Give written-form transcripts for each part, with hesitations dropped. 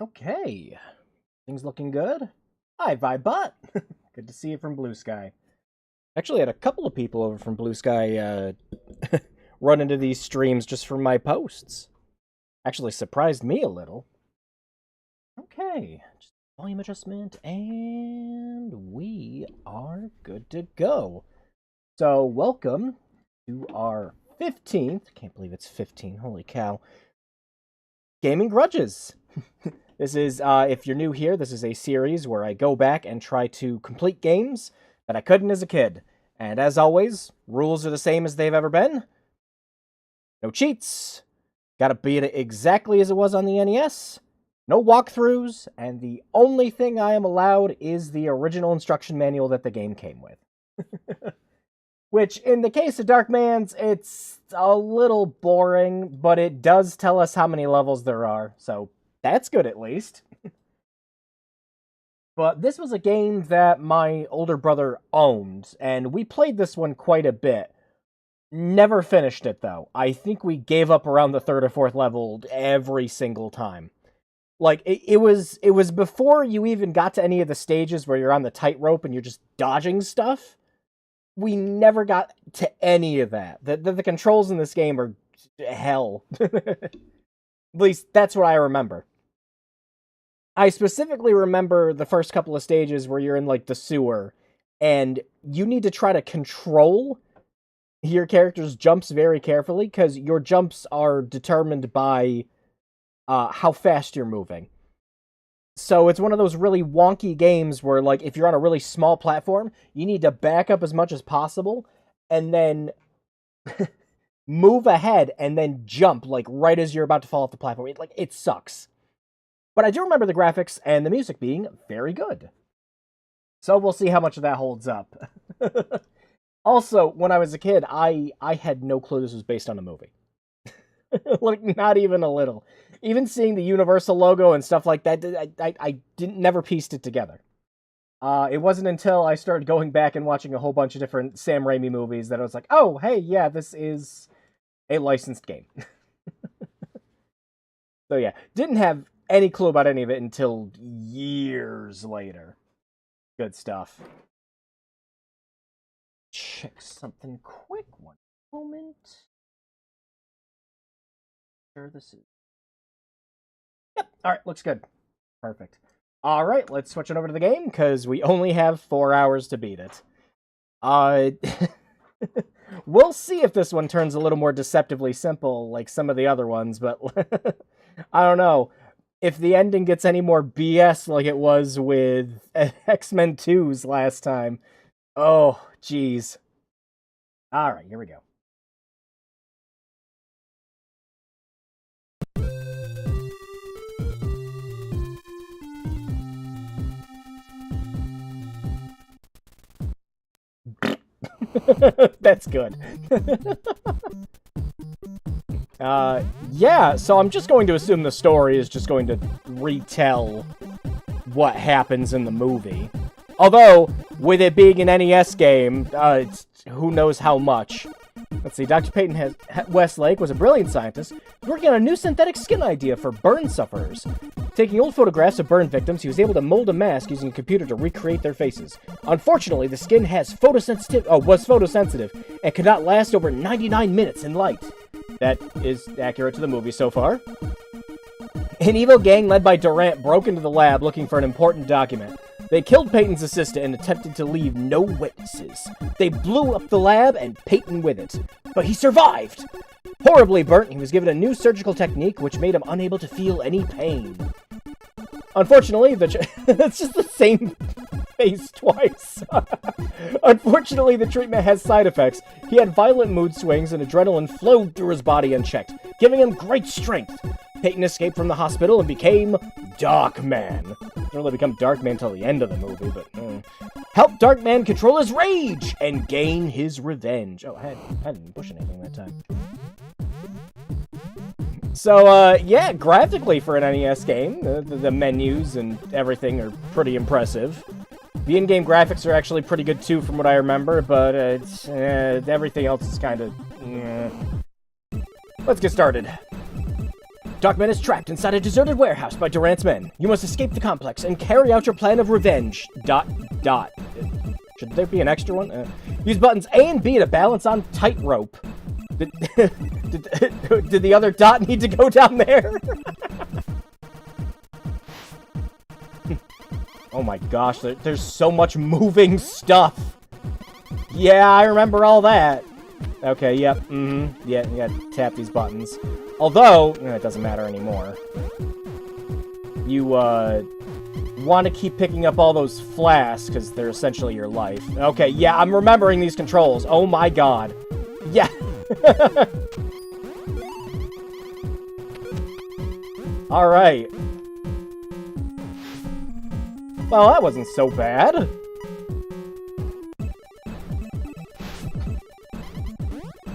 Okay, things looking good. Hi, Vibot. Good to see you from Blue Sky. Actually, had a couple of people over from Blue Sky run into these streams just from my posts. Actually, surprised me a little. Okay, just volume adjustment, and we are good to go. So, welcome to our 15th. Can't believe it's 15. Holy cow! Gaming Grudges. This is, if you're new here, this is a series where I go back and try to complete games that I couldn't as a kid. And as always, rules are the same as they've ever been. No cheats. Gotta beat it exactly as it was on the NES. No walkthroughs. And the only thing I am allowed is the original instruction manual that the game came with. Which, in the case of Darkman's, it's a little boring, but it does tell us how many levels there are, so that's good at least. But this was a game that my older brother owned, and we played this one quite a bit. Never finished it, though. I think we gave up around the third or fourth level every single time. Like, it was before you even got to any of the stages where you're on the tightrope and you're just dodging stuff. We never got to any of that. The controls in this game are hell. At least, that's what I remember. I specifically remember the first couple of stages where you're in, like, the sewer, and you need to try to control your character's jumps very carefully, because your jumps are determined by how fast you're moving. So it's one of those really wonky games where, like, if you're on a really small platform, you need to back up as much as possible, and then move ahead, and then jump, like, right as you're about to fall off the platform. It sucks. But I do remember the graphics and the music being very good. So we'll see how much of that holds up. Also, when I was a kid, I had no clue this was based on a movie. Like, not even a little. Even seeing the Universal logo and stuff like that, I never pieced it together. It wasn't until I started going back and watching a whole bunch of different Sam Raimi movies that I was like, oh, hey, yeah, this is a licensed game. So yeah, didn't have any clue about any of it until years later. Good stuff. Check something quick. One moment. Sure, this is. Yep. All right, looks good. Perfect. All right, let's switch it over to the game because we only have 4 hours to beat it. We'll see if this one turns a little more deceptively simple like some of the other ones, but I don't know. If the ending gets any more BS like it was with X-Men 2's last time. Oh, jeez. All right, here we go. That's good. Yeah, so I'm just going to assume the story is just going to retell what happens in the movie. Although, with it being an NES game, who knows how much. Let's see, Dr. Peyton Westlake was a brilliant scientist working on a new synthetic skin idea for burn sufferers. Taking old photographs of burn victims, he was able to mold a mask using a computer to recreate their faces. Unfortunately, the skin was photosensitive and could not last over 99 minutes in light. That is accurate to the movie so far. An evil gang led by Durant broke into the lab looking for an important document. They killed Peyton's assistant and attempted to leave no witnesses. They blew up the lab and Peyton with it. But he survived! Horribly burnt, he was given a new surgical technique which made him unable to feel any pain. Unfortunately, it's just the same face twice. Unfortunately, the treatment has side effects. He had violent mood swings and adrenaline flowed through his body unchecked, giving him great strength. Peyton escaped from the hospital and became Darkman. Didn't really become Darkman until the end of the movie, but helped Darkman control his rage and gain his revenge. Oh, I hadn't pushed anything that time. So, yeah, graphically for an NES game, the menus and everything are pretty impressive. The in-game graphics are actually pretty good too, from what I remember, but everything else is kind of. Let's get started. Darkman is trapped inside a deserted warehouse by Durant's men. You must escape the complex and carry out your plan of revenge. ... Should there be an extra one? Use buttons A and B to balance on tightrope. Did the other dot need to go down there? Oh my gosh, there's so much moving stuff. Yeah, I remember all that. Okay, yep, yeah, you gotta tap these buttons. Although, it doesn't matter anymore. You, want to keep picking up all those flasks, because they're essentially your life. Okay, yeah, I'm remembering these controls. Oh my god. Yeah. Alright. Well, that wasn't so bad.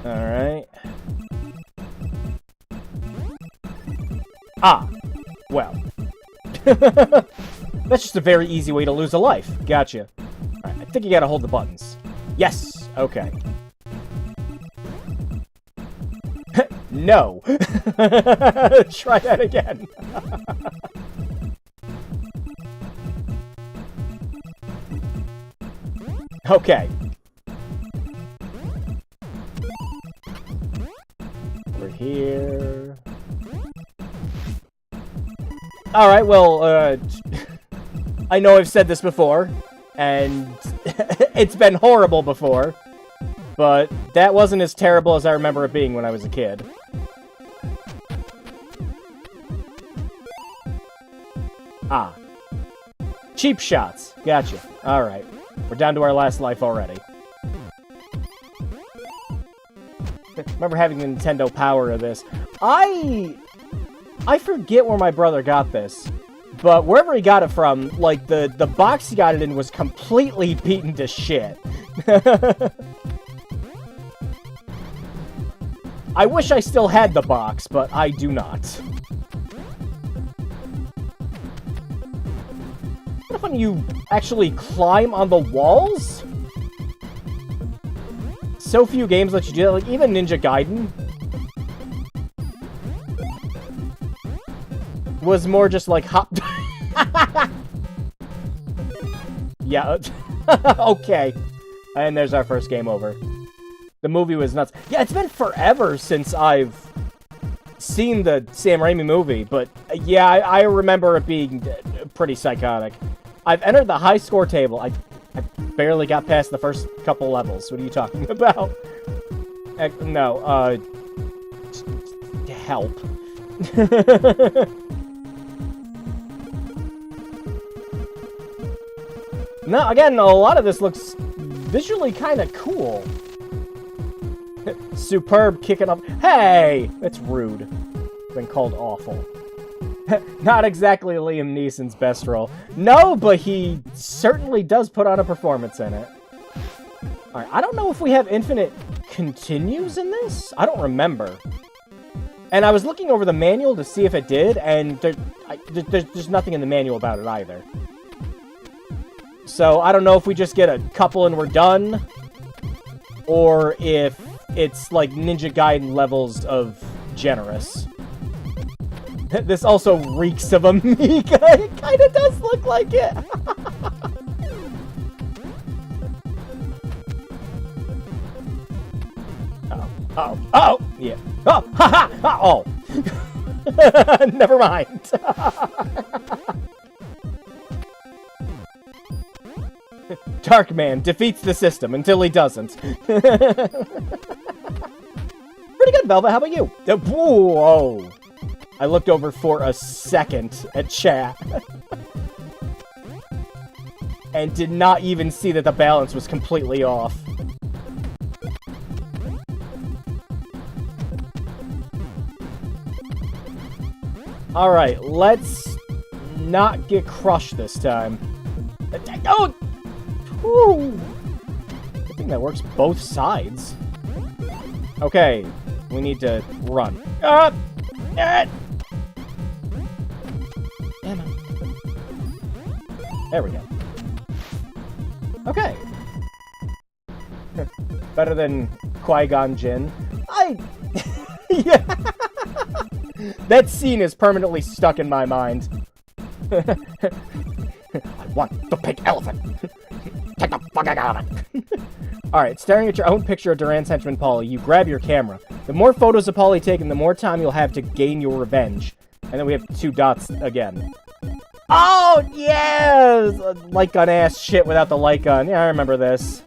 Alright. Ah. Well. That's just a very easy way to lose a life. Gotcha. Alright, I think you gotta hold the buttons. Yes! Okay. No! Try that again. Okay. Over here. Alright, well, I know I've said this before, and it's been horrible before, but that wasn't as terrible as I remember it being when I was a kid. Ah. Cheap shots. Gotcha. Alright. We're down to our last life already. Remember having the Nintendo Power of this. I forget where my brother got this, but wherever he got it from, like, the box he got it in was completely beaten to shit. I wish I still had the box, but I do not. What if when you actually climb on the walls? So few games let you do that, like even Ninja Gaiden was more just like hop. Yeah, okay. And there's our first game over. The movie was nuts. Yeah, it's been forever since I've seen the Sam Raimi movie, but yeah, I remember it being pretty psychotic. I've entered the high score table. I barely got past the first couple levels. What are you talking about? No, help. No, again, a lot of this looks visually kind of cool. Superb kicking up. Hey! That's rude. Been called awful. Not exactly Liam Neeson's best role. No, but he certainly does put on a performance in it. Alright, I don't know if we have infinite continues in this. I don't remember. And I was looking over the manual to see if it did, and there's nothing in the manual about it either. So I don't know if we just get a couple and we're done, or if it's like Ninja Gaiden levels of generous. This also reeks of Amiga. It kind of does look like it. Oh, yeah. Oh, haha, oh. Never mind. Darkman defeats the system until he doesn't. Pretty good, Velvet. How about you? Whoa. I looked over for a second at chat. And did not even see that the balance was completely off. Alright, let's not get crushed this time. Oh! Woo! I think that works both sides. Okay, we need to run. There we go. Okay. Better than Qui-Gon Jinn. Yeah. That scene is permanently stuck in my mind. I want the pink elephant. Take the fuck out of it. Alright, staring at your own picture of Duran's henchman Paulie, you grab your camera. The more photos of Paulie taken, the more time you'll have to gain your revenge. And then we have 2 dots again. Oh, yeah! Light gun ass shit without the light gun. Yeah, I remember this.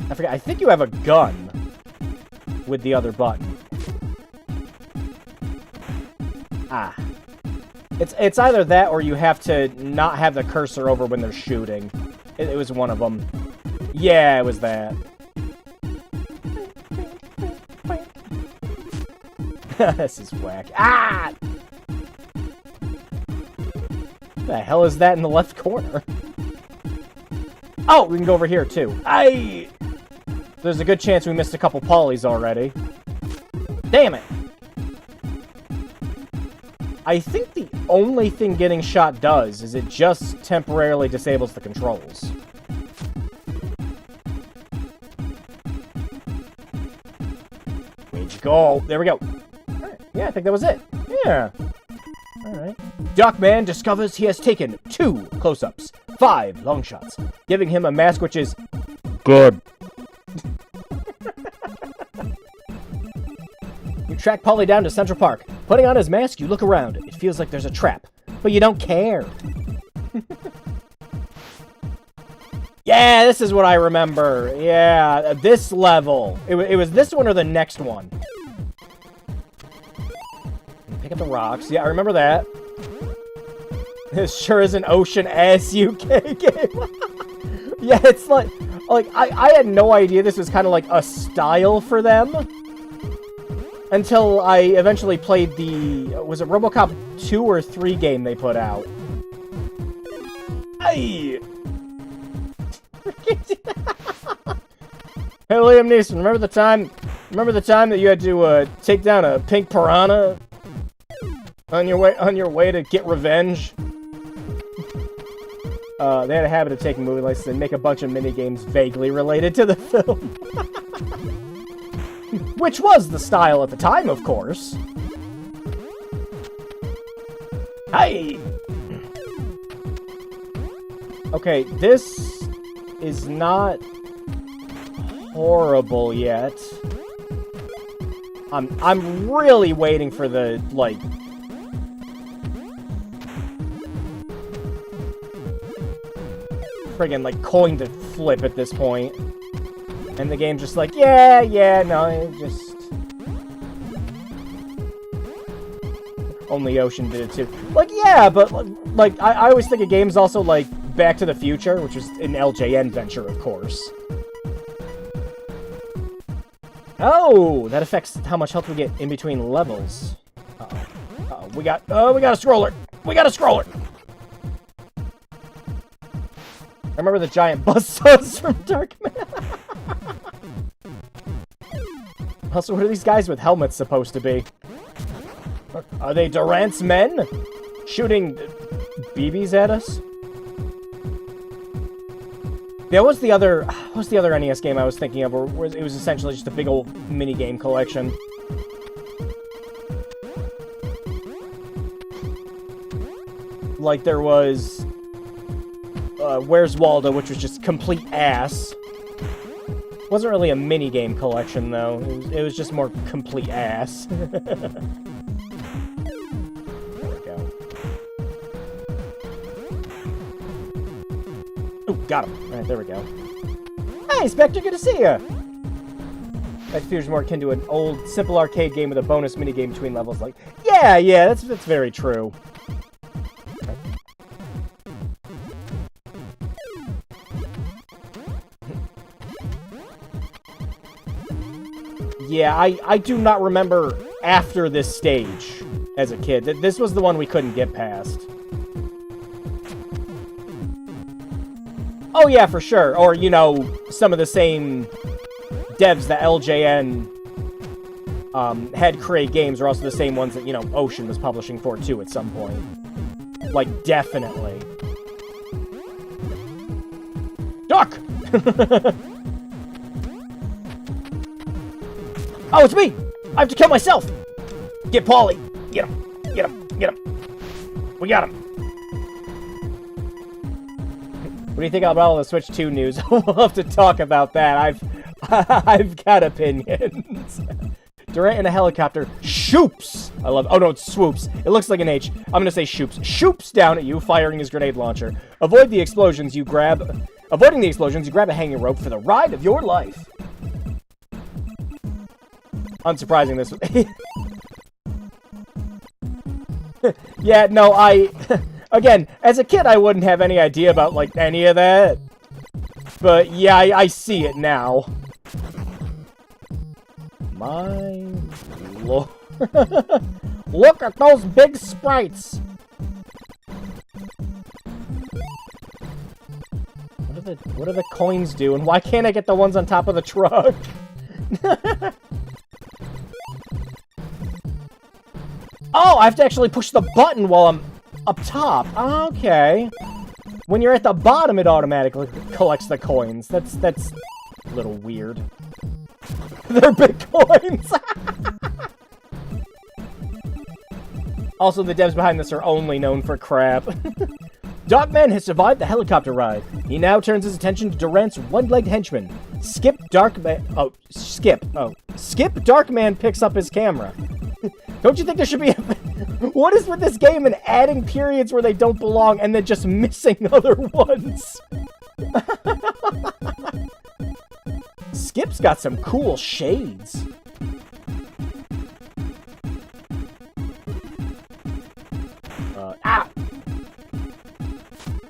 I forget, I think you have a gun with the other button. Ah. It's either that or you have to not have the cursor over when they're shooting. It was one of them. Yeah, it was that. This is whack. Ah! What the hell is that in the left corner? Oh, we can go over here too. There's a good chance we missed a couple Paulies already. Damn it! I think the only thing getting shot does is it just temporarily disables the controls. Where'd you go? There we go. Alright. Yeah, I think that was it. Yeah. Alright. Darkman discovers he has taken 2 close-ups, 5 long shots, giving him a mask which is good. You track Paulie down to Central Park. Putting on his mask, you look around. It feels like there's a trap, but you don't care. Yeah, this is what I remember. Yeah, this level. It was this one or the next one. Pick up the rocks. Yeah, I remember that. This sure is an Ocean ass UK game. Yeah, it's like I had no idea this was kind of like a style for them. Until I eventually played the... Was it RoboCop 2 or 3 game they put out? Hey! Hey, Liam Neeson, remember the time that you had to take down a pink piranha on your way to get revenge? They had a habit of taking movie licenses and make a bunch of minigames vaguely related to the film. Which was the style at the time, of course. Hey! Okay, this is not horrible yet. I'm really waiting for the, like... friggin', like, coin to flip at this point. And the game's just like, yeah, no, it just... Only Ocean did it too. Like, yeah, but, like, I always think of games also like Back to the Future, which was an LJN venture, of course. Oh, that affects how much health we get in between levels. Uh-oh. Uh-oh, we got a scroller! We got a scroller! I remember the giant buzzsaws from Darkman. Also, what are these guys with helmets supposed to be? Are they Durant's men? Shooting BBs at us? There was the other... What's the other NES game I was thinking of? Where it was essentially just a big old mini-game collection. Like there was... Where's Waldo, which was just complete ass. Wasn't really a mini-game collection, though. It was just more complete ass. There we go. Ooh, got him. Alright, there we go. Hey, Spectre, good to see ya! That feels more akin to an old, simple arcade game with a bonus mini-game between levels. Like, yeah, that's very true. Yeah, I do not remember after this stage as a kid. This was the one we couldn't get past. Oh yeah, for sure. Or, you know, some of the same devs that LJN had create games are also the same ones that, you know, Ocean was publishing for too at some point. Like, definitely. Duck! Oh, it's me! I have to kill myself! Get Paulie! Get him! Get him! Get him! We got him! What do you think about all the Switch 2 news? We'll have to talk about that. I've got opinions. Durant in a helicopter shoops. I love. Oh no, it's swoops. It looks like an H. I'm gonna say shoops. Shoops down at you, firing his grenade launcher. Avoiding the explosions, you grab a hanging rope for the ride of your life. Unsurprising, this. Yeah, no, again, as a kid, I wouldn't have any idea about like any of that. But yeah, I see it now. My lord. Look at those big sprites! What do the coins do, and why can't I get the ones on top of the truck? Oh, I have to actually push the button while I'm up top. Okay. When you're at the bottom, it automatically collects the coins. That's a little weird. They're big coins! Also, the devs behind this are only known for crap. Darkman has survived the helicopter ride. He now turns his attention to Durant's one-legged henchman. Skip Darkman picks up his camera. Don't you think there should be a... What is with this game and adding periods where they don't belong and then just missing other ones? Skip's got some cool shades.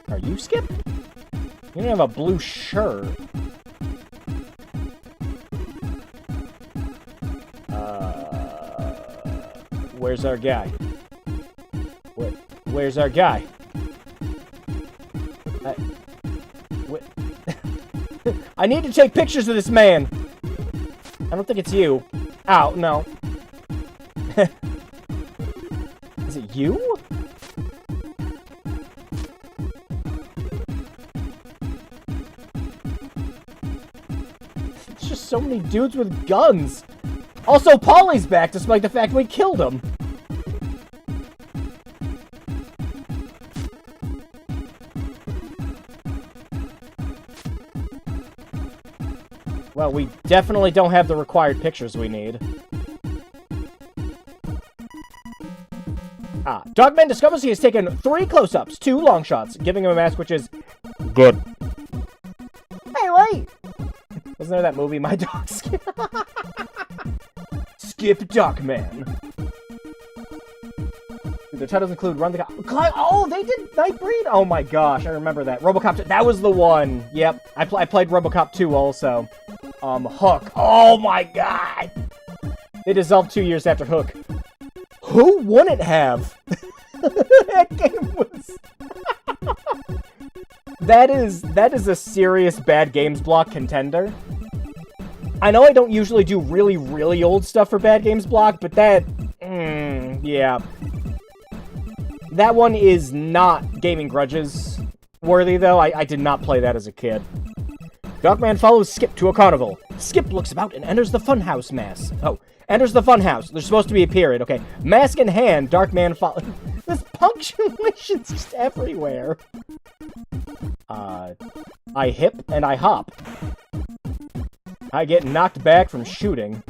Are you Skip? You don't have a blue shirt. Where's our guy? Where's our guy? I need to take pictures of this man. I don't think it's you. Ow, no. Is it you? It's just so many dudes with guns. Also, Paulie's back, despite the fact we killed him. Well, we definitely don't have the required pictures we need. Darkman discovers he has taken 3 close-ups, 2 long shots, giving him a mask which is good. Hey, wait! Wasn't there that movie, My Dog Skip? Skip Darkman. The titles include Run the Cop. Oh, they did Nightbreed? Oh my gosh, I remember that. RoboCop 2. That was the one. Yep. I played RoboCop 2 also. Hook. Oh my god! They dissolved 2 years after Hook. Who wouldn't have? That game was... That is a serious bad games block contender. I know I don't usually do really, really old stuff for Bad Games Block, but that... yeah. That one is not Gaming Grudges worthy, though. I did not play that as a kid. Darkman follows Skip to a carnival. Skip looks about and enters the funhouse mask. Oh, enters the funhouse. There's supposed to be a period, okay. Mask in hand, Darkman follows... This punctuation's just everywhere. I hip and I hop. I get knocked back from shooting.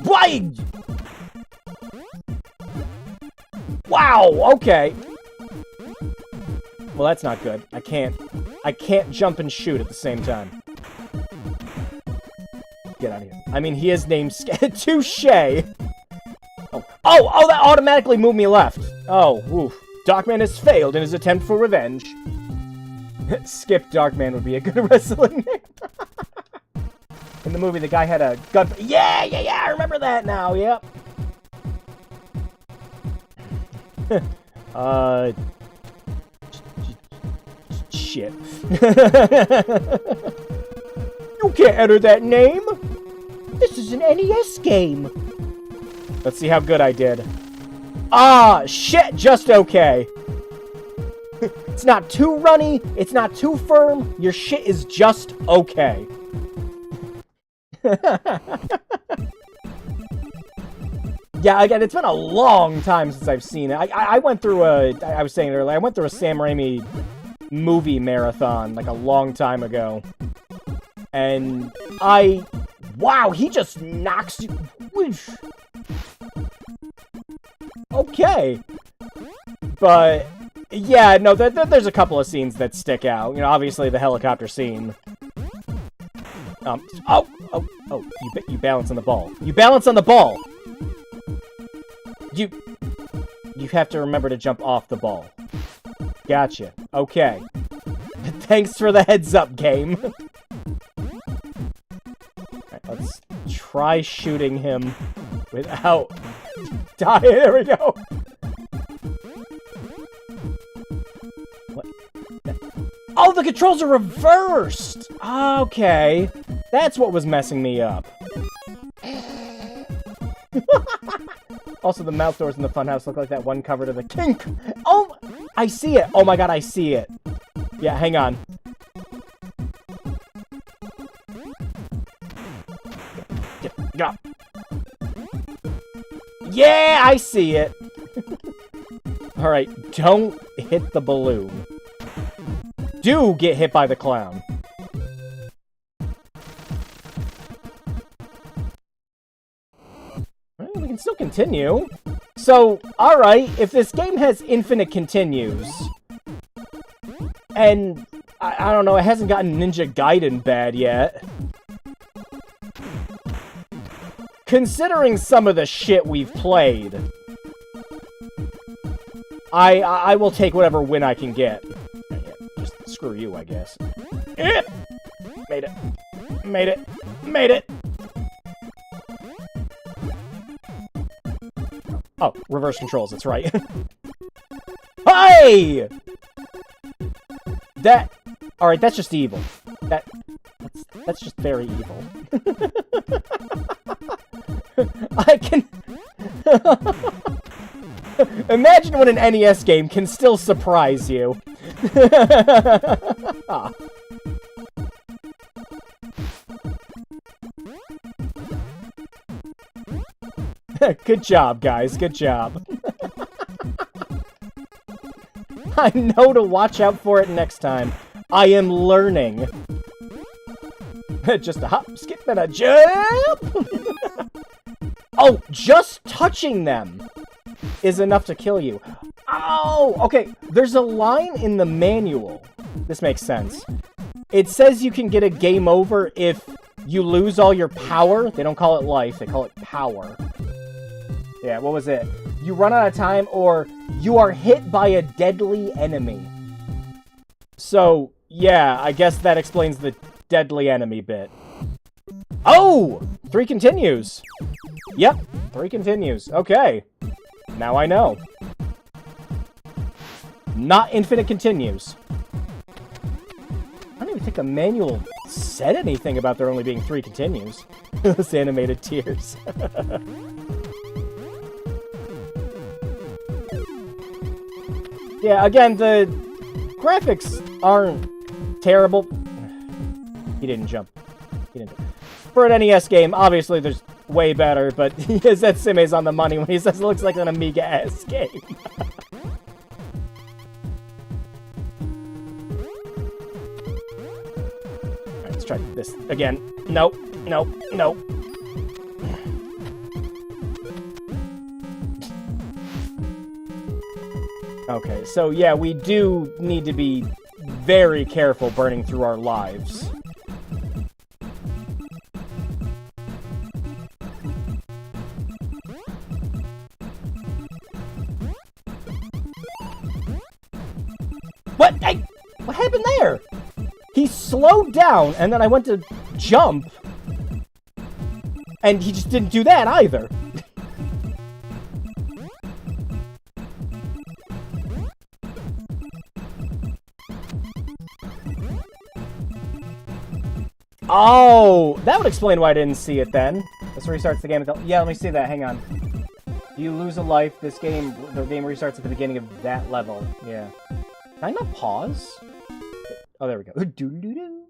Why? Wow, okay. Well, that's not good. I can't jump and shoot at the same time. Get out of here. I mean, he is named Touche. Oh, that automatically moved me left. Oh, oof. Darkman has failed in his attempt for revenge. Skip Darkman would be a good wrestling name. In the movie, the guy had a gun. Yeah, I remember that now, yep. Shit. You can't enter that name! This is an NES game! Let's see how good I did. Ah, shit, just okay. It's not too runny, it's not too firm, your shit is just okay. Yeah, again, it's been a long time since I've seen it. I went through I was saying it earlier, I went through a Sam Raimi movie marathon, like, a long time ago. And wow, he just knocks you... Whoosh. Okay. But, yeah, no, there's a couple of scenes that stick out. You know, obviously the helicopter scene. Oh, you balance on the ball. You balance on the ball! You have to remember to jump off the ball. Gotcha. Okay. Thanks for the heads up, game. Alright, let's try shooting him without dying. There we go. What? Oh, the controls are reversed! Okay. That's what was messing me up. Also, the mouth doors in the funhouse look like that one cover to the kink. Oh, I see it. Oh my god, I see it. Yeah, hang on. Yeah, I see it. Alright, don't hit the balloon. Do get hit by the clown. We can still continue. So, alright, if this game has infinite continues, and, I don't know, it hasn't gotten Ninja Gaiden bad yet. Considering some of the shit we've played, I will take whatever win I can get. Just screw you, I guess. Made it. Made it. Made it! Oh, reverse controls, that's right. Hey! Alright, that's just evil. That's just very evil. I can... Imagine when an NES game can still surprise you. Ah. Good job, guys. Good job. I know to watch out for it next time. I am learning. Just a hop, skip, and a jump! Oh, just touching them is enough to kill you. Oh, okay. There's a line in the manual. This makes sense. It says you can get a game over if you lose all your power. They don't call it life, they call it power. Yeah, what was it? You run out of time, or you are hit by a deadly enemy. So, yeah, I guess that explains the deadly enemy bit. Oh! 3 continues. Yep, 3 continues. Okay. Now I know. Not infinite continues. I don't even think the manual said anything about there only being 3 continues. Those animated tears. Yeah, again, the graphics aren't terrible. He didn't jump. He didn't jump. For an NES game, obviously there's way better, but Setsume's on the money when he says it looks like an Amiga-esque game. Alright, let's try this again. Nope, nope, nope. Okay, so yeah, we do need to be very careful burning through our lives. What? What happened there? He slowed down, and then I went to jump, and he just didn't do that either. Oh, that would explain why I didn't see it then. This restarts the game. Yeah, let me see that. Hang on. Do you lose a life? The game restarts at the beginning of that level. Yeah. Can I not pause? Oh, there we go. Doo-doo-doo.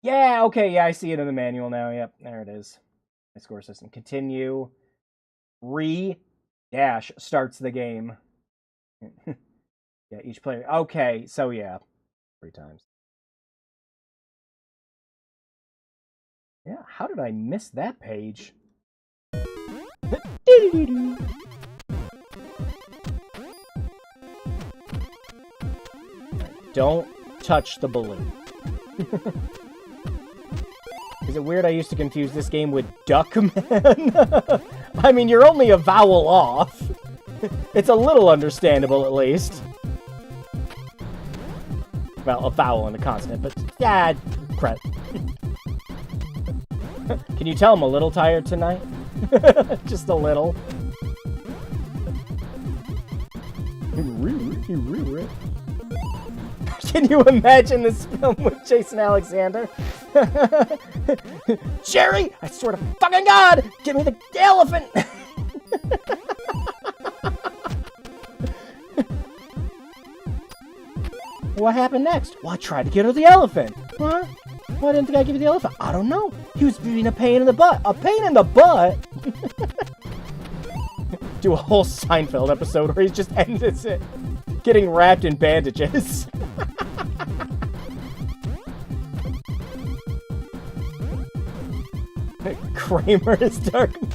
Yeah, okay, yeah, I see it in the manual now. Yep, there it is. My score system. Continue. Dash starts the game. Yeah, each player. Okay, so yeah, 3 times. Yeah, how did I miss that page? Don't touch the balloon. Is it weird I used to confuse this game with Duckman? I mean, you're only a vowel off. It's a little understandable, at least. Well, a vowel and a consonant, but yeah, crap. Can you tell I'm a little tired tonight? Just a little. Can you imagine this film with Jason Alexander? Jerry, I swear to fucking God, give me the elephant! What happened next? Well, I tried to get her the elephant. Huh? Why didn't the guy give you the elephant? I don't know. He was being a pain in the butt. A pain in the butt? Do a whole Seinfeld episode where he just ends it getting wrapped in bandages. Kramer is Darkman.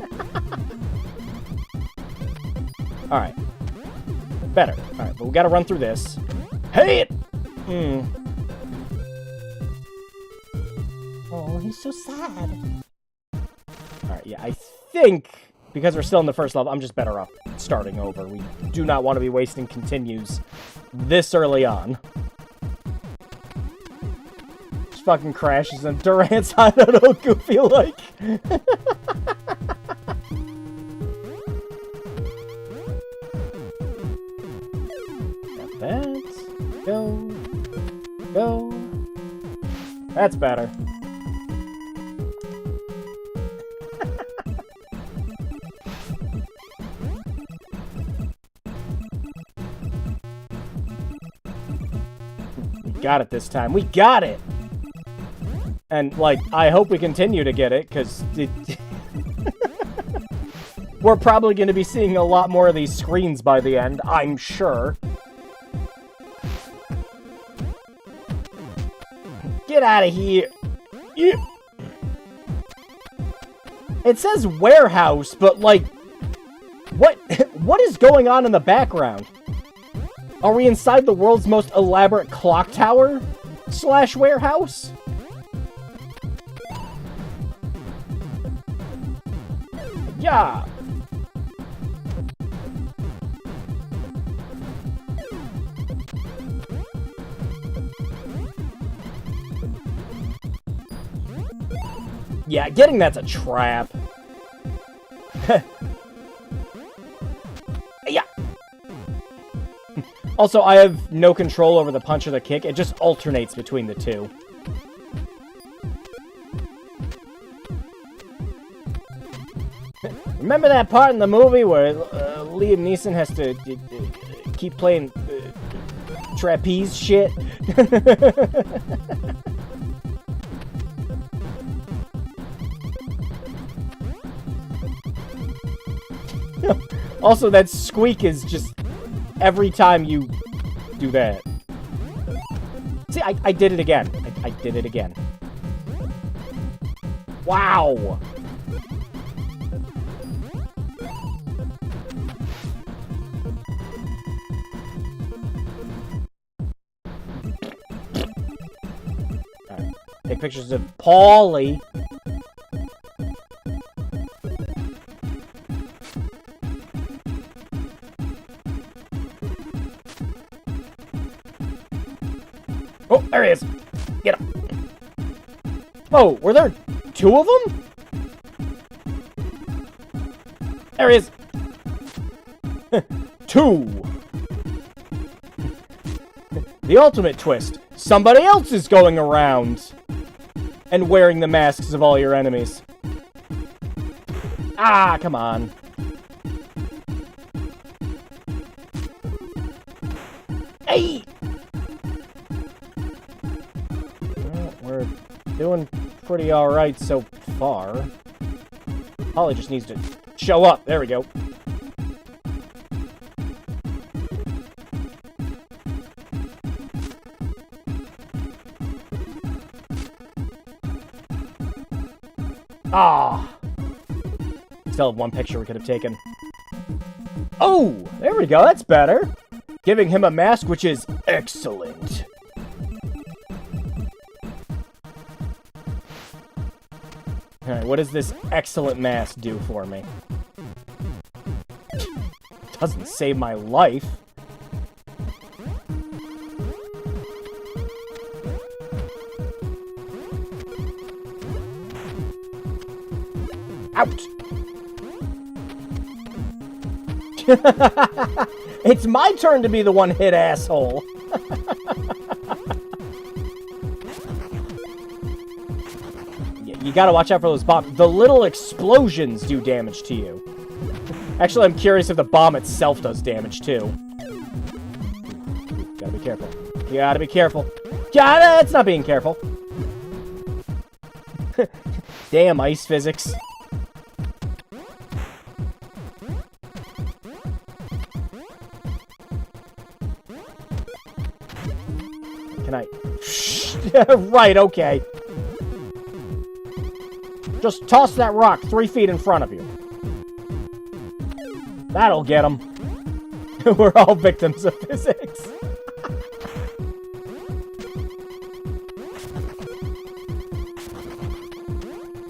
Alright. Better. Alright, but we gotta run through this. Hey! Oh, he's so sad. Alright, yeah, I think, because we're still in the first level, I'm just better off starting over. We do not want to be wasting continues this early on. Just fucking crashes and Durant's I don't know, goofy like. Got that. Go. Go. That's better. We got it this time. We got it! And, like, I hope we continue to get it, because we're probably going to be seeing a lot more of these screens by the end, I'm sure. Get out of here! Yeah. It says warehouse, but, like, what is going on in the background? Are we inside the world's most elaborate clock tower / warehouse? Yeah. Yeah, getting that's a trap. Yeah. Also, I have no control over the punch or the kick. It just alternates between the two. Remember that part in the movie where Liam Neeson has to keep playing trapeze shit? Also, that squeak is just every time you do that. See, I did it again. I did it again. Wow! Alright. Take pictures of Paulie. Oh, there he is! Get him! Oh, were there 2 of them? There he is! 2! The ultimate twist. Somebody else is going around and wearing the masks of all your enemies. Ah, come on. Hey! We're doing pretty alright so far. Holly just needs to Show up. There we go. Ah. Still have one picture we could have taken. Oh, there we go. That's better. Giving him a mask, which is excellent. Alright, what does this excellent mask do for me? Doesn't save my life. Out! It's my turn to be the one hit, asshole. You gotta watch out for those bombs. The little explosions do damage to you. Actually, I'm curious if the bomb itself does damage, too. Gotta be careful. You gotta be careful. It's not being careful. Damn ice physics. Can I... Right, okay. Just toss that rock 3 feet in front of you. That'll get him. We're all victims of physics.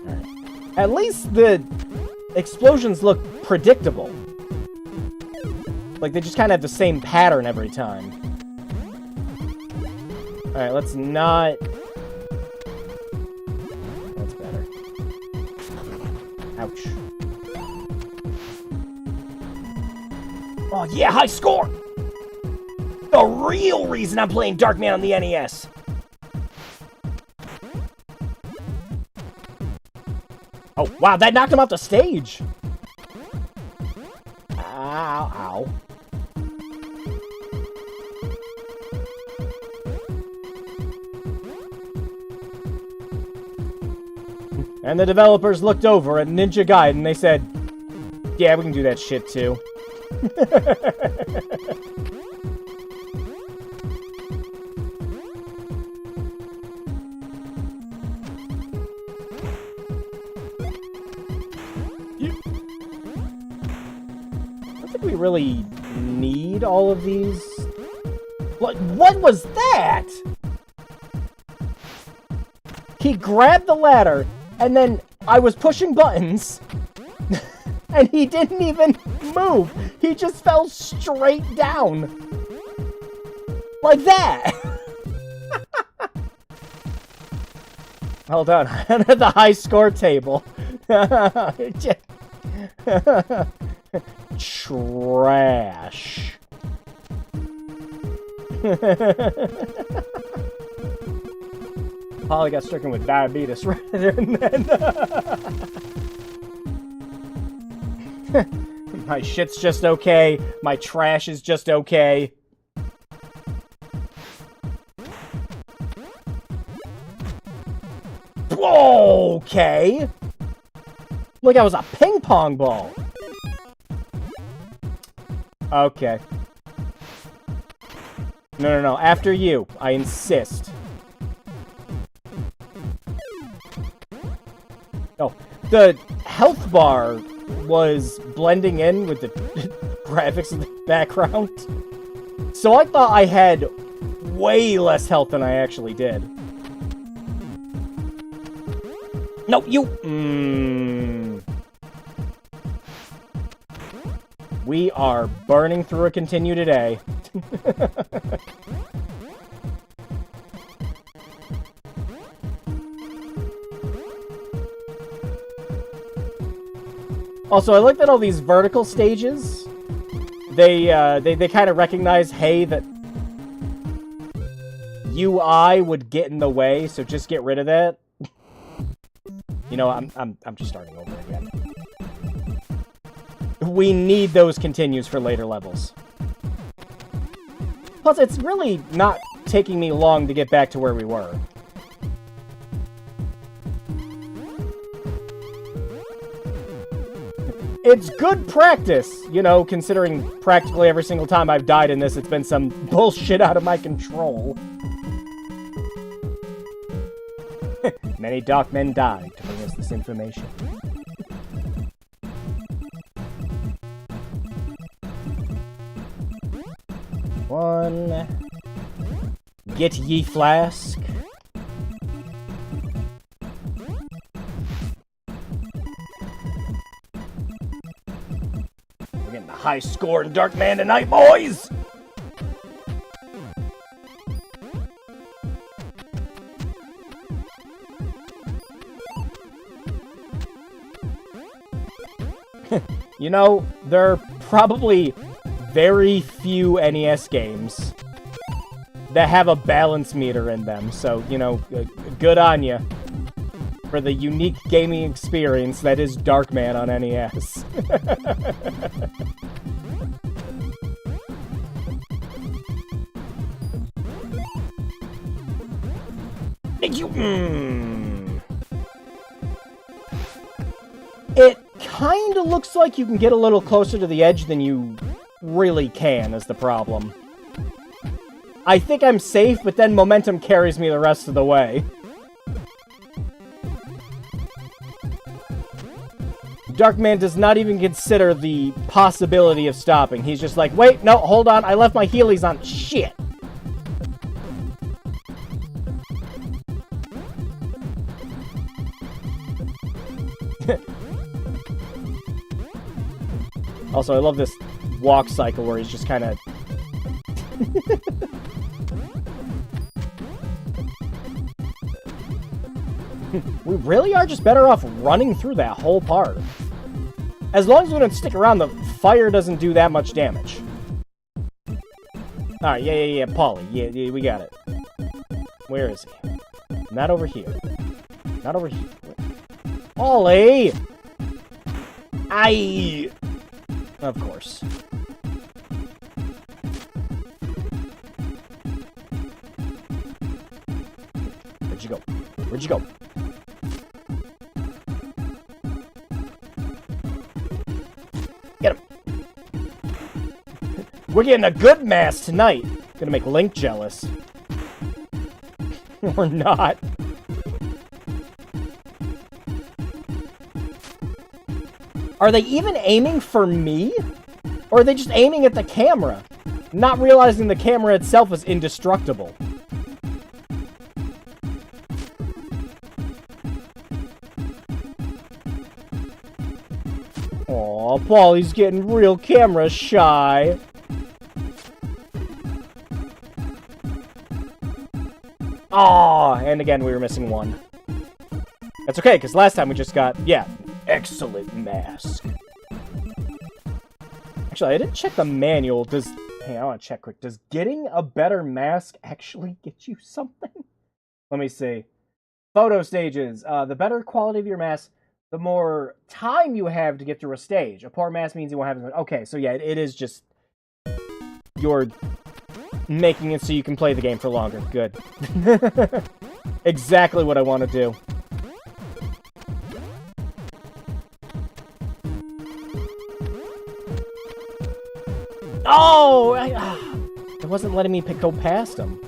Right. At least the explosions look predictable. Like, they just kind of have the same pattern every time. Alright, let's not... That's better. Ouch. Oh yeah, high score! The real reason I'm playing Darkman on the NES! Oh, wow, that knocked him off the stage! Ow, ow. And the developers looked over at Ninja Gaiden and they said, yeah, we can do that shit too. I don't think we really need all of these. What was that? He grabbed the ladder, and then I was pushing buttons, and he didn't even move. He just fell straight down. Like that. Hold on. I'm at the high score table. Trash. Polly got stricken with diabetes right there and then. My shit's just okay. My trash is just okay. Okay. Like I was a ping pong ball. Okay. No. After you. I insist. Oh, the health bar was blending in with the graphics in the background. So I thought I had way less health than I actually did. No, you... We are burning through a continue today. Also, I like that all these vertical stages, they kind of recognize, hey, that UI would get in the way, so just get rid of that. You know, I'm just starting over again. We need those continues for later levels. Plus, it's really not taking me long to get back to where we were. It's good practice, you know, considering practically every single time I've died in this, it's been some bullshit out of my control. Many Darkmen died to bring us this information. One. Get ye flask. We're getting a high score in Darkman tonight, boys! You know, there are probably very few NES games that have a balance meter in them, so, you know, good on you for the unique gaming experience that is Darkman on NES. Thank you. It kind of looks like you can get a little closer to the edge than you really can, is the problem. I think I'm safe, but then momentum carries me the rest of the way. Darkman does not even consider the possibility of stopping. He's just like, wait, no, hold on, I left my heelys on. Shit! Also, I love this walk cycle where he's just kind of... We really are just better off running through that whole part. As long as we don't stick around, the fire doesn't do that much damage. Alright, yeah, Paulie. Yeah, we got it. Where is he? Not over here. Not over here. Paulie! Of course. Where'd you go? Where'd you go? Get him! We're getting a good mass tonight. Gonna make Link jealous. Or not. Are they even aiming for me? Or are they just aiming at the camera? Not realizing the camera itself is indestructible. Aw, Paulie's getting real camera shy. Aw, and again we were missing one. That's okay, because last time we just got, yeah, excellent mask. Actually, I didn't check the manual. Hey, I want to check quick. Does getting a better mask actually get you something? Let me see. Photo stages. The better quality of your mask, the more time you have to get through a stage. A poor mask means you won't have... Okay, so yeah, it is just... You're making it so you can play the game for longer. Good. Exactly what I want to do. Oh! It wasn't letting me go past him.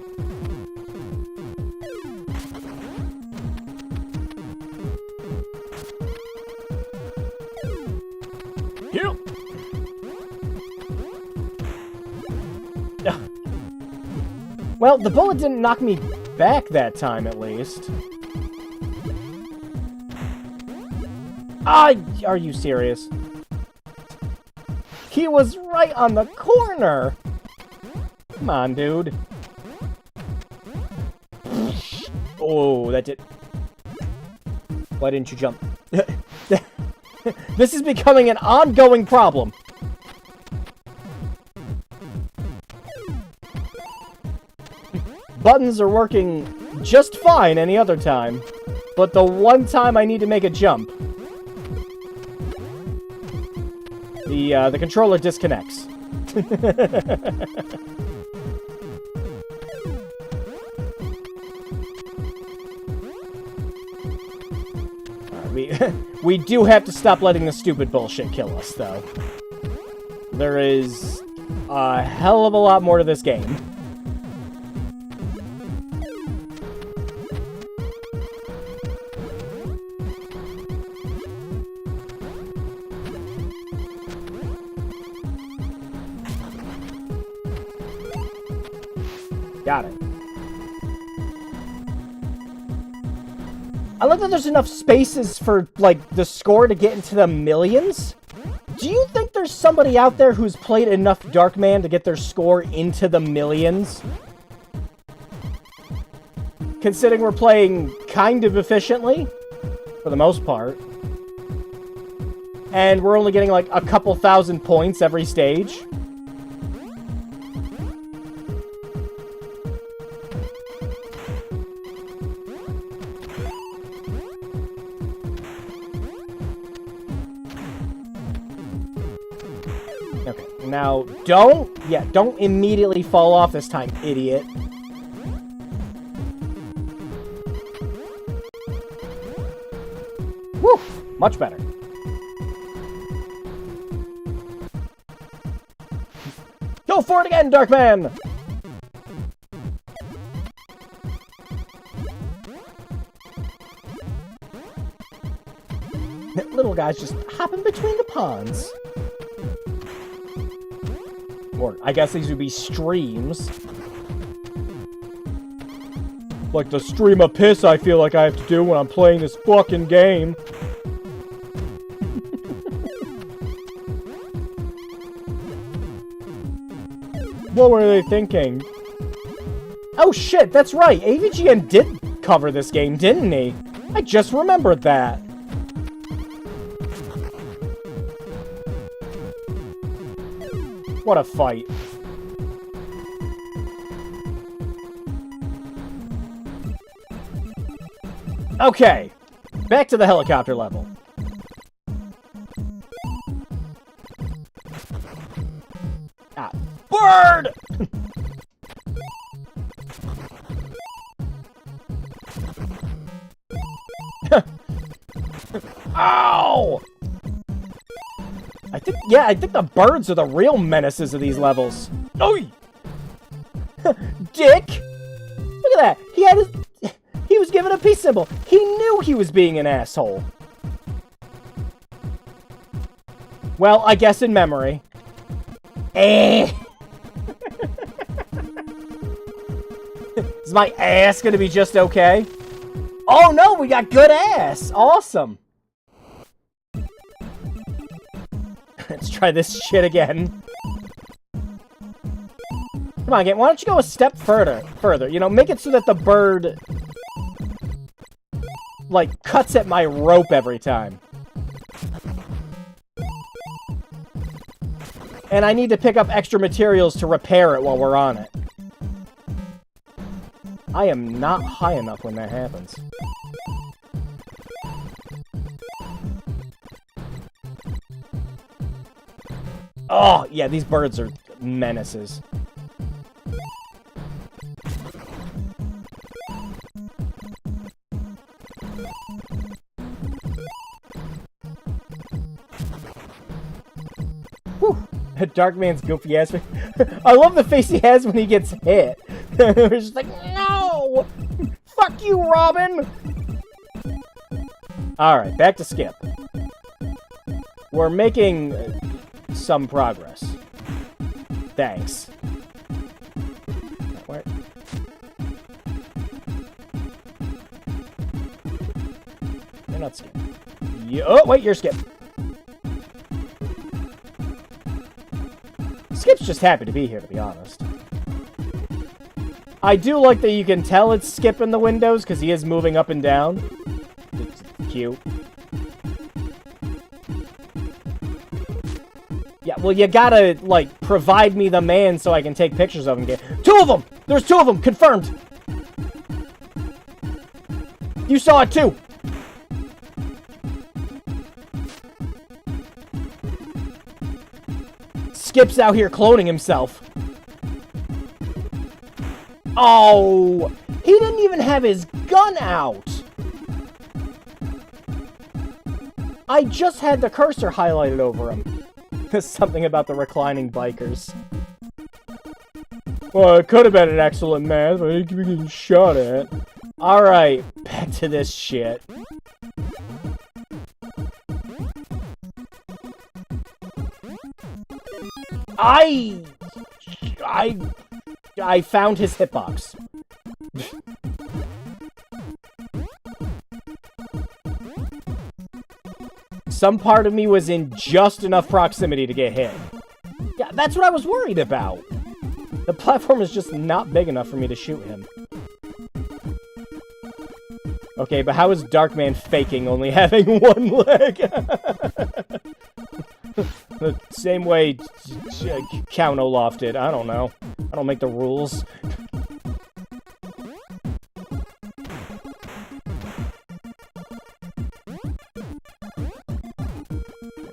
Here. Well, the bullet didn't knock me back that time, at least. Are you serious? He was right on the corner! Come on, dude. Oh, that did... Why didn't you jump? This is becoming an ongoing problem. Buttons are working just fine any other time, but the one time I need to make a jump, the controller disconnects. we do have to stop letting the stupid bullshit kill us, though. There is a hell of a lot more to this game. Got it. I love that there's enough spaces for, like, the score to get into the millions. Do you think there's somebody out there who's played enough Darkman to get their score into the millions? Considering we're playing kind of efficiently, for the most part. And we're only getting, like, a couple thousand points every stage. Okay, now, don't immediately fall off this time, idiot. Woo! Much better. Go for it again, Darkman! Little guy's just hopping between the ponds. Or, I guess these would be streams. Like the stream of piss I feel like I have to do when I'm playing this fucking game. What were they thinking? Oh shit, that's right! AVGN did cover this game, didn't he? I just remembered that. What a fight. Okay, back to the helicopter level. Ah, bird! Ow! I think the birds are the real menaces of these levels. Oi! Dick! Look at that! He was given a peace symbol. He knew he was being an asshole. Well, I guess in memory. Eh! Is my ass gonna be just okay? Oh no, we got good ass! Awesome! Let's try this shit again. Come on, game. Why don't you go a step further? You know, make it so that the bird, like, cuts at my rope every time. And I need to pick up extra materials to repair it while we're on it. I am not high enough when that happens. Oh, yeah, these birds are menaces. Whew. Darkman's goofy ass. I love the face he has when he gets hit. We're just like, no! Fuck you, Robin! Alright, back to Skip. We're making some progress. Thanks. Where? You're not Skip. Oh, wait, you're Skip. Skip's just happy to be here, to be honest. I do like that you can tell it's Skip in the windows, because he is moving up and down. It's cute. Yeah, well, you gotta, like, provide me the man so I can take pictures of him. Two of them! There's two of them! Confirmed! You saw it, too! Skip's out here cloning himself. Oh! He didn't even have his gun out! I just had the cursor highlighted over him. There's something about the reclining bikers. Well, it could have been an excellent match, but it could be getting shot at. Alright, back to this shit. I found his hitbox. Some part of me was in just enough proximity to get hit. Yeah, that's what I was worried about. The platform is just not big enough for me to shoot him. Okay, but how is Darkman faking only having one leg? The same way Count Olaf did. I don't know. I don't make the rules.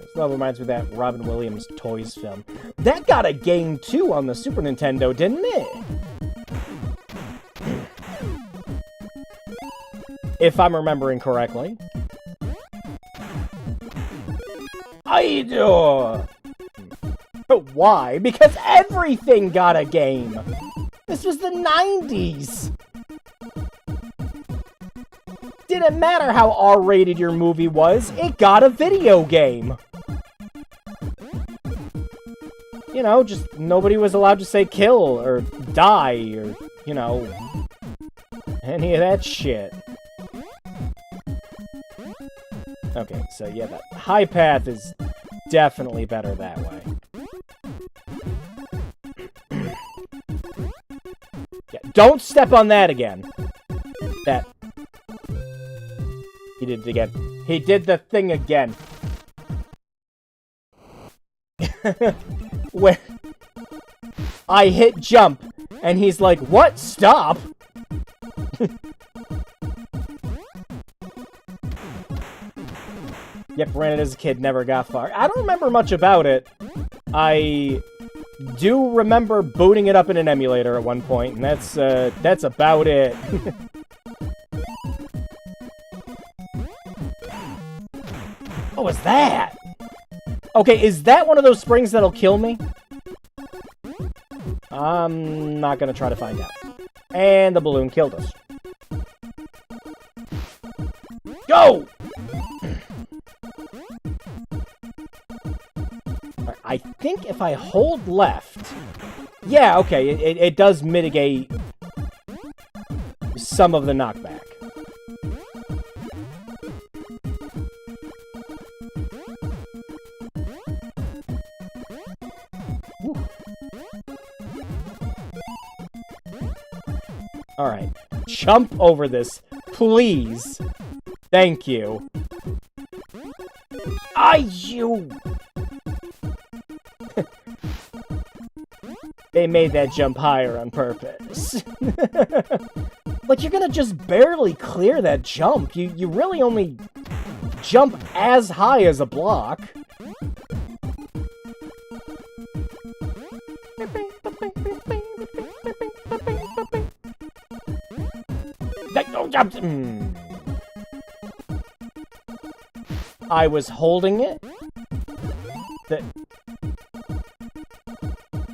This level reminds me of that Robin Williams Toys film. That got a game too on the Super Nintendo, didn't it? If I'm remembering correctly. I do. Why? Because everything got a game. This was the 90s. Didn't matter how R-rated your movie was, it got a video game. You know, just nobody was allowed to say kill or die or, you know, any of that shit. Okay, so yeah, that high path is definitely better that way. Yeah, don't step on that again. That. He did it again. He did the thing again. Where I hit jump, and he's like, what? Stop! Yep, ran it as a kid, never got far. I don't remember much about it. I do remember booting it up in an emulator at one point, and that's about it. What was that? Okay, is that one of those springs that'll kill me? I'm not gonna try to find out. And the balloon killed us. Go! I think if I hold left... Yeah, okay, it does mitigate some of the knockback. Alright, jump over this, please. Thank you. You... They made that jump higher on purpose. Like, you're gonna just barely clear that jump. You really only jump as high as a block. I was holding it.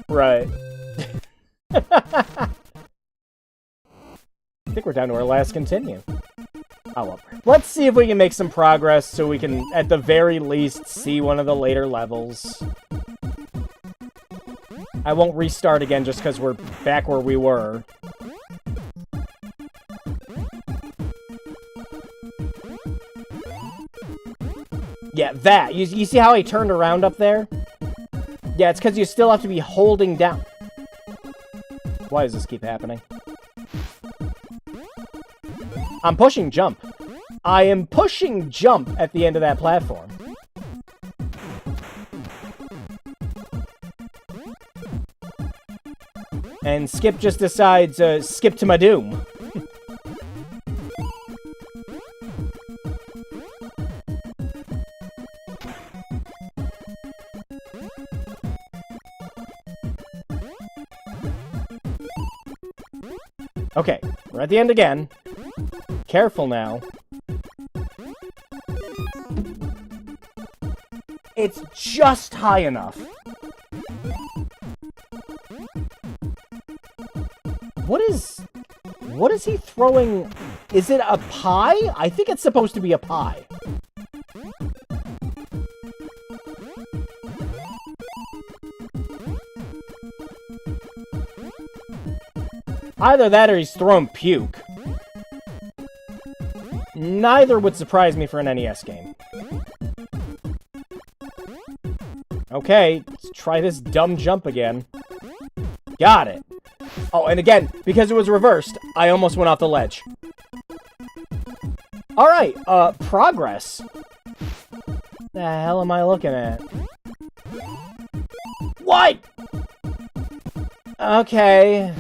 Right. I think we're down to our last continue. Oh well. Let's see if we can make some progress so we can, at the very least, see one of the later levels. I won't restart again just because we're back where we were. Yeah, that. You see how I turned around up there? Yeah, it's because you still have to be holding down. Why does this keep happening? I'm pushing jump. I am pushing jump at the end of that platform. And Skip just decides, skip to my doom. Okay, we're at the end again. Careful now. It's just high enough. What is he throwing? Is it a pie? I think it's supposed to be a pie. Either that or he's throwing puke. Neither would surprise me for an NES game. Okay, let's try this dumb jump again. Got it. Oh, and again, because it was reversed, I almost went off the ledge. Alright, progress. The hell am I looking at? What? Okay,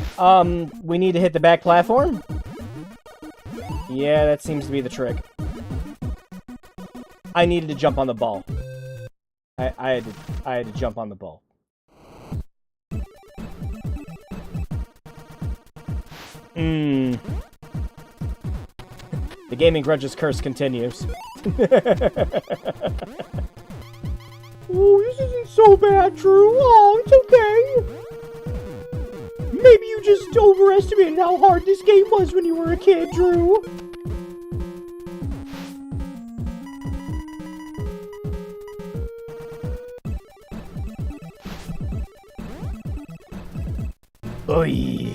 we need to hit the back platform? Yeah, that seems to be the trick. I needed to jump on the ball. I had to jump on the ball. The gaming Grudges curse continues. Oh, this isn't so bad, Drew. Oh, it's okay. Maybe you just overestimated how hard this game was when you were a kid, Drew. Oy.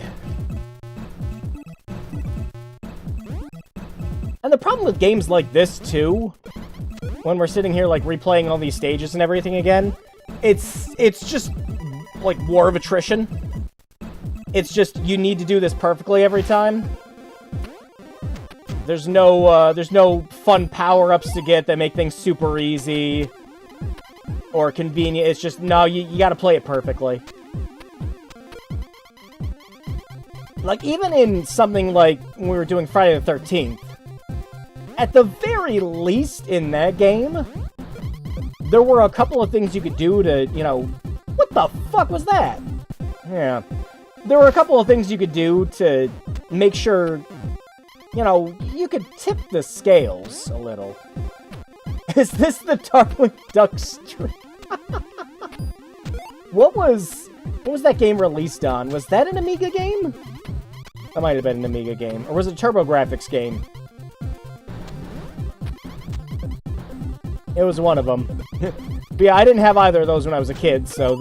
And the problem with games like this, too, when we're sitting here, like, replaying all these stages and everything again, it's just, like, war of attrition. It's just, you need to do this perfectly every time. There's no fun power-ups to get that make things super easy or convenient. It's just, no, you gotta play it perfectly. Like, even in something like when we were doing Friday the 13th, at the very least in that game, there were a couple of things you could do to, you know... What the fuck was that? Yeah. There were a couple of things you could do to make sure, you know, you could tip the scales a little. Is this the Darkman Duck Stream? What was that game released on? Was that an Amiga game? That might have been an Amiga game. Or was it a TurboGrafx game? It was one of them. But yeah, I didn't have either of those when I was a kid, so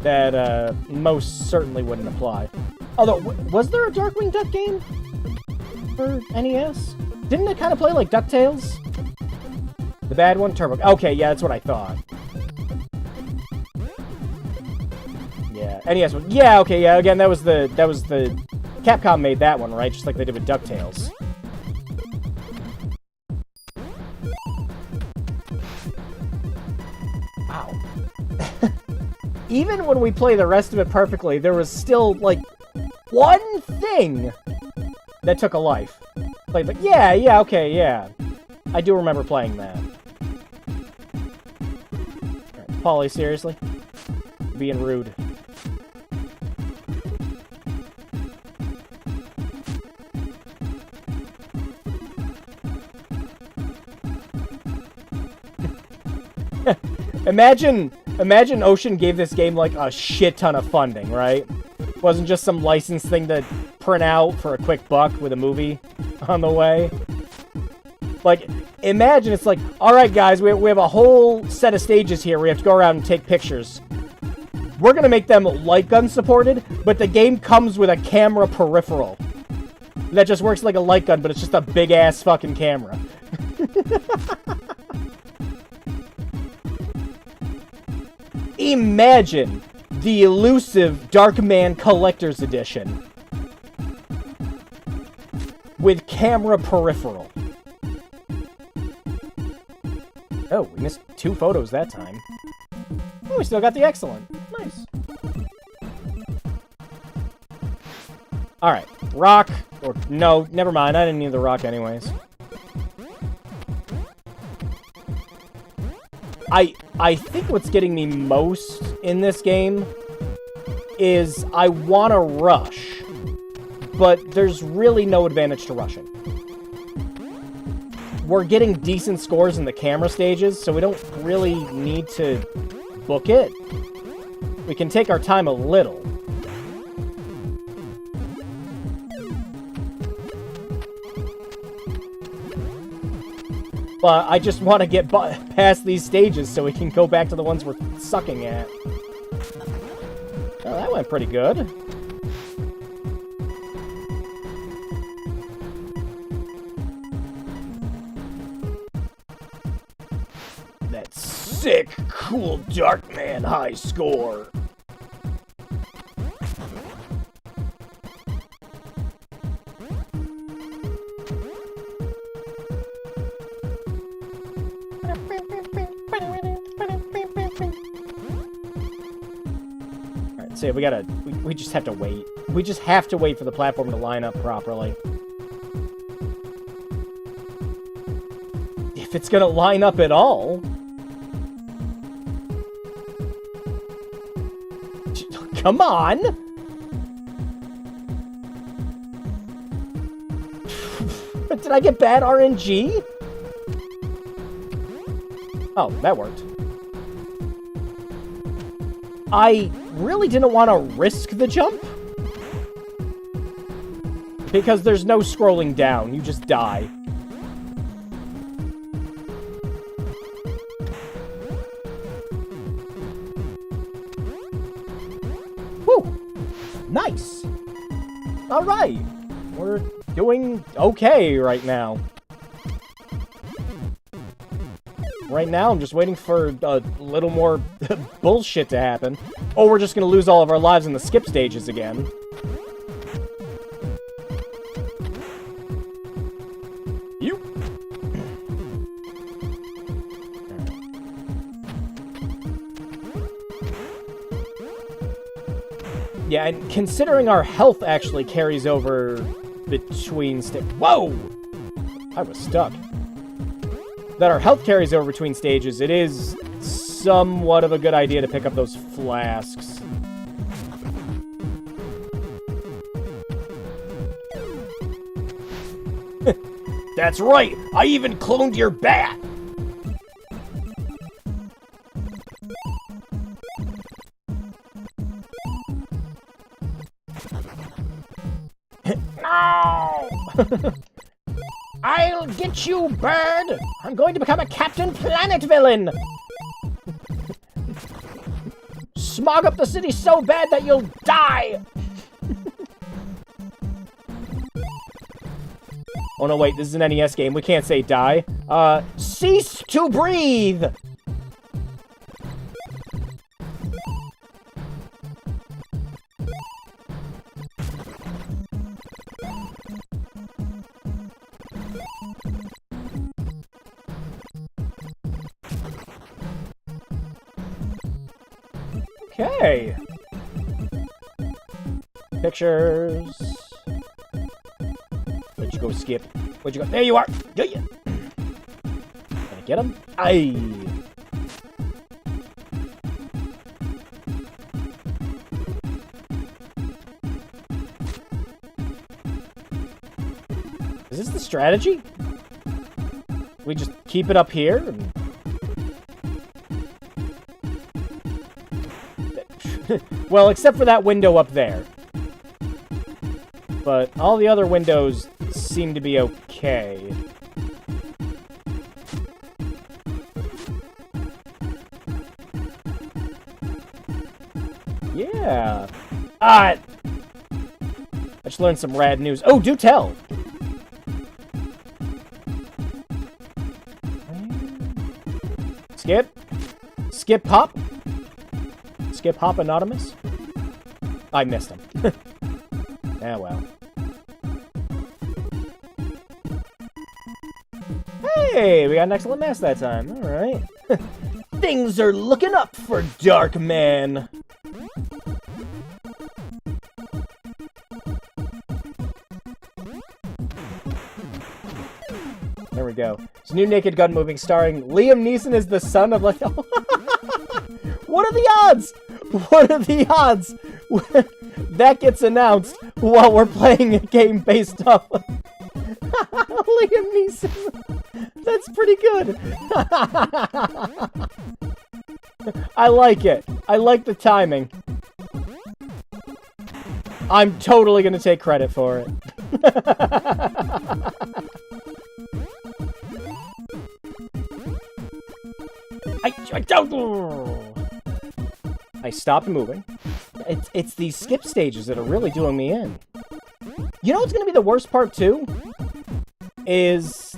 that most certainly wouldn't apply. Although, was there a Darkwing Duck game for NES? Didn't it kind of play like DuckTales? The bad one? Turbo... Okay, yeah, that's what I thought. Yeah, NES one. Yeah, okay, yeah, again, that was the... Capcom made that one, right? Just like they did with DuckTales. Wow. Even when we play the rest of it perfectly, there was still, like, one thing that took a life. Like, yeah, okay, yeah. I do remember playing that. Right, Paulie, seriously? Being rude. Imagine Ocean gave this game, like, a shit ton of funding, right? Wasn't just some license thing to print out for a quick buck with a movie on the way. Like, imagine it's like, alright guys, we have a whole set of stages here. We have to go around and take pictures. We're gonna make them light gun supported, but the game comes with a camera peripheral. That just works like a light gun, but it's just a big-ass fucking camera. Imagine the elusive Darkman Collector's Edition with camera peripheral. Oh, we missed 2 photos that time. Oh, we still got the excellent. Nice. Alright, rock, or no, never mind, I didn't need the rock anyways. I think what's getting me most in this game is I want to rush, but there's really no advantage to rushing. we're getting decent scores in the camera stages, so we don't really need to book it. We can take our time a little. But I just want to get past these stages so we can go back to the ones we're sucking at. Oh, that went pretty good. That sick, cool Darkman high score. So we just have to wait. We just have to wait for the platform to line up properly. If it's gonna line up at all. Come on! Did I get bad RNG? Oh, that worked. I really didn't want to risk the jump. Because there's no scrolling down, you just die. Whew! Nice! Alright! We're doing okay right now. Right now, I'm just waiting for a little more bullshit to happen. Or we're just gonna lose all of our lives in the skip stages again. You. Yeah, and considering our health actually carries over between Whoa! I was stuck. That our health carries over between stages, it is somewhat of a good idea to pick up those flasks. That's right! I even cloned your bat! No! I'll get you, bird! I'm going to become a Captain Planet villain! Smog up the city so bad that you'll die! Oh no, wait, this is an NES game. We can't say die. Cease to breathe! Okay. Pictures. Where'd you go, Skip? Where'd you go? There you are! Get ya! Can I get him? Aye! Is this the strategy? We just keep it up here? And... well, except for that window up there. But all the other windows seem to be okay. Yeah. I just learned some rad news. Oh, do tell! Skip? Skip Hop? Skip Hop Anonymous? I missed him. Ah, well. Hey, we got an excellent mess that time. Alright. Things are looking up for Darkman. There we go. It's a new Naked Gun movie starring Liam Neeson as the son of like... What are the odds? What are the odds? That gets announced while we're playing a game based off of... Liam Liam Neeson. That's pretty good. I like it. I like the timing. I'm totally gonna take credit for it. I don't. I stopped moving. It's these skip stages that are really doing me in. You know what's gonna be the worst part too? Is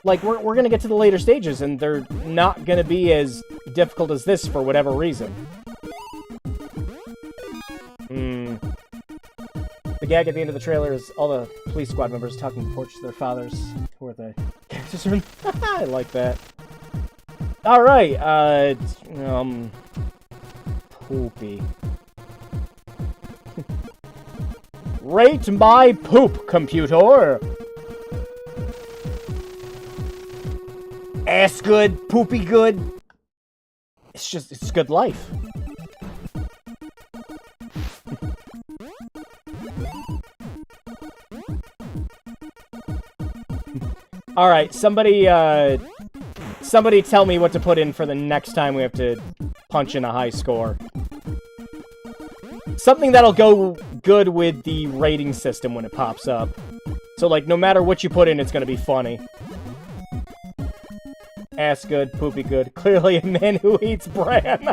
like we're gonna get to the later stages and they're not gonna be as difficult as this for whatever reason. The gag at the end of the trailer is all the police squad members talking porch to their fathers, who are the characters from. I like that. Alright, poopy. Rate my poop, computer! Ass good, poopy good. It's good life. Alright, somebody tell me what to put in for the next time we have to punch in a high score. Something that'll go good with the rating system when it pops up. So, like, no matter what you put in, it's gonna be funny. Ass good, poopy good. Clearly a man who eats bran.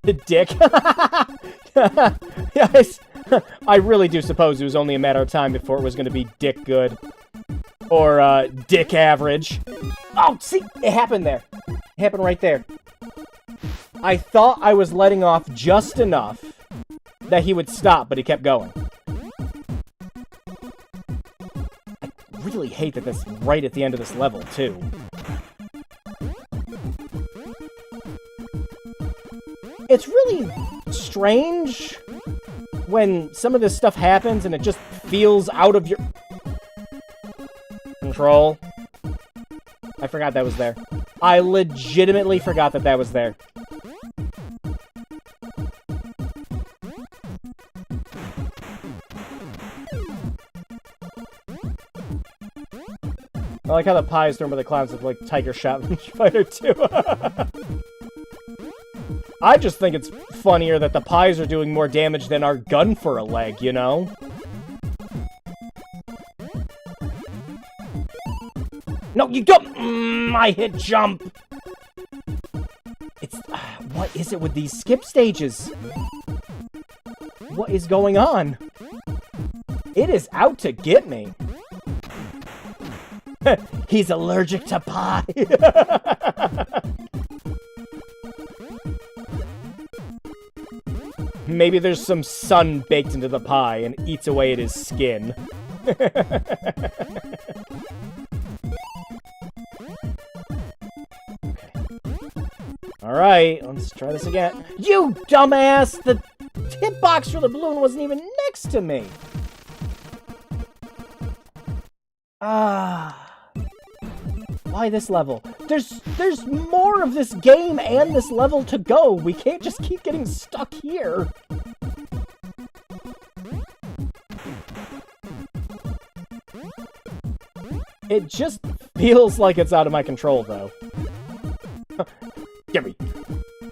The dick. Yes. I really do suppose it was only a matter of time before it was gonna be dick good. Or, dick average. Oh, see? It happened there. It happened right there. I thought I was letting off just enough that he would stop, but he kept going. I really hate that that's right at the end of this level, too. It's really strange when some of this stuff happens and it just feels out of your control. I forgot that was there. I legitimately forgot that that was there. I like how the pies thrown by the clowns look like Tiger Shot from Fighter 2. I just think it's funnier that the pies are doing more damage than our gun for a leg, you know? No, you don't! I hit jump! It's... what is it with these skip stages? What is going on? It is out to get me. He's allergic to pie. Maybe there's some sun baked into the pie and eats away at his skin. Alright, let's try this again. You dumbass! The hitbox for the balloon wasn't even next to me! Why this level? There's more of this game and this level to go. We can't just keep getting stuck here. It just feels like it's out of my control, though. Give me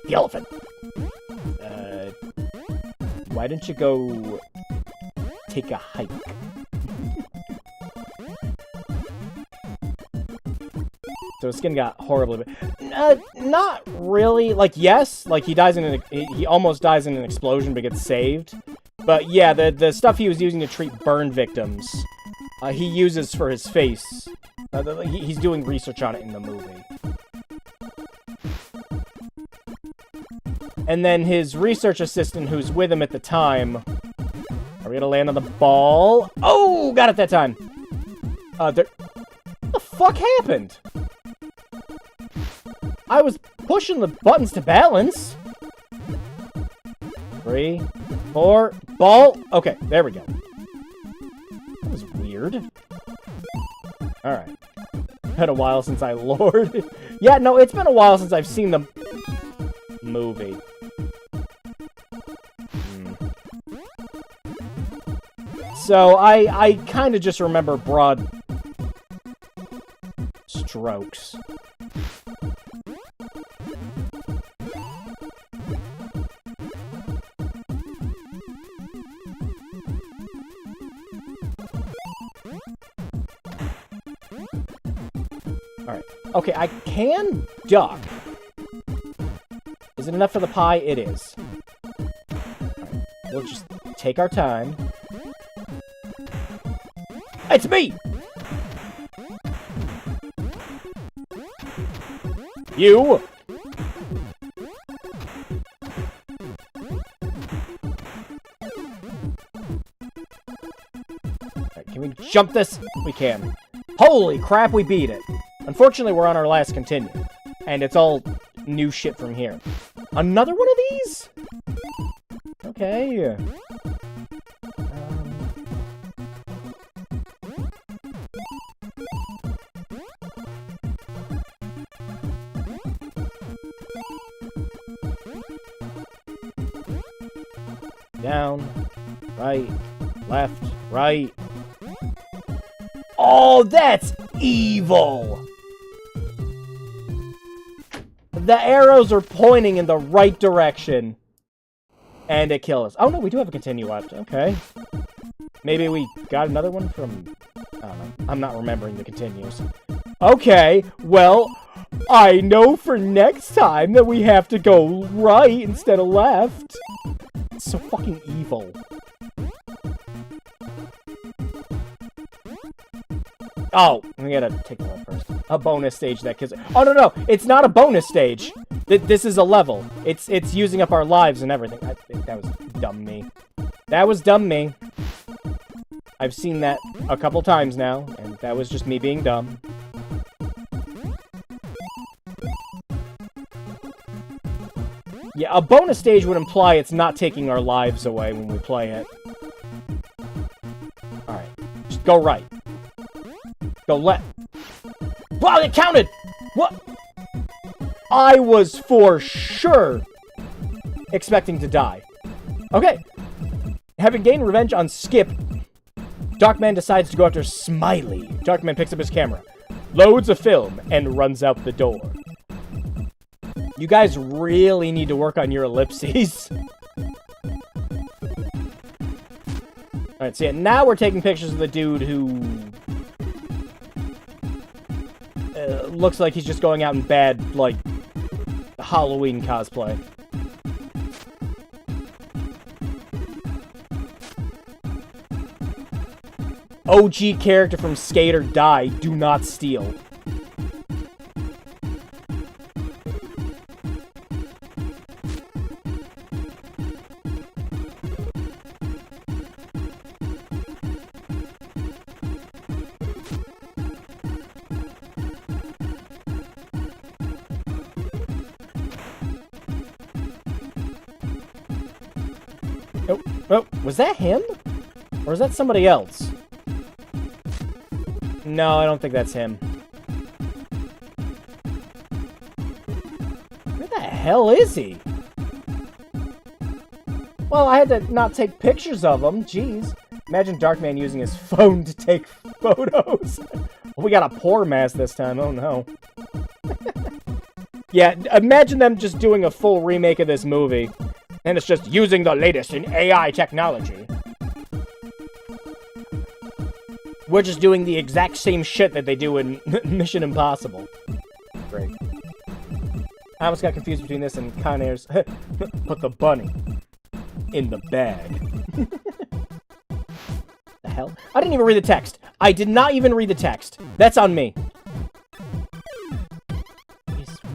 the elephant. Why don't you go take a hike? So his skin got horribly bad. Not really. Like, yes, like he almost dies in an explosion but gets saved. But yeah, the stuff he was using to treat burn victims, he uses for his face. He's doing research on it in the movie. And then his research assistant, who's with him at the time... Are we gonna land on the ball? Oh, got it that time! What the fuck happened? I was pushing the buttons to balance. 3, 4, ball! Okay, there we go. That was weird. Alright. Been a while since I lored. Yeah, no, it's been a while since I've seen the movie. So I kind of just remember broad strokes. Alright. Okay, I can duck. Is it enough for the pie? It is. Right. We'll just take our time. It's me! You! Right, can we jump this? We can. Holy crap, we beat it. Unfortunately, we're on our last continue. And it's all new shit from here. Another one of these? Okay. Down, right, left, right. Oh, that's evil! The arrows are pointing in the right direction. And it kills us. Oh no, we do have a continue left. Okay. Maybe we got another one from... I don't know. I'm not remembering the continues. Okay, well, I know for next time that we have to go right instead of left. It's so fucking evil. Oh, we gotta take that one first. A bonus stage that kills it. Oh, no, it's not a bonus stage. This is a level. It's using up our lives and everything. I think that was dumb me. That was dumb me. I've seen that a couple times now, and that was just me being dumb. Yeah, a bonus stage would imply it's not taking our lives away when we play it. Alright. Just go right. Go left. Wow, it counted! What? I was for sure expecting to die. Okay. Having gained revenge on Skip, Darkman decides to go after Smiley. Darkman picks up his camera, loads a film, and runs out the door. You guys really need to work on your ellipses. Alright, so yeah, now we're taking pictures of the dude who... looks like he's just going out in bad, like, Halloween cosplay. OG character from Skate or Die, do not steal. Oh, was that him? Or is that somebody else? No, I don't think that's him. Where the hell is he? Well, I had to not take pictures of him. Jeez. Imagine Darkman using his phone to take photos. We got a poor mask this time. Oh, no. Yeah, imagine them just doing a full remake of this movie. And it's just using the latest in AI technology. We're just doing the exact same shit that they do in Mission Impossible. Great. I almost got confused between this and Con Air's Put the bunny in the bag. The hell? I didn't even read the text. I did not even read the text. That's on me.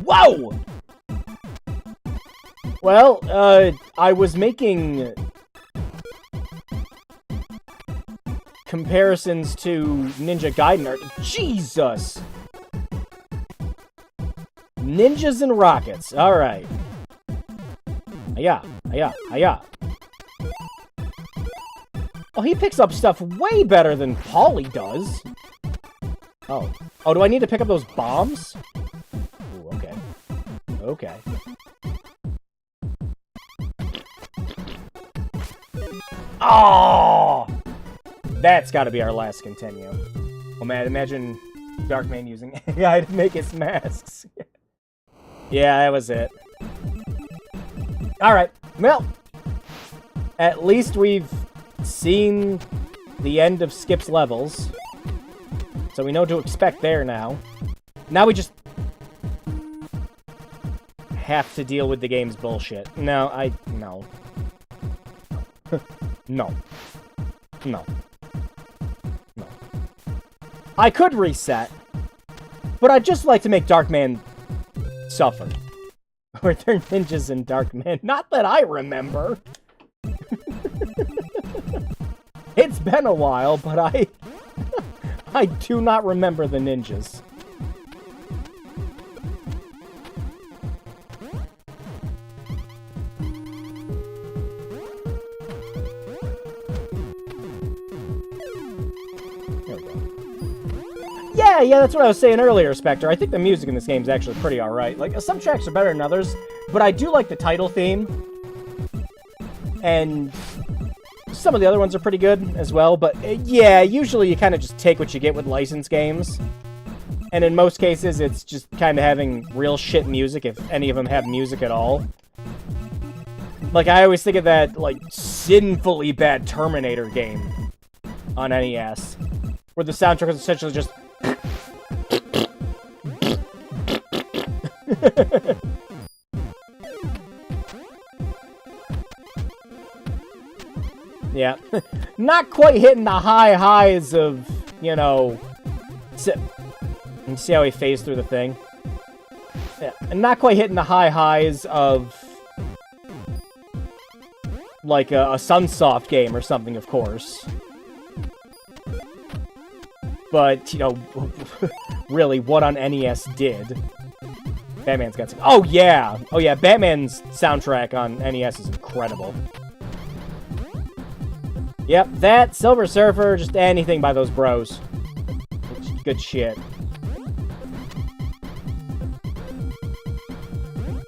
Whoa! Well, I was making comparisons to Ninja Gaiden art. Jesus! Ninjas and rockets. Alright. Hiya, hiya, hiya. Oh, he picks up stuff way better than Paulie does. Oh. Oh, do I need to pick up those bombs? Ooh, okay. Okay. Oh! That's got to be our last continue. Oh man, imagine Darkman using AI to make his masks. Yeah, that was it. Alright, well, at least we've seen the end of Skip's levels. So we know what to expect there now. Now we just have to deal with the game's bullshit. No. No. No. No. I could reset, but I'd just like to make Darkman suffer. Or they're ninjas in Darkman. Not that I remember. It's been a while, but I do not remember the ninjas. Yeah, that's what I was saying earlier, Spectre. I think the music in this game is actually pretty alright. Like, some tracks are better than others, but I do like the title theme. And some of the other ones are pretty good as well, but yeah, usually you kind of just take what you get with licensed games. And in most cases, it's just kind of having real shit music, if any of them have music at all. Like, I always think of that, like, sinfully bad Terminator game on NES, where the soundtrack is essentially just... Yeah. Not quite hitting the high highs of, you know... see how he phased through the thing? Yeah. And not quite hitting the high highs of... like a Sunsoft game or something, of course. But, you know, really, what on NES did. Batman's got some... Oh, yeah! Oh, yeah, Batman's soundtrack on NES is incredible. Yep, that, Silver Surfer, just anything by those bros. It's good shit.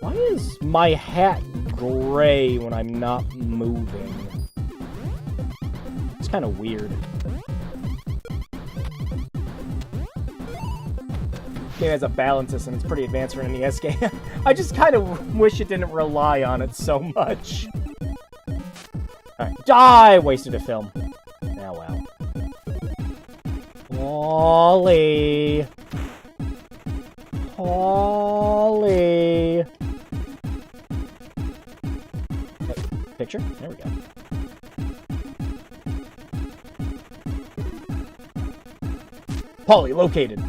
Why is my hat gray when I'm not moving? It's kind of weird. Game has a balance system. It's pretty advanced for an NES game. I just kind of wish it didn't rely on it so much. Alright. I wasted a film. Oh, well. Ollie. Ollie. Picture? There we go. Polly located.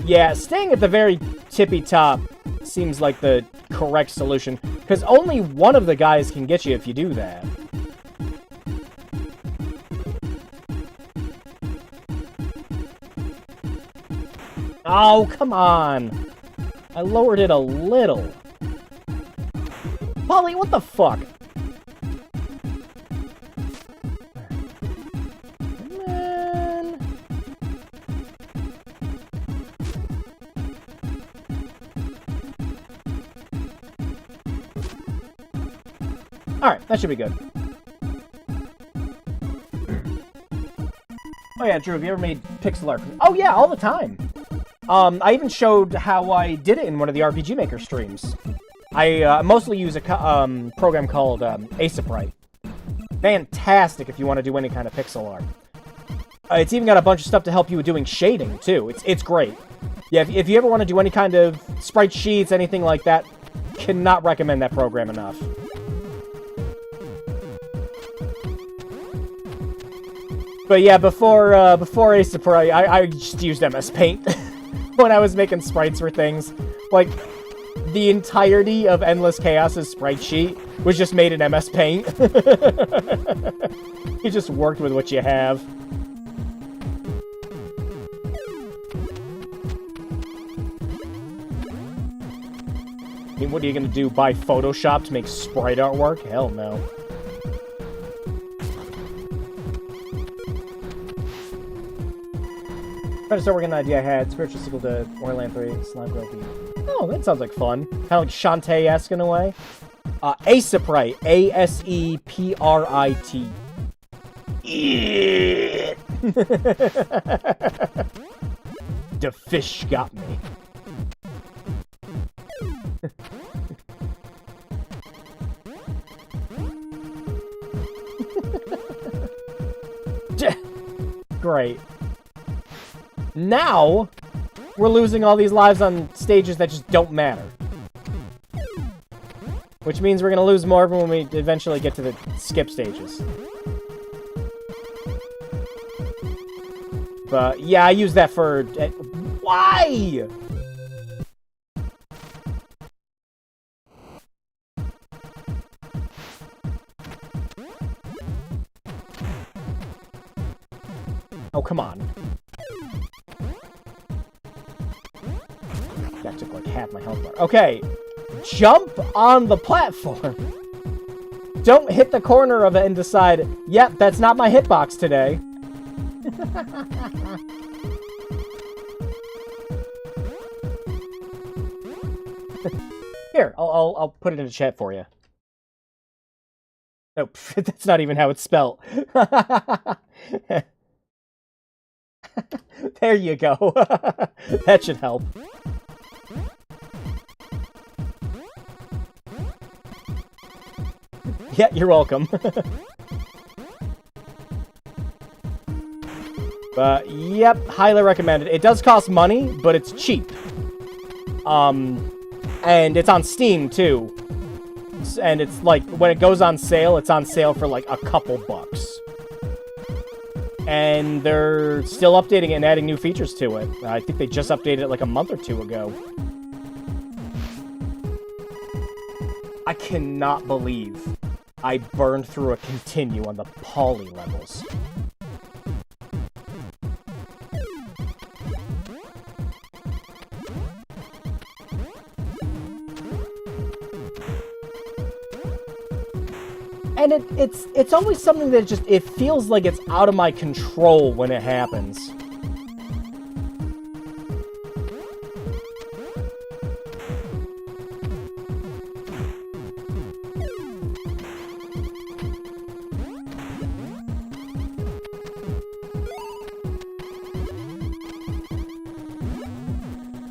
Yeah, staying at the very tippy top seems like the correct solution, because only one of the guys can get you if you do that. Oh, come on! I lowered it a little. Polly, what the fuck? Alright, that should be good. Oh yeah, Drew, have you ever made pixel art? Oh yeah, all the time! I even showed how I did it in one of the RPG Maker streams. I mostly use a program called Aseprite. Fantastic if you want to do any kind of pixel art. It's even got a bunch of stuff to help you with doing shading, too. It's great. Yeah, if you ever want to do any kind of sprite sheets, anything like that, cannot recommend that program enough. But yeah, before Aseprite, I just used MS Paint when I was making sprites for things. Like, the entirety of Endless Chaos's sprite sheet was just made in MS Paint. You just worked with what you have. I mean, what are you gonna do, buy Photoshop to make sprite artwork? Hell no. Trying to start working on an idea I had. Spiritual sequel to Wonderland 3, Slime Growth. Oh, that sounds like fun. Kind of like Shantae-esque in a way. Aseprite. A-S-E-P-R-I-T. The fish got me. Great. Now, we're losing all these lives on stages that just don't matter. Which means we're going to lose more when we eventually get to the skip stages. But, yeah, I use that for... Why? Oh, come on. That took like half my health bar. Okay. Jump on the platform. Don't hit the corner of it and decide, yep, that's not my hitbox today. Here, I'll put it in the chat for you. Nope, that's not even how it's spelled. There you go. That should help. Yeah, you're welcome. But, yep, highly recommended. It does cost money, but it's cheap. And it's on Steam, too. And it's like, when it goes on sale, it's on sale for like a couple bucks. And they're still updating it and adding new features to it. I think they just updated it like a month or two ago. I cannot believe I burned through a continue on the Poly levels. And it's always something that just, it feels like it's out of my control when it happens.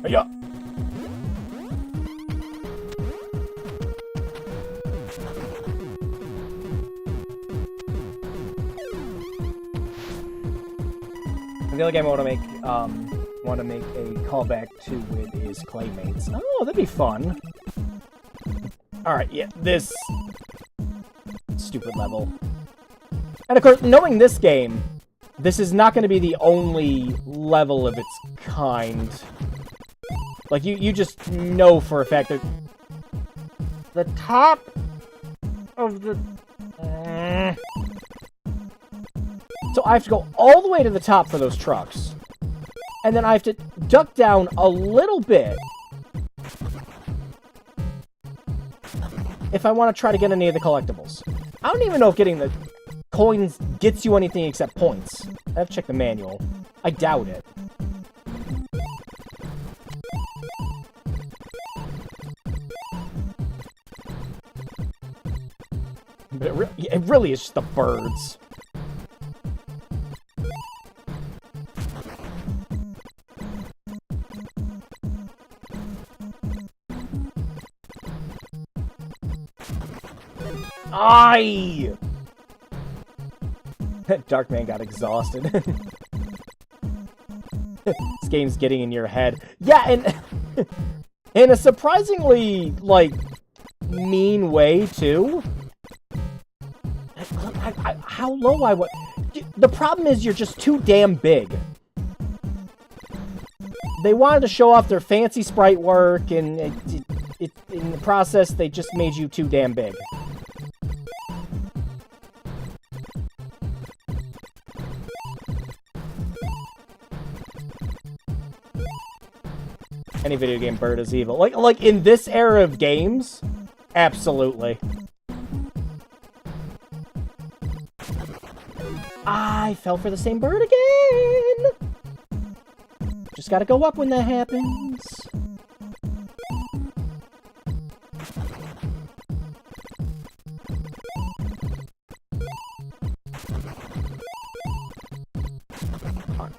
Yeah. The other game I want to make a callback to with is Claymates. Oh, that'd be fun. All right, yeah, this stupid level. And of course, knowing this game, this is not going to be the only level of its kind. Like you just know for a fact that the top of the. So I have to go all the way to the top for those trucks. And then I have to duck down a little bit if I want to try to get any of the collectibles. I don't even know if getting the coins gets you anything except points. I have to check the manual. I doubt it. But it really is just the birds. Aye! Darkman got exhausted. This game's getting in your head. Yeah, and in a surprisingly, like, mean way, too. How low I was. The problem is you're just too damn big. They wanted to show off their fancy sprite work, and in the process, they just made you too damn big. Any video game bird is evil. Like in this era of games, absolutely. I fell for the same bird again! Just gotta go up when that happens.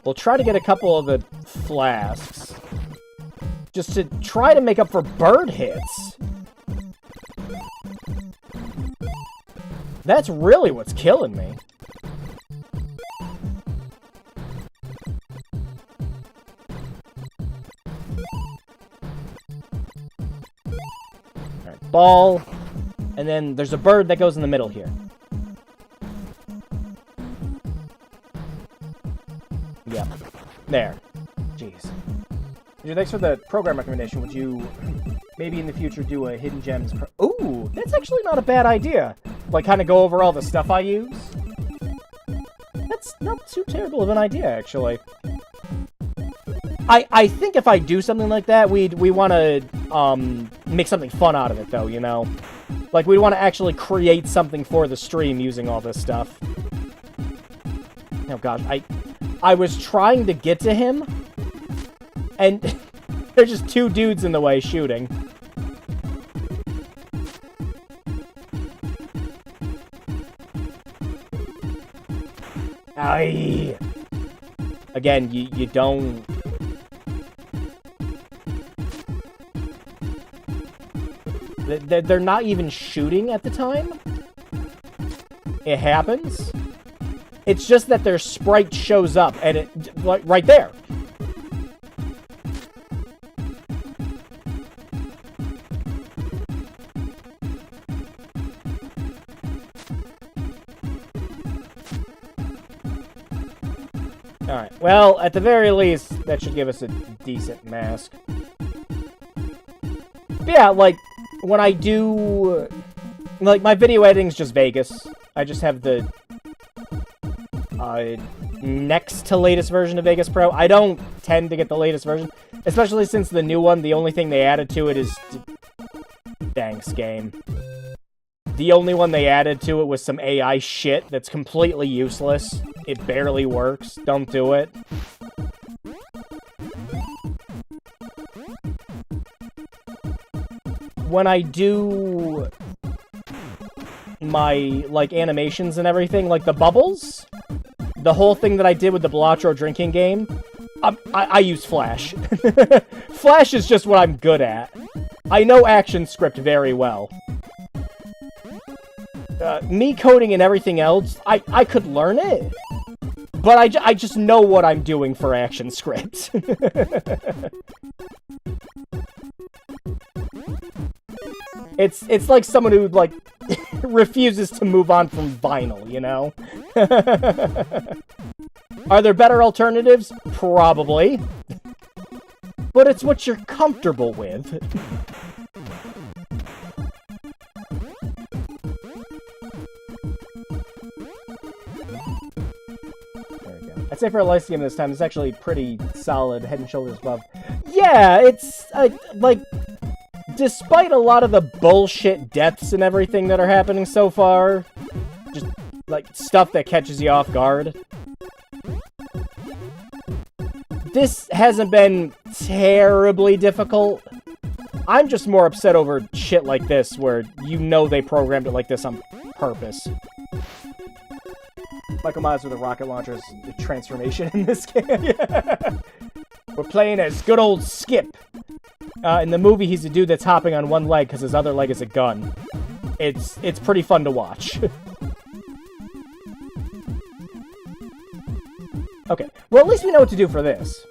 We'll try to get a couple of the flasks. Just to try to make up for bird hits. That's really what's killing me. Alright, ball. And then there's a bird that goes in the middle here. Yep. There. Jeez. Thanks for the program recommendation. Would you maybe in the future do a Hidden Gems Ooh, that's actually not a bad idea. Like, kind of go over all the stuff I use. That's not too terrible of an idea, actually. I think if I do something like that, we want to make something fun out of it, though, you know? Like, we want to actually create something for the stream using all this stuff. Oh, gosh, I was trying to get to him, and there's just two dudes in the way shooting. Aye. Again, you don't... They're not even shooting at the time. It happens. It's just that their sprite shows up, and it... like, right there. Alright, well, at the very least, that should give us a decent mask. But yeah, like, when I do... like, my video editing's just Vegas. I just have the... next to latest version of Vegas Pro. I don't tend to get the latest version. Especially since the new one, the only thing they added to it is... thanks, game. The only one they added to it was some AI shit that's completely useless. It barely works. Don't do it. When I do my, like, animations and everything, like the bubbles, the whole thing that I did with the Bellotro drinking game, I use Flash. Flash is just what I'm good at. I know ActionScript very well. Me coding and everything else, I could learn it. But I just know what I'm doing for ActionScript. It's like someone who, like, refuses to move on from vinyl, you know? Are there better alternatives? Probably. But it's what you're comfortable with. I'd say for a Lyceum this time, it's actually pretty solid, head and shoulders above. Yeah, it's, like, despite a lot of the bullshit deaths and everything that are happening so far, just, like, stuff that catches you off guard, this hasn't been terribly difficult. I'm just more upset over shit like this, where you know they programmed it like this on purpose. Michael Myers with a rocket launcher's transformation in this game. We're playing as good old Skip. In the movie, he's a dude that's hopping on one leg because his other leg is a gun. It's pretty fun to watch. Okay, well, at least we know what to do for this.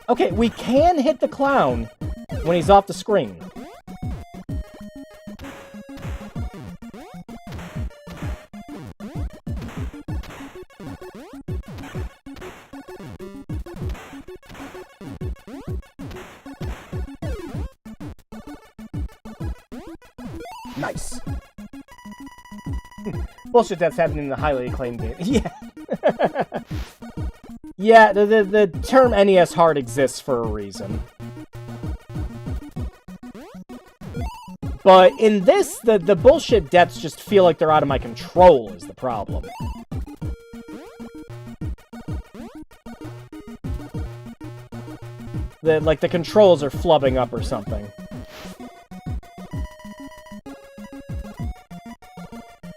Okay, we can hit the clown when he's off the screen. Nice. Bullshit that's happening in the highly acclaimed game. Yeah. Yeah, the term NES hard exists for a reason. But in this, the bullshit deaths just feel like they're out of my control is the problem. The controls are flubbing up or something.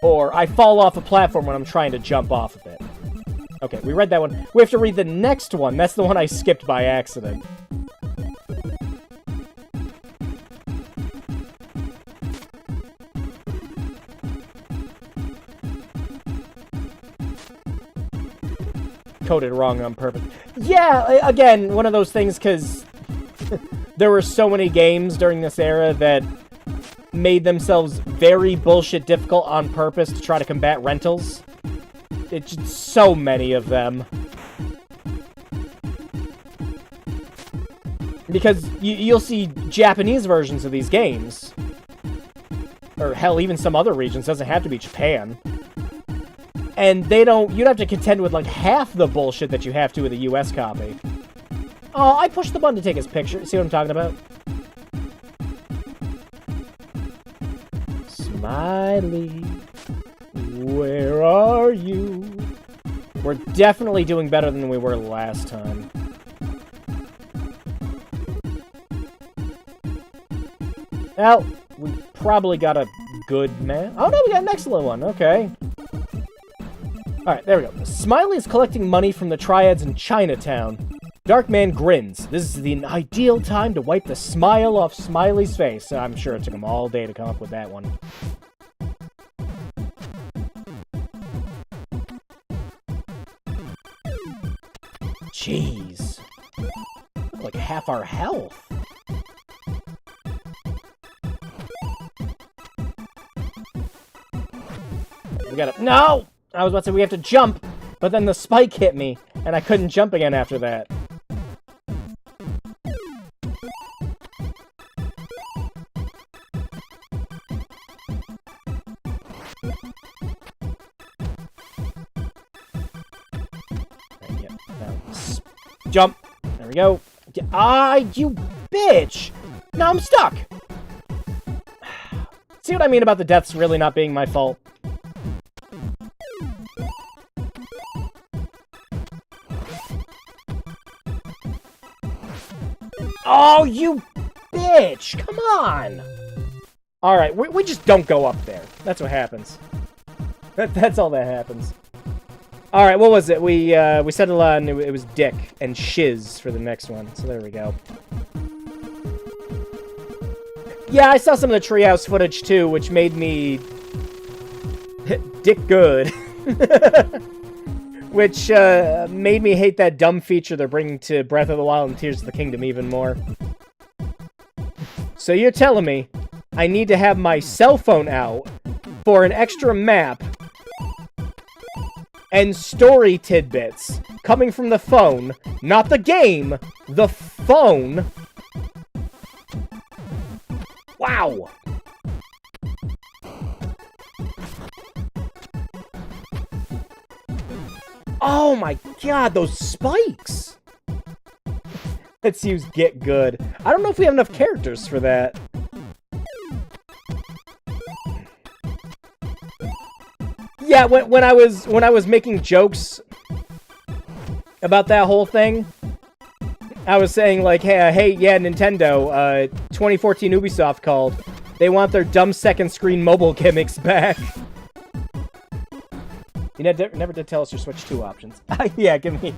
Or I fall off a platform when I'm trying to jump off of it. Okay, we read that one. We have to read the next one. That's the one I skipped by accident. Coded wrong on purpose. Yeah, again, one of those things, because there were so many games during this era that made themselves very bullshit difficult on purpose to try to combat rentals. It's just so many of them. Because you'll see Japanese versions of these games. Or hell, even some other regions. Doesn't have to be Japan. And they don't... You'd have to contend with like half the bullshit that you have to with a US copy. Oh, I pushed the button to take his picture. See what I'm talking about? Smiley, where are you? We're definitely doing better than we were last time. Well, we probably got a good man. Oh no, we got an excellent one. Okay. Alright, there we go. Smiley is collecting money from the triads in Chinatown. Darkman grins. This is the ideal time to wipe the smile off Smiley's face. I'm sure it took him all day to come up with that one. Jeez. Like half our health. We gotta... No! I was about to say we have to jump, but then the spike hit me, and I couldn't jump again after that. Jump. There we go. Ah, you bitch! Now I'm stuck! See what I mean about the deaths really not being my fault? Oh, you bitch! Come on! Alright, we just don't go up there. That's what happens. That's all that happens. Alright, what was it? We settled on, it was Dick and Shiz for the next one. So there we go. Yeah, I saw some of the treehouse footage too, which made me... Dick good. Which made me hate that dumb feature they're bringing to Breath of the Wild and Tears of the Kingdom even more. So you're telling me I need to have my cell phone out for an extra map and story tidbits coming from the phone, not the game, the phone. Wow! Oh my god, those spikes! Let's use Get Good. I don't know if we have enough characters for that. Yeah, when I was making jokes about that whole thing, I was saying like, hey, yeah, Nintendo, 2014 Ubisoft called. They want their dumb second screen mobile gimmicks back. You never did tell us your Switch 2 options. Yeah, give me...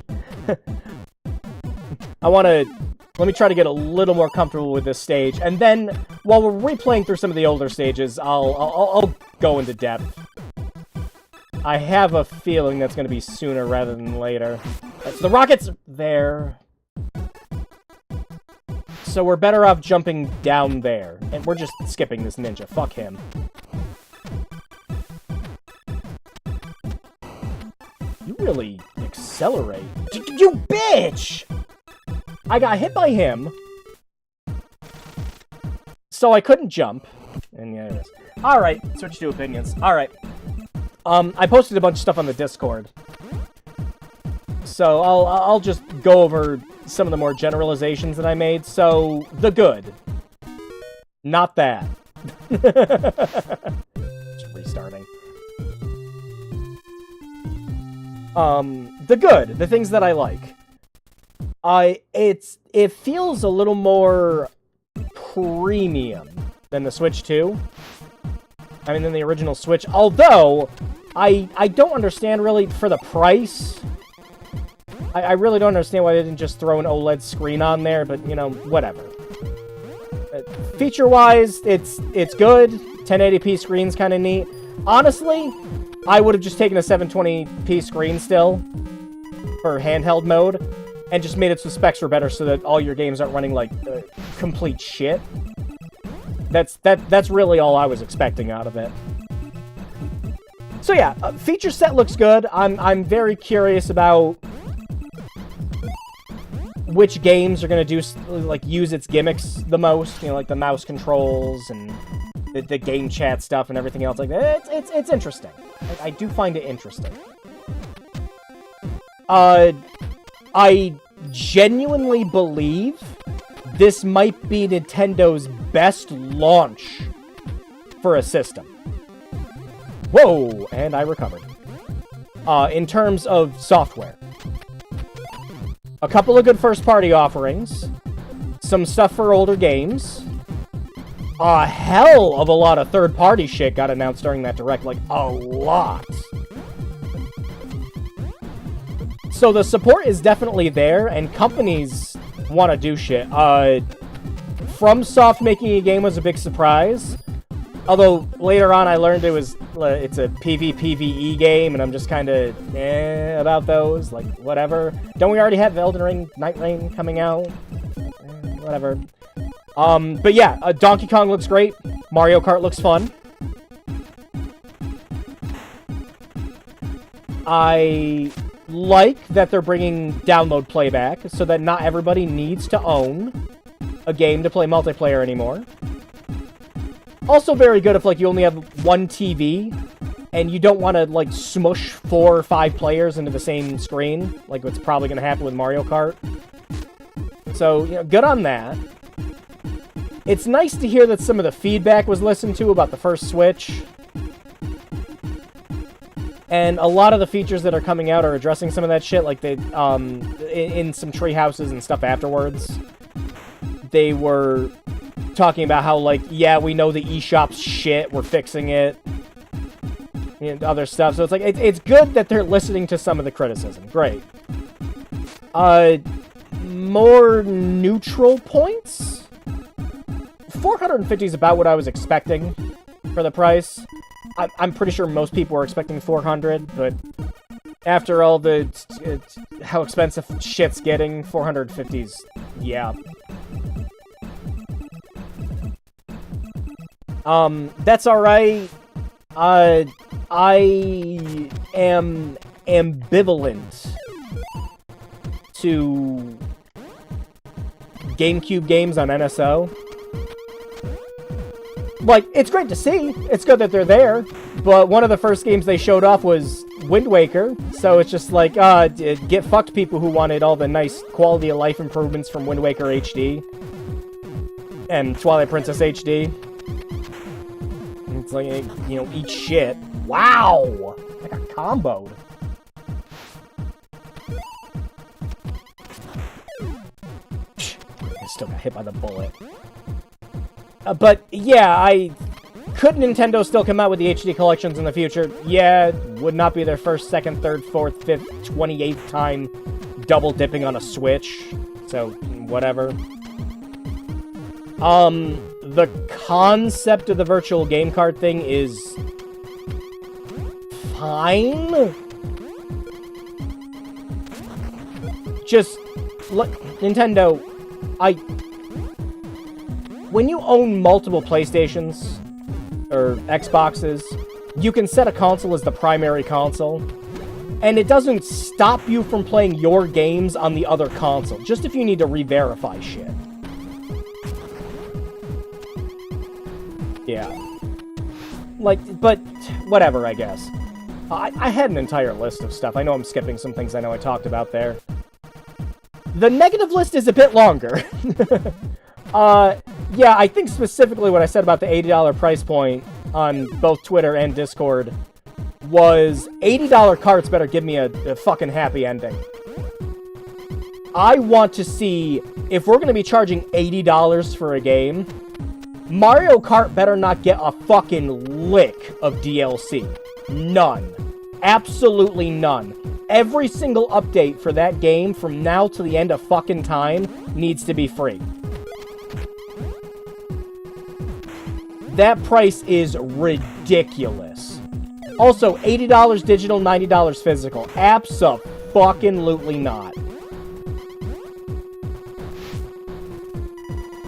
Let me try to get a little more comfortable with this stage, and then, while we're replaying through some of the older stages, I'll go into depth. I have a feeling that's going to be sooner rather than later. The rockets there. So we're better off jumping down there. And we're just skipping this ninja. Fuck him. You really accelerate. You bitch! I got hit by him. So I couldn't jump. And yeah, it is. Alright, switch to opinions. Alright. I posted a bunch of stuff on the Discord. So I'll just go over some of the more generalizations that I made. So, the good. Not that. Just restarting. The good. The things that I like. It feels a little more premium than the Switch 2. I mean, than the original Switch. Although, I don't understand, really, for the price. I really don't understand why they didn't just throw an OLED screen on there, but, you know, whatever. Feature-wise, it's good. 1080p screen's kind of neat. Honestly, I would have just taken a 720p screen still for handheld mode and just made it so specs were better so that all your games aren't running like complete shit. That's really all I was expecting out of it. So yeah, feature set looks good. I'm very curious about which games are going to do, like, use its gimmicks the most, you know, like the mouse controls and the game chat stuff and everything else like that. It's interesting. I do find it interesting. I genuinely believe this might be Nintendo's best launch for a system. Whoa, and I recovered. In terms of software. A couple of good first-party offerings, some stuff for older games, a hell of a lot of third-party shit got announced during that Direct, like, a lot. So the support is definitely there, and companies want to do shit. FromSoft making a game was a big surprise, although later on I learned it's a PvPvE game, and I'm just kind of about those, like, whatever. Don't we already have Elden Ring Night Rain coming out? Whatever. But yeah, Donkey Kong looks great. Mario Kart looks fun. I like that they're bringing download playback so that not everybody needs to own a game to play multiplayer anymore. Also very good if, like, you only have one TV and you don't want to, like, smush 4 or 5 players into the same screen, like what's probably going to happen with Mario Kart. So, you know, good on that. It's nice to hear that some of the feedback was listened to about the first Switch. And a lot of the features that are coming out are addressing some of that shit, like they, in some tree houses and stuff afterwards. They were talking about how, like, yeah, we know the eShop's shit, we're fixing it, and other stuff. So it's like, it's good that they're listening to some of the criticism. Great. More neutral points? 450 is about what I was expecting for the price. I'm pretty sure most people were expecting 400, but after all the how expensive shit's getting, 450's, yeah. That's alright. I am ambivalent to GameCube games on NSO. Like, it's great to see. It's good that they're there. But one of the first games they showed off was Wind Waker. So it's just like, get fucked, people who wanted all the nice quality of life improvements from Wind Waker HD. And Twilight Princess HD. It's like, you know, eat shit. Wow! I got comboed. I still got hit by the bullet. But, yeah, could Nintendo still come out with the HD collections in the future? Yeah, would not be their first, second, third, fourth, fifth, 28th time double dipping on a Switch. So, whatever. The concept of the virtual game card thing is fine. Just, look, Nintendo, when you own multiple PlayStations or Xboxes, you can set a console as the primary console, and it doesn't stop you from playing your games on the other console, just if you need to re-verify shit. Yeah. Like, but whatever, I guess. I had an entire list of stuff. I know I'm skipping some things I know I talked about there. The negative list is a bit longer. Yeah, I think specifically what I said about the $80 price point on both Twitter and Discord was $80 carts better give me a fucking happy ending. I want to see, if we're going to be charging $80 for a game, Mario Kart better not get a fucking lick of DLC. None. Absolutely none. Every single update for that game from now to the end of fucking time needs to be free. That price is ridiculous. Also, $80 digital, $90 physical. Abso-fucking-lutely not.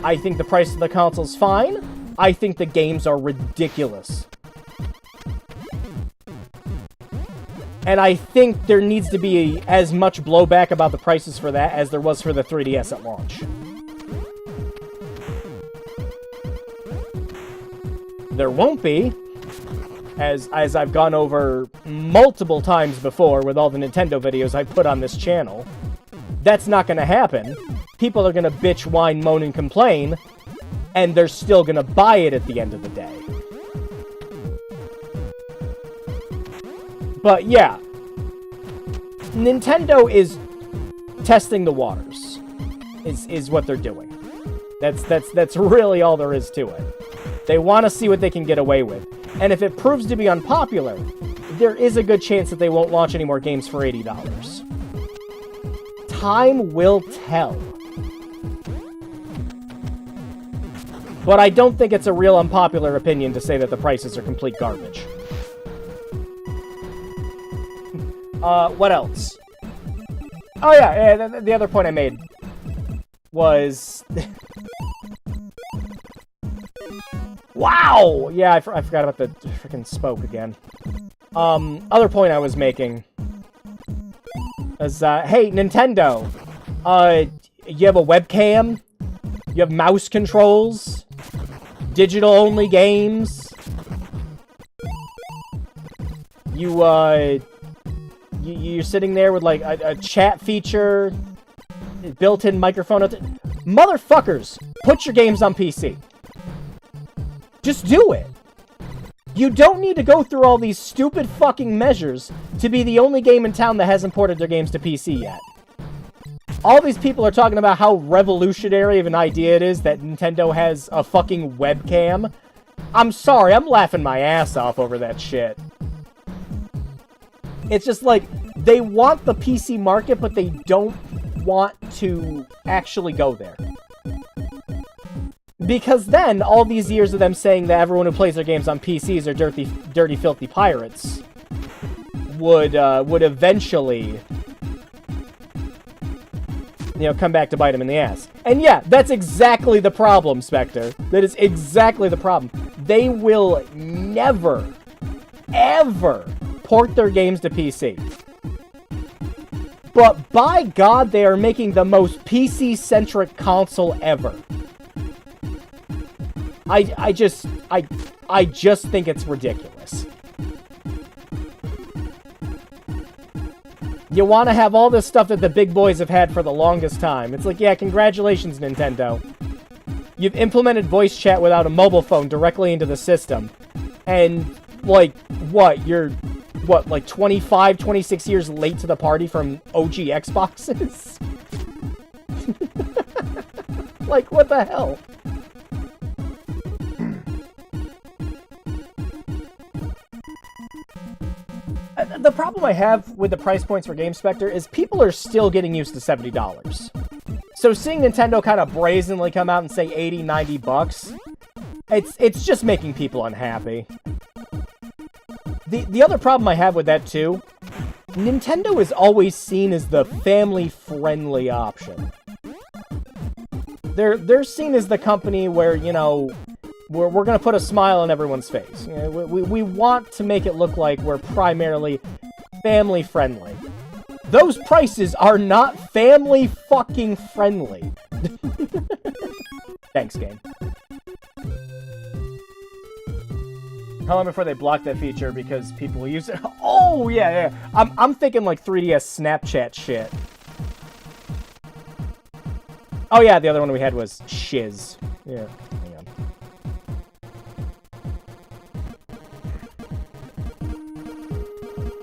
I think the price of the console's fine. I think the games are ridiculous. And I think there needs to be as much blowback about the prices for that as there was for the 3DS at launch. There won't be, as I've gone over multiple times before with all the Nintendo videos I put on this channel. That's not going to happen. People are going to bitch, whine, moan, and complain, and they're still going to buy it at the end of the day. But yeah, Nintendo is testing the waters, is what they're doing. That's really all there is to it. They want to see what they can get away with. And if it proves to be unpopular, there is a good chance that they won't launch any more games for $80. Time will tell. But I don't think it's a real unpopular opinion to say that the prices are complete garbage. What else? Oh yeah, the other point I made was... Wow! Yeah, I forgot about the freaking spoke again. Other point I was making is, hey, Nintendo, you have a webcam? You have mouse controls? Digital-only games? You're sitting there with, like, a chat feature, built-in microphone. Motherfuckers, put your games on PC. Just do it. You don't need to go through all these stupid fucking measures to be the only game in town that hasn't ported their games to PC yet. All these people are talking about how revolutionary of an idea it is that Nintendo has a fucking webcam. I'm sorry, I'm laughing my ass off over that shit. It's just like, they want the PC market, but they don't want to actually go there. Because then, all these years of them saying that everyone who plays their games on PCs are dirty, filthy pirates would eventually, you know, come back to bite them in the ass. And yeah, that's exactly the problem, Spectre. That is exactly the problem. They will never, ever port their games to PC. But by God, they are making the most PC-centric console ever. I just think it's ridiculous. You want to have all this stuff that the big boys have had for the longest time. It's like, yeah, congratulations, Nintendo. You've implemented voice chat without a mobile phone directly into the system. And, like, what? You're, what, like 25, 26 years late to the party from OG Xboxes? Like, what the hell? The problem I have with the price points for Game Spectre is people are still getting used to $70. So seeing Nintendo kind of brazenly come out and say $80, $90, it's just making people unhappy. The other problem I have with that too, Nintendo is always seen as the family-friendly option. They're seen as the company where, you know, we're going to put a smile on everyone's face. You know, we want to make it look like we're primarily family-friendly. Those prices are not family-fucking-friendly. Thanks, game. How long before they block that feature because people use it? Oh, yeah. I'm thinking like 3DS Snapchat shit. Oh, yeah, the other one we had was Shiz. Yeah, hang on.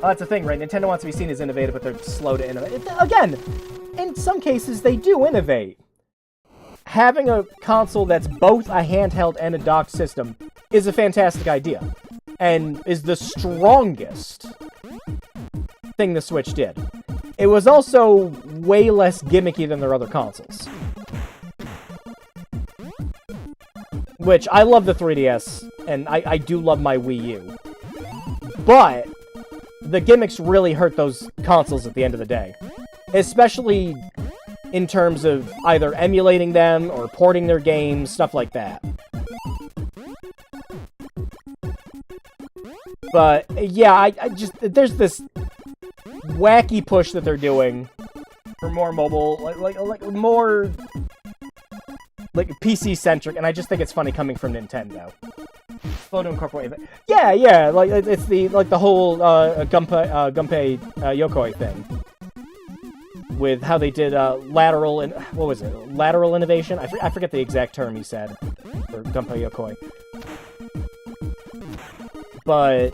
Oh, that's the thing, right? Nintendo wants to be seen as innovative, but they're slow to innovate. Again, in some cases, they do innovate. having a console that's both a handheld and a docked system is a fantastic idea, and is the strongest thing the Switch did. It was also way less gimmicky than their other consoles. Which, I love the 3DS, and I do love my Wii U. But the gimmicks really hurt those consoles at the end of the day. Especially in terms of either emulating them or porting their games, stuff like that. But, yeah, I just... There's this wacky push that they're doing for more mobile, like more... like PC-centric, and I just think it's funny coming from Nintendo. Slow to incorporate it. Yeah, like it's the whole Gunpei Yokoi thing. With how they did lateral and what was it? Lateral innovation? I forget the exact term he said for Gunpei Yokoi. But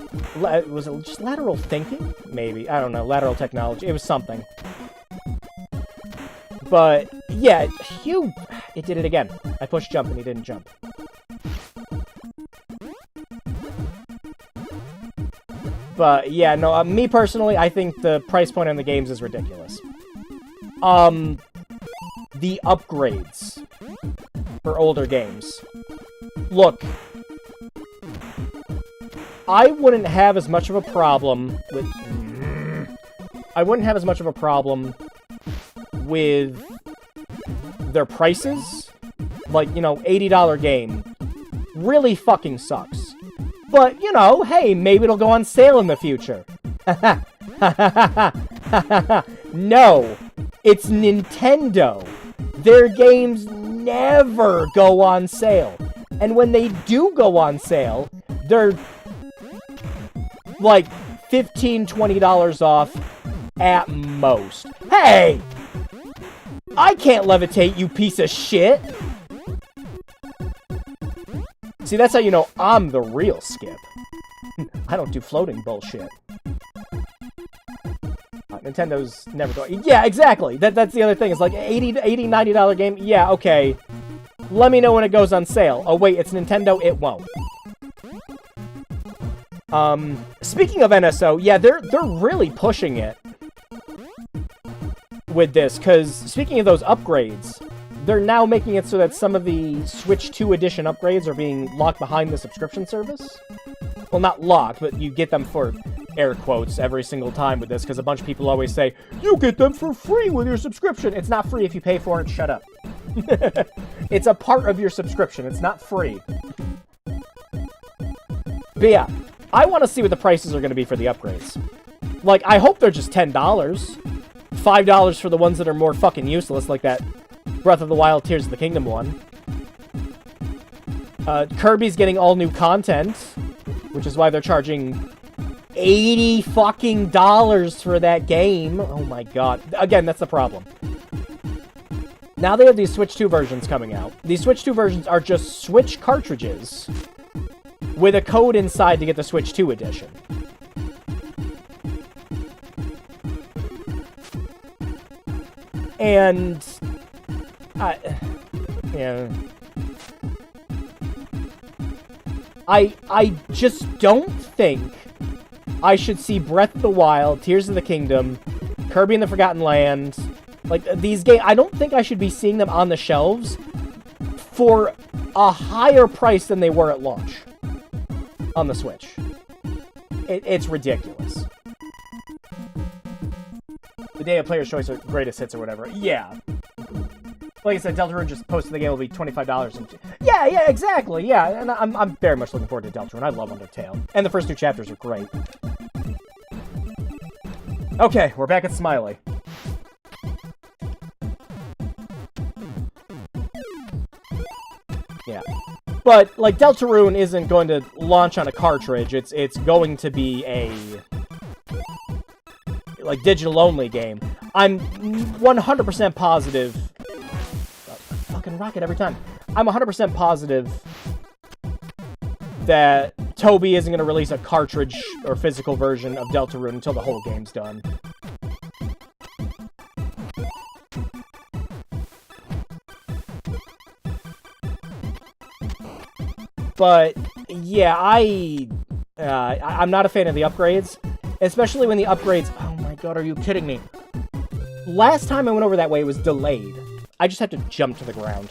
was it just lateral thinking? Maybe, I don't know. Lateral technology. It was something. But yeah, it did it again. I pushed jump and he didn't jump. But yeah, no, me personally, I think the price point on the games is ridiculous. The upgrades for older games. Look, I wouldn't have as much of a problem with... I wouldn't have as much of a problem with their prices. Like, you know, $80 game really fucking sucks. But, you know, hey, maybe it'll go on sale in the future. No, it's Nintendo. Their games never go on sale. And when they do go on sale, they're like $15, $20 off at most. Hey! I can't levitate, you piece of shit! See, that's how you know I'm the real Skip. I don't do floating bullshit. Nintendo's never going... Yeah, exactly! That's the other thing. It's like $80, $90 game. Yeah, okay. Let me know when it goes on sale. Oh, wait, it's Nintendo. It won't. Speaking of NSO, yeah, they're really pushing it with this, because speaking of those upgrades, they're now making it so that some of the Switch 2 edition upgrades are being locked behind the subscription service. Well, not locked, but you get them for air quotes every single time with this, because a bunch of people always say, you get them for free with your subscription. It's not free if you pay for it. Shut up. It's a part of your subscription. It's not free. But yeah, I want to see what the prices are going to be for the upgrades. Like, I hope they're just $10. $5 for the ones that are more fucking useless, like that Breath of the Wild Tears of the Kingdom one. Kirby's getting all new content, which is why they're charging $80 fucking for that game. Oh my god. Again, that's the problem. Now they have these Switch 2 versions coming out. These Switch 2 versions are just Switch cartridges with a code inside to get the Switch 2 edition. And I just don't think I should see Breath of the Wild, Tears of the Kingdom, Kirby and the Forgotten Land, like these games. I don't think I should be seeing them on the shelves for a higher price than they were at launch on the Switch. It's ridiculous. The day of Player's Choice or Greatest Hits or whatever. Yeah. Like I said, Deltarune just posted the game will be $25. Yeah, exactly. Yeah, and I'm very much looking forward to Deltarune. I love Undertale. And the first 2 chapters are great. Okay, we're back at Smiley. Yeah. But, like, Deltarune isn't going to launch on a cartridge. It's going to be a... like, digital-only game. I'm 100% positive... fucking rocket every time. I'm 100% positive that Toby isn't going to release a cartridge or physical version of Deltarune until the whole game's done. But, yeah, I'm not a fan of the upgrades. Especially when the upgrades... Oh my god, are you kidding me? Last time I went over that way, it was delayed. I just had to jump to the ground.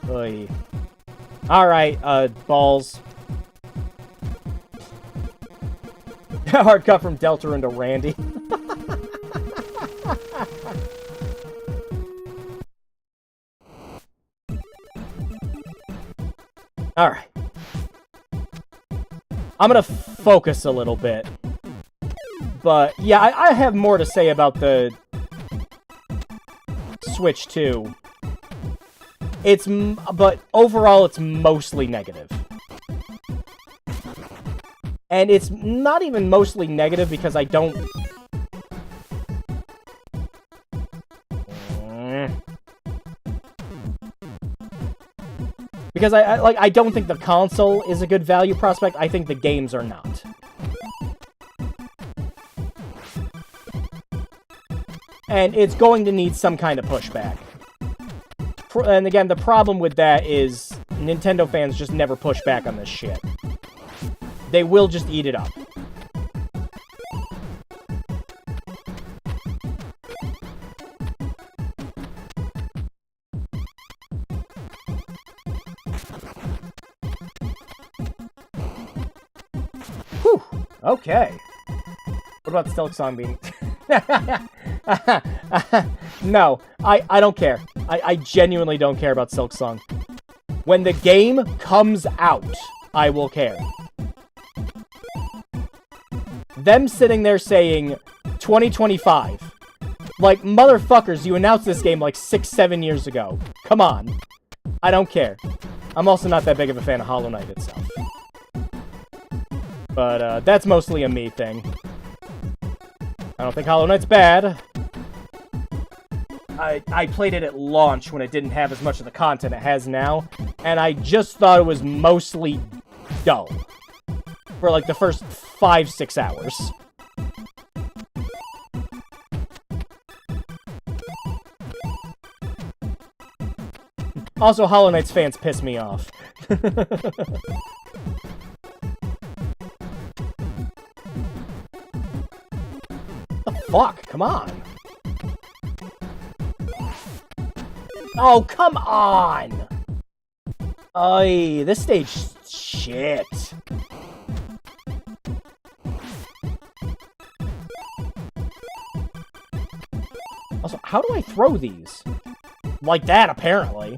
Oy. Alright, balls. Hard cut from Delta into Randy. Alright. I'm gonna focus a little bit. But, yeah, I have more to say about the Switch 2. But overall, it's mostly negative. And it's not even mostly negative because I don't... Because I don't think the console is a good value prospect. I think the games are not. And it's going to need some kind of pushback. And again, the problem with that is Nintendo fans just never push back on this shit. They will just eat it up. Whew. Okay. What about the Silk Song being... No, I don't care. I genuinely don't care about Silk Song. When the game comes out, I will care. Them sitting there saying 2025. Like, motherfuckers, you announced this game like 6-7 years ago. Come on. I don't care. I'm also not that big of a fan of Hollow Knight itself. But, that's mostly a me thing. I don't think Hollow Knight's bad. I played it at launch when it didn't have as much of the content it has now, and I just thought it was mostly dull. For like the first 5-6 hours. Also, Hollow Knight's fans piss me off. What the fuck? Come on. Oh, come on! Oy, this stage shit. Also, how do I throw these? Like that, apparently.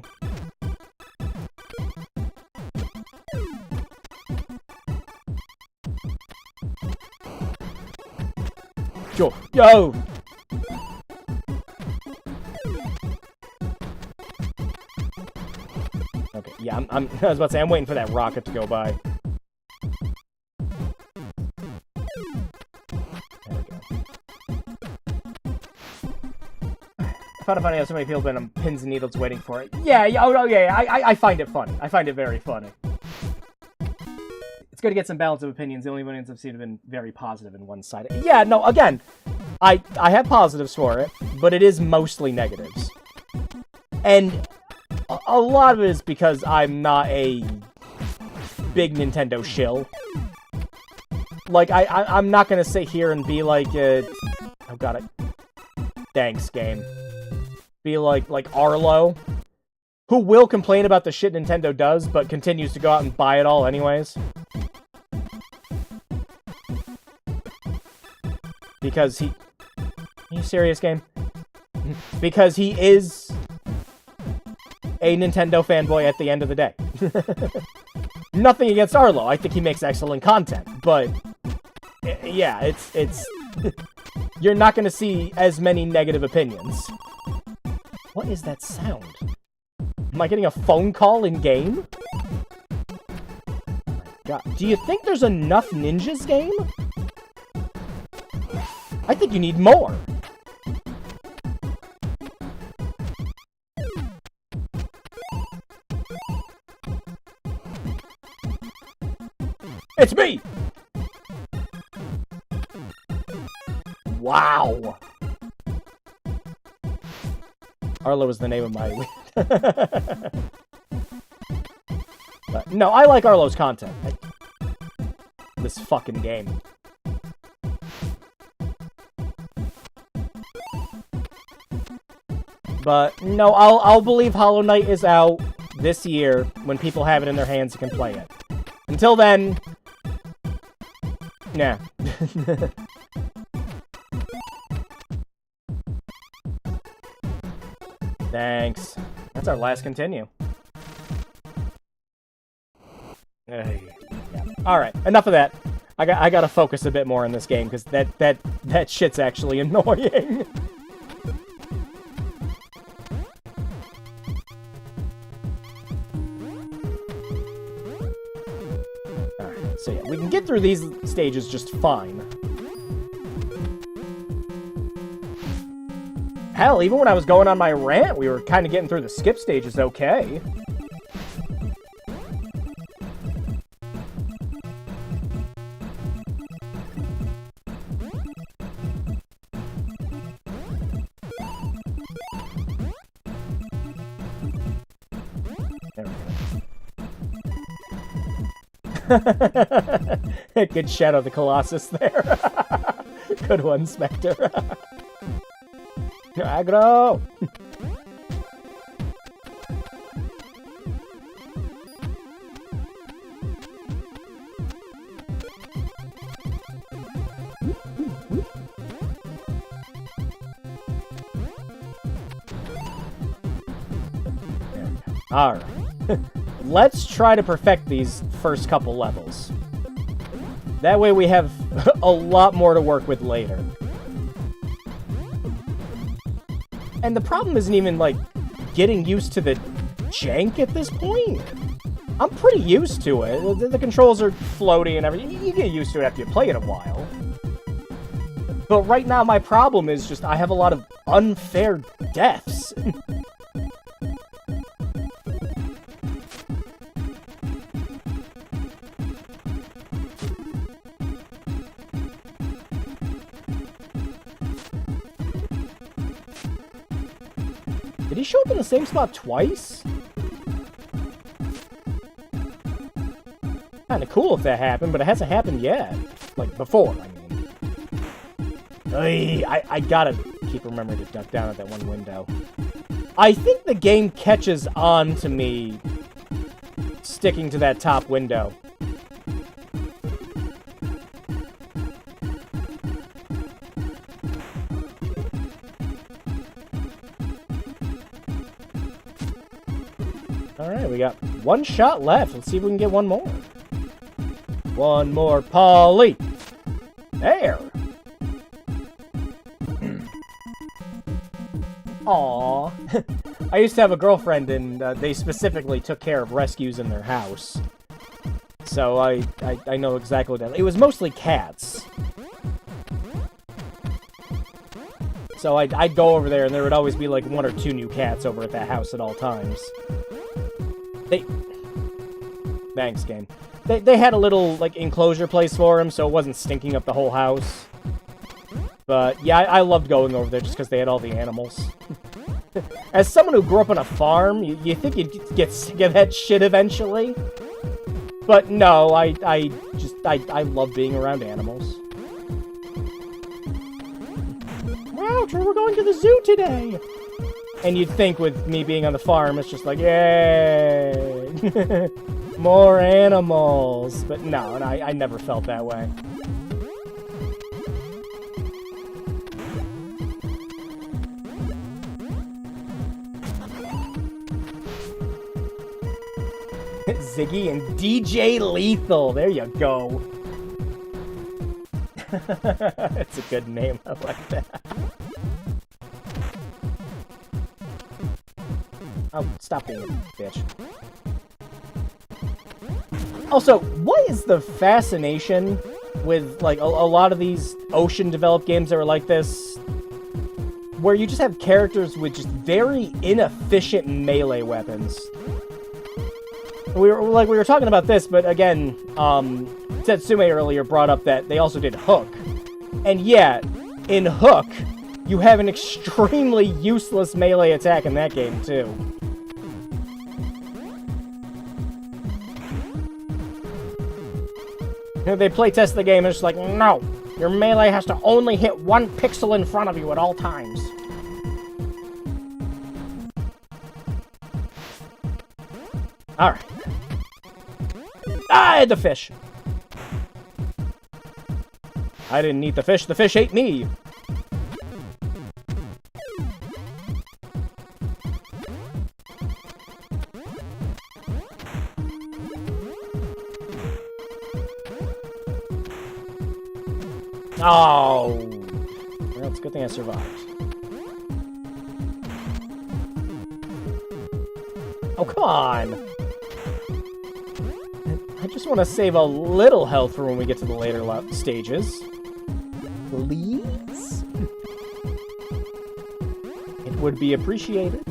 Yo! Okay, yeah, I was about to say, I'm waiting for that rocket to go by. There we go. I found it funny how so many people have been on pins and needles waiting for it. Yeah, I find it funny. I find it very funny. It's good to get some balance of opinions. The only opinions I've seen have been very positive in one side. Yeah, no, again, I have positives for it, but it is mostly negatives. And a lot of it is because I'm not a big Nintendo shill. Like, I'm not gonna sit here and be like, oh god, thanks, game. Be like Arlo, who will complain about the shit Nintendo does, but continues to go out and buy it all anyways. Because he... Are you serious, game? Because he is a Nintendo fanboy at the end of the day. Nothing against Arlo. I think he makes excellent content, but yeah, it's you're not going to see as many negative opinions. What is that sound? Am I getting a phone call in game? Oh my god. Do you think there's enough ninjas, game? I think you need more. It's me! Wow! Arlo is the name of my... But, no, I like Arlo's content. This fucking game. But, no, I'll believe Hollow Knight is out this year when people have it in their hands and can play it. Until then... Nah. Thanks. That's our last continue. Yeah. Alright, enough of that. I gotta focus a bit more in this game, because that shit's actually annoying. Alright, so yeah, we can get through these stages just fine. Hell, even when I was going on my rant, we were kind of getting through the skip stages okay. There we go. Good Shadow of the Colossus there. Good one, Spectre. Aggro! Alright. Let's try to perfect these first couple levels. That way we have a lot more to work with later. And the problem isn't even, like, getting used to the jank at this point. I'm pretty used to it. The controls are floaty and everything. You get used to it after you play it a while. But right now, my problem is just I have a lot of unfair deaths. Did he show up in the same spot twice? Kinda cool if that happened, but it hasn't happened yet. Like, before, I mean. I gotta keep remembering to duck down at that one window. I think the game catches on to me sticking to that top window. Alright, we got one shot left. Let's see if we can get one more. One more, Polly. There. Aww. I used to have a girlfriend, and they specifically took care of rescues in their house. So I know exactly what that... It was mostly cats. So I'd go over there, and there would always be like 1 or 2 new cats over at that house at all times. Thanks, game. They had a little, like, enclosure place for him, so it wasn't stinking up the whole house. But, yeah, I loved going over there just because they had all the animals. As someone who grew up on a farm, you think you'd get sick of that shit eventually. But no, I love being around animals. Wow, Drew, we're going to the zoo today! And you'd think with me being on the farm, it's just like, yay! More animals! But no, and I never felt that way. Ziggy and DJ Lethal, there you go. It's a good name, I like that. Oh, stop being a bitch. Also, what is the fascination with, like, a lot of these ocean-developed games that are like this, where you just have characters with just very inefficient melee weapons? We were talking about this, but again, Tetsume earlier brought up that they also did Hook. And yet, in Hook, you have an extremely useless melee attack in that game, too. They playtest the game and it's like, no, your melee has to only hit 1 pixel in front of you at all times. Alright. I had the fish. I didn't eat the fish ate me. Oh! Well, it's a good thing I survived. Oh, come on! I just want to save a little health for when we get to the later stages. Please? It would be appreciated.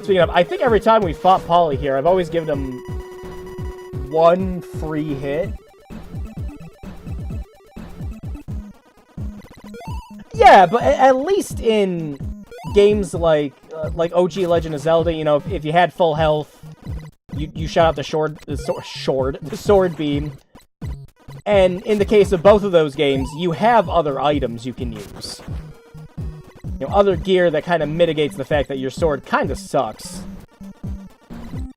Speaking of, I think every time we fought Polly here, I've always given him 1 free hit. Yeah, but at least in games like OG Legend of Zelda, you know, if you had full health, you shot out the sword beam. And in the case of both of those games, you have other items you can use. You know, other gear that kind of mitigates the fact that your sword kind of sucks.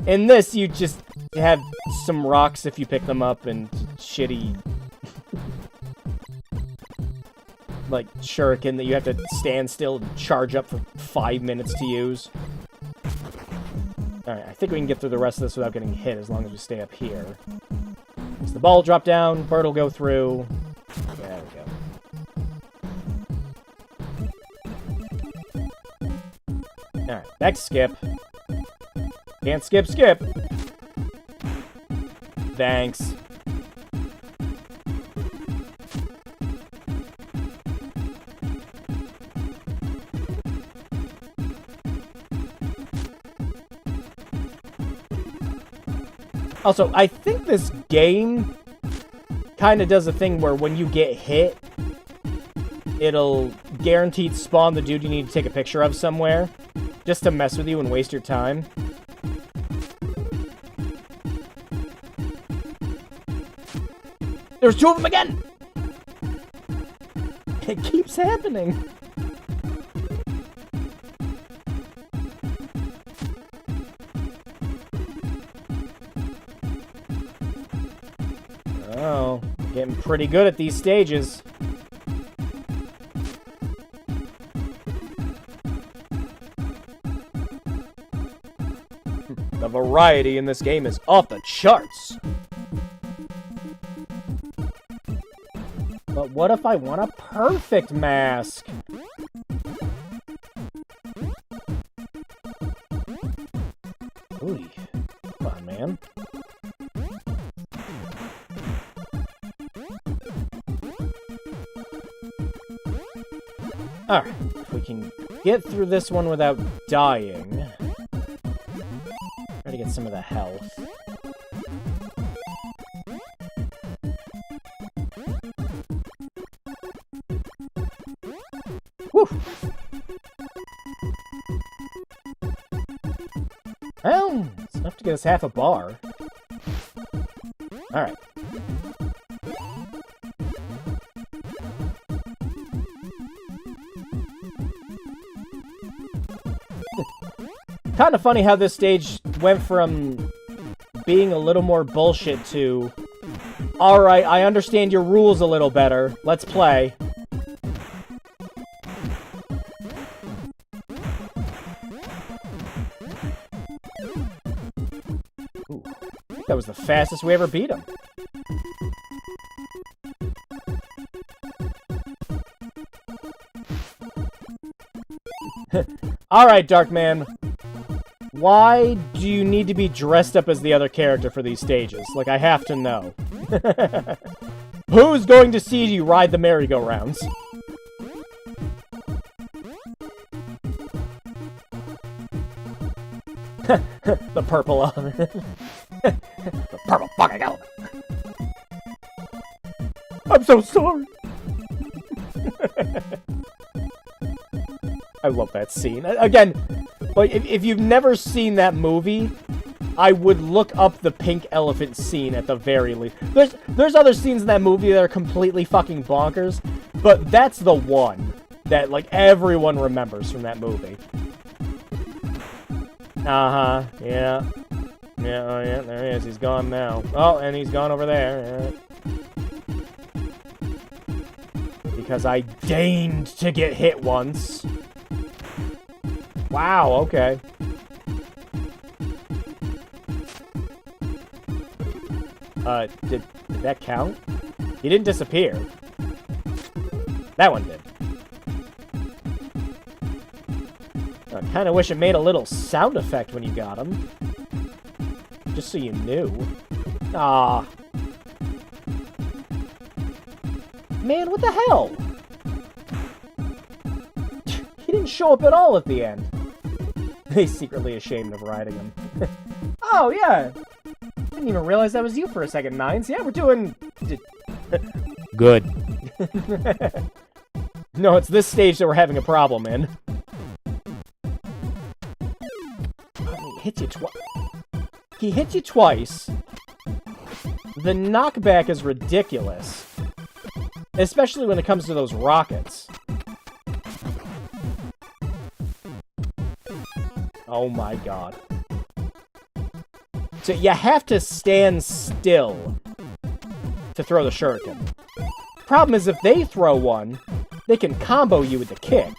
In this, you just have some rocks if you pick them up, and shitty like shuriken that you have to stand still and charge up for 5 minutes to use. Alright, I think we can get through the rest of this without getting hit as long as we stay up here. So the ball will drop down, bird will go through. There we go. Alright, next skip. Can't skip. Thanks. Also, I think this game kind of does a thing where when you get hit, it'll guaranteed spawn the dude you need to take a picture of somewhere, just to mess with you and waste your time. There's 2 of them again! It keeps happening. Oh, getting pretty good at these stages. The variety in this game is off the charts. But what if I want a perfect mask? Ooh, come on, man. Alright, if we can get through this one without dying. Try to get some of the health. Woo! Well, it's enough to get us half a bar. Alright. Kind of funny how this stage went from being a little more bullshit to, alright, I understand your rules a little better. Let's play. Ooh, I think that was the fastest we ever beat him. Alright, Darkman. Why do you need to be dressed up as the other character for these stages? Like, I have to know. Who's going to see you ride the merry-go-rounds? The purple element. The purple fucking element. I'm so sorry. I love that scene. Again, like, if you've never seen that movie, I would look up the pink elephant scene at the very least. There's other scenes in that movie that are completely fucking bonkers, but that's the one that, like, everyone remembers from that movie. Uh-huh, yeah. Yeah, oh yeah, there he is. He's gone now. Oh, and he's gone over there. Yeah. Because I deigned to get hit once. Wow, okay. Did that count? He didn't disappear. That one did. I kinda wish it made a little sound effect when you got him. Just so you knew. Ah. Man, what the hell? He didn't show up at all at the end. He's secretly ashamed of riding him. Oh, yeah. Didn't even realize that was you for a second, Nines. Yeah, we're doing... good. No, it's this stage that we're having a problem in. He hits you twice. He hits you twice. The knockback is ridiculous. Especially when it comes to those rockets. Oh my god. So you have to stand still to throw the shuriken. Problem is, if they throw one, they can combo you with the kick.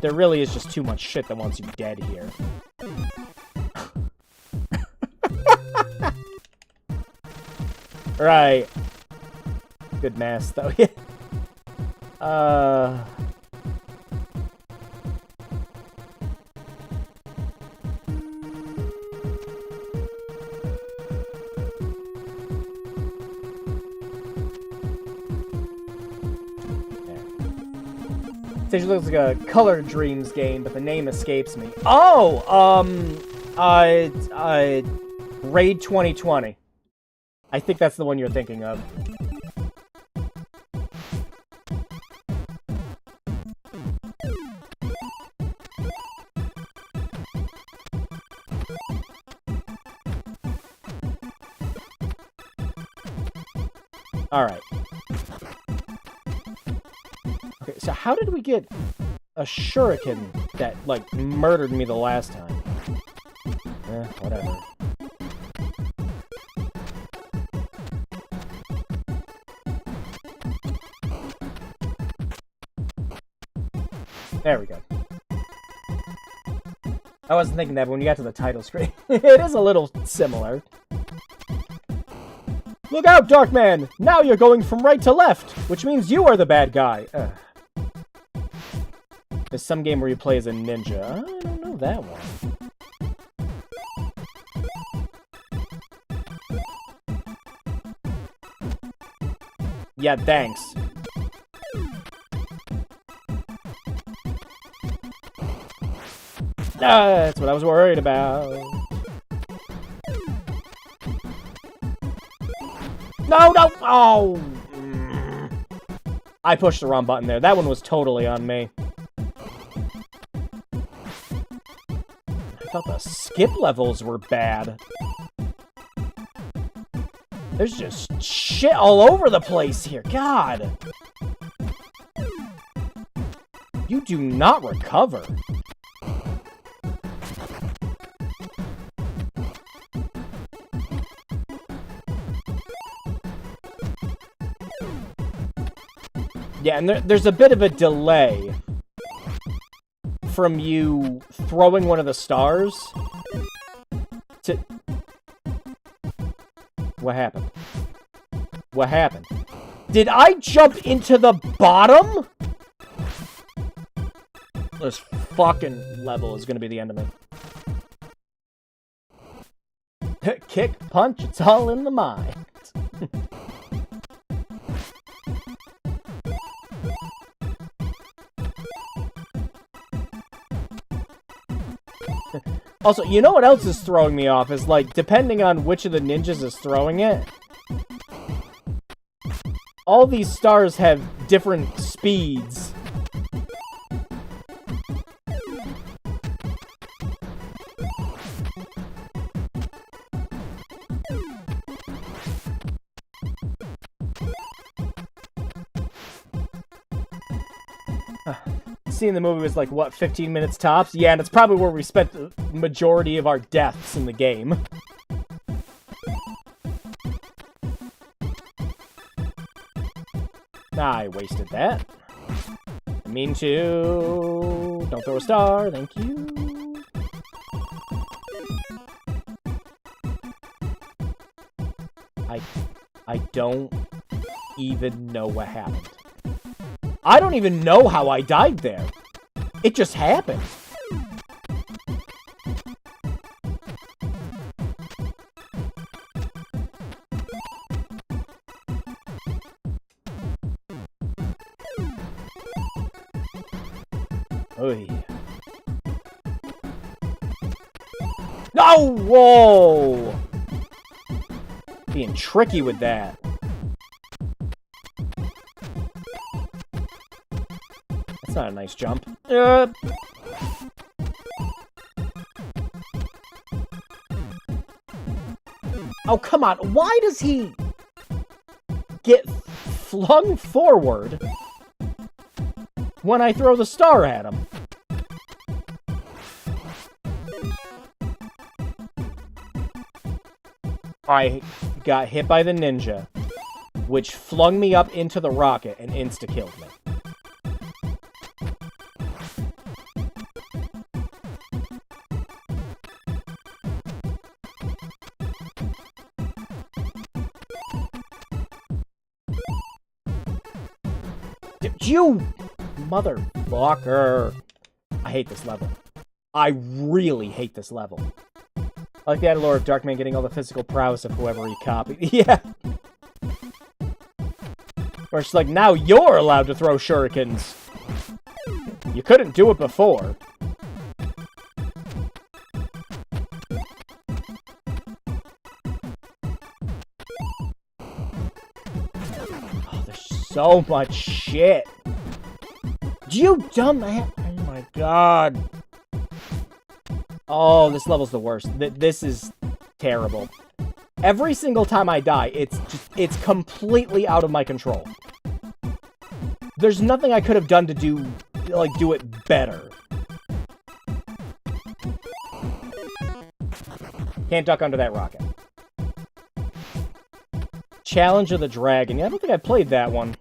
There really is just too much shit that wants you dead here. Right. Good mask, though. It looks like a Color Dreams game, but the name escapes me. Oh, Raid 2020. I think that's the one you're thinking of. Alright. Okay, so how did we get a shuriken that, like, murdered me the last time? Whatever. There we go. I wasn't thinking that, but when you got to the title screen, it is a little similar. Look out, Darkman! Now you're going from right to left, which means you are the bad guy. There's some game where you play as a ninja. I don't know that one. Yeah, thanks. That's what I was worried about. No, no! Oh! I pushed the wrong button there. That one was totally on me. I thought the skip levels were bad. There's just shit all over the place here. God! You do not recover. Yeah, and there's a bit of a delay from you throwing one of the stars to... What happened? What happened? Did I jump into the bottom? This fucking level is gonna be the end of it. Kick, punch, it's all in the mind. Also, you know what else is throwing me off? Is, like, depending on which of the ninjas is throwing it, all these stars have different speeds. Seeing the movie was like, what, 15 minutes tops? Yeah, and it's probably where we spent the majority of our deaths in the game. I wasted that. I mean to... Don't throw a star, thank you. I don't even know what happened. I don't even know how I died there. It just happened. Oy. No! Whoa! Being tricky with that. That's not a nice jump. Oh, come on. Why does he get flung forward when I throw the star at him? I got hit by the ninja, which flung me up into the rocket and insta-killed me. You motherfucker. I hate this level. I really hate this level. I like the added lore of Darkman getting all the physical prowess of whoever he copied. Yeah. Where it's like, now you're allowed to throw shurikens. You couldn't do it before. Oh, there's so much shit. You dumbass. Oh my god. Oh, this level's the worst. This is terrible. Every single time I die, it's completely out of my control. There's nothing I could have done to do it better. Can't duck under that rocket. Challenge of the Dragon. Yeah, I don't think I played that one.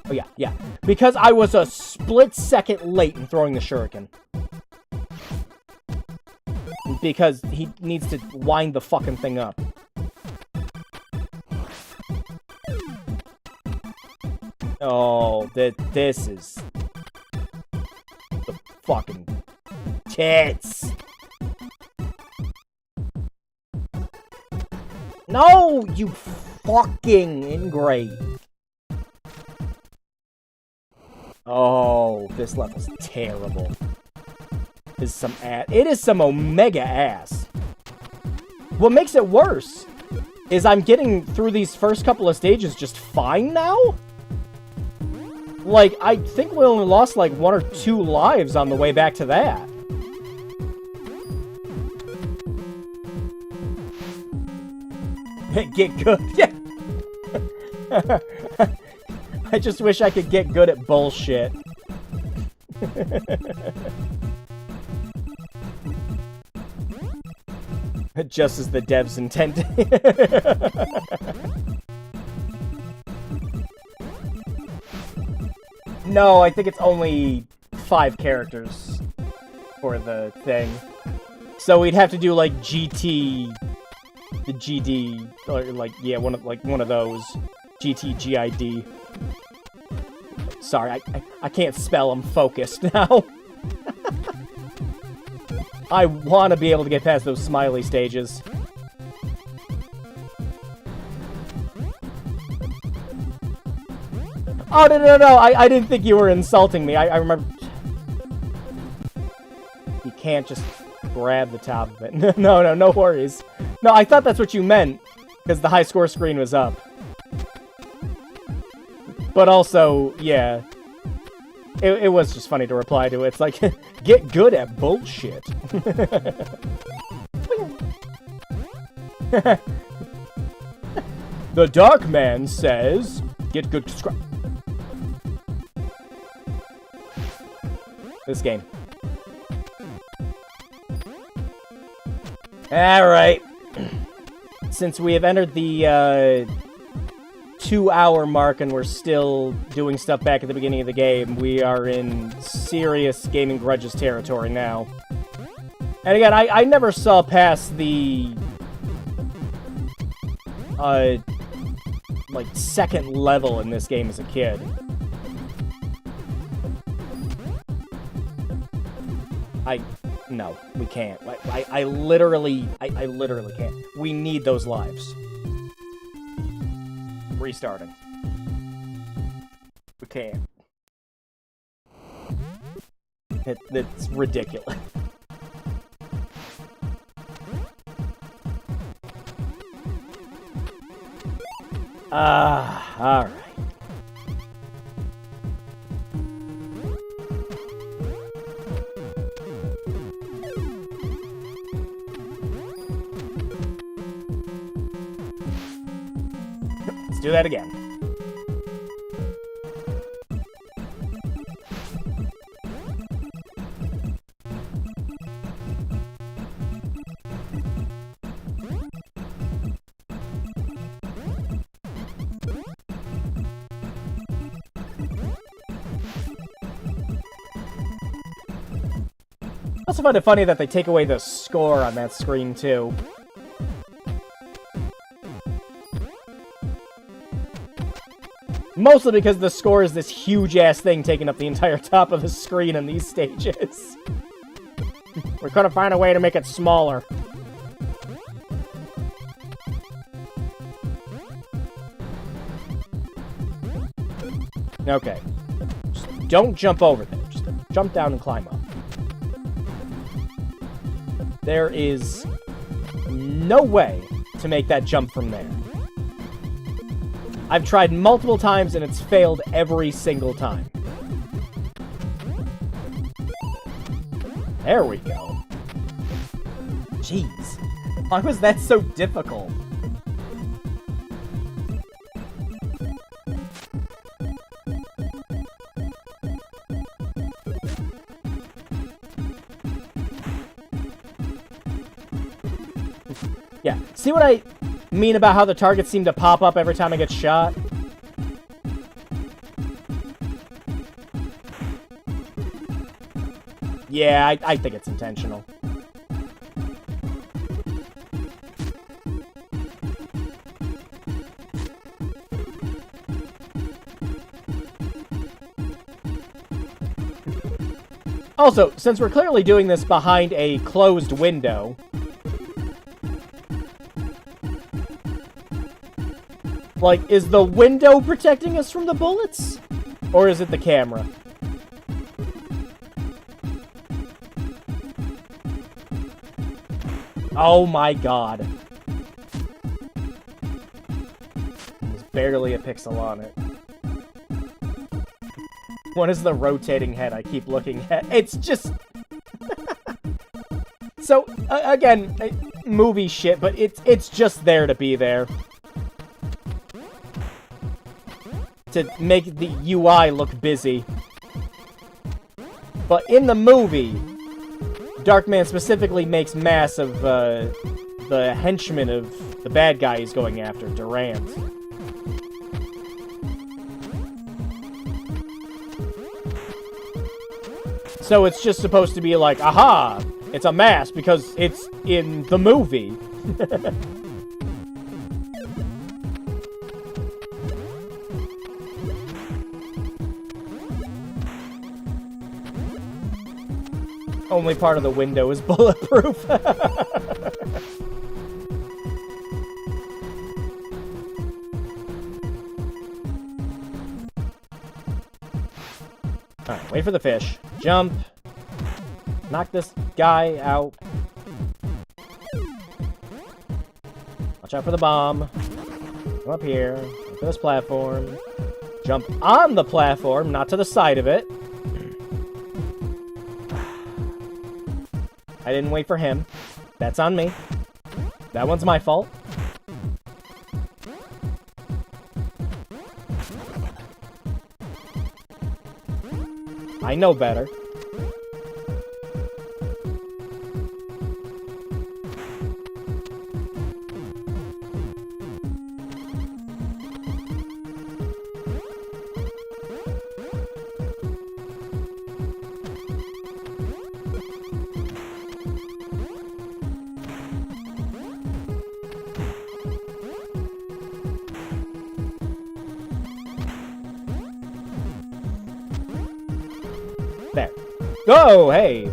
Oh, yeah, yeah. Because I was a split second late in throwing the shuriken. Because he needs to wind the fucking thing up. Oh, this is... the fucking tits. No, you fucking ingrate. Oh, this level's terrible. This is some ass. It is some omega ass. What makes it worse is I'm getting through these first couple of stages just fine now. Like, I think we only lost like 1 or 2 lives on the way back to that. Get good. Yeah. I just wish I could get good at bullshit. Just as the devs intended. No, I think it's only 5 characters for the thing. So we'd have to do like GT, the GD, or like, yeah, one of those. GT, GID. Sorry, I can't spell. I'm focused now. I want to be able to get past those smiley stages. Oh, no. I didn't think you were insulting me. I remember... You can't just grab the top of it. No worries. No, I thought that's what you meant, because the high score screen was up. But also, yeah, it was just funny to reply to it. It's like, get good at bullshit. The Darkman says, get good scrap. This game. Alright. Since we have entered the 2-hour mark and we're still doing stuff back at the beginning of the game, we are in serious gaming grudges territory now. And again, I never saw past the like second level in this game as a kid. No, we can't. I literally can't. We need those lives. Restarting. We can't. It's ridiculous. Alright. Let's do that again. I also find it funny that they take away the score on that screen, too. Mostly because the score is this huge-ass thing taking up the entire top of the screen in these stages. We're gonna find a way to make it smaller. Okay. Just don't jump over there. Just jump down and climb up. There is no way to make that jump from there. I've tried multiple times and it's failed every single time. There we go. Jeez. Why was that so difficult? Yeah, see what I mean about how the targets seem to pop up every time I get shot? Yeah, I think it's intentional. Also, since we're clearly doing this behind a closed window, like, is the window protecting us from the bullets? Or is it the camera? Oh my god. There's barely a pixel on it. What is the rotating head I keep looking at? It's just... So, again, movie shit, but it's just there to be there. To make the UI look busy. But in the movie, Darkman specifically makes mass of the henchman of the bad guy he's going after, Durant. So it's just supposed to be like, aha! It's a mask because it's in the movie. Only part of the window is bulletproof. Alright, wait for the fish. Jump. Knock this guy out. Watch out for the bomb. Come up here. Up to this platform. Jump on the platform, not to the side of it. I didn't wait for him. That's on me. That one's my fault. I know better. There. Oh, hey!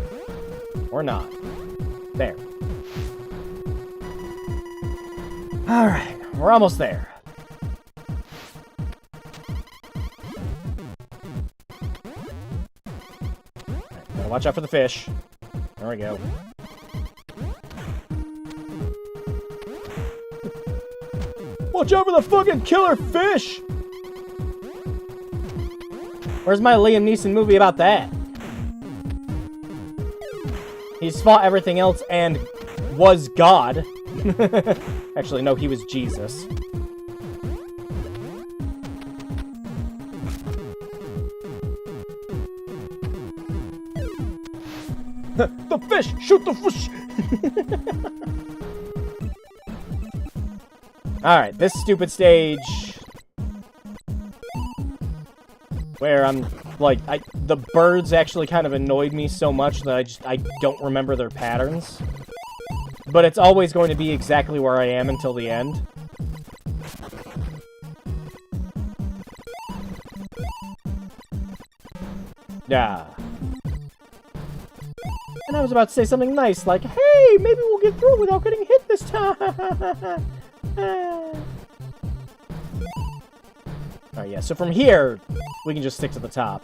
Or not. There. Alright, we're almost there. Right, gotta watch out for the fish. There we go. Watch out for the fucking killer fish! Where's my Liam Neeson movie about that? He's fought everything else and was God. Actually, no, he was Jesus. The fish! Shoot the fish! Alright, this stupid stage... where I'm... like, the birds actually kind of annoyed me so much that I don't remember their patterns. But it's always going to be exactly where I am until the end. Yeah. And I was about to say something nice, like, hey, maybe we'll get through without getting hit this time! Alright, yeah, so from here, we can just stick to the top.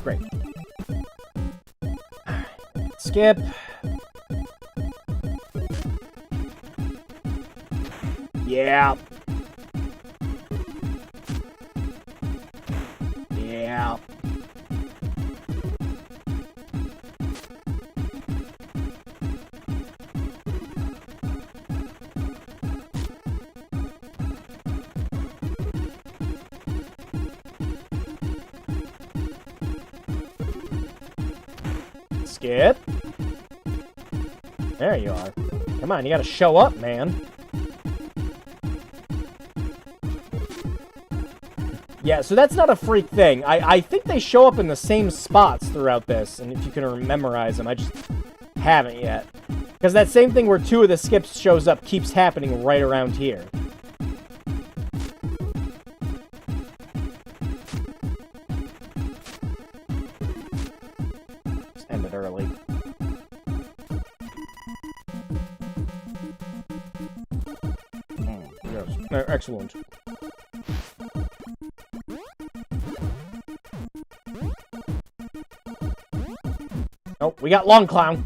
Great. Skip. Yeah. Yeah. Skip. There you are. Come on, you gotta show up, man. Yeah, so that's not a freak thing. I think they show up in the same spots throughout this, and if you can memorize them, I just haven't yet. Because that same thing where two of the skips shows up keeps happening right around here. Just end it early. Yes, excellent. Oh, we got Long Clown.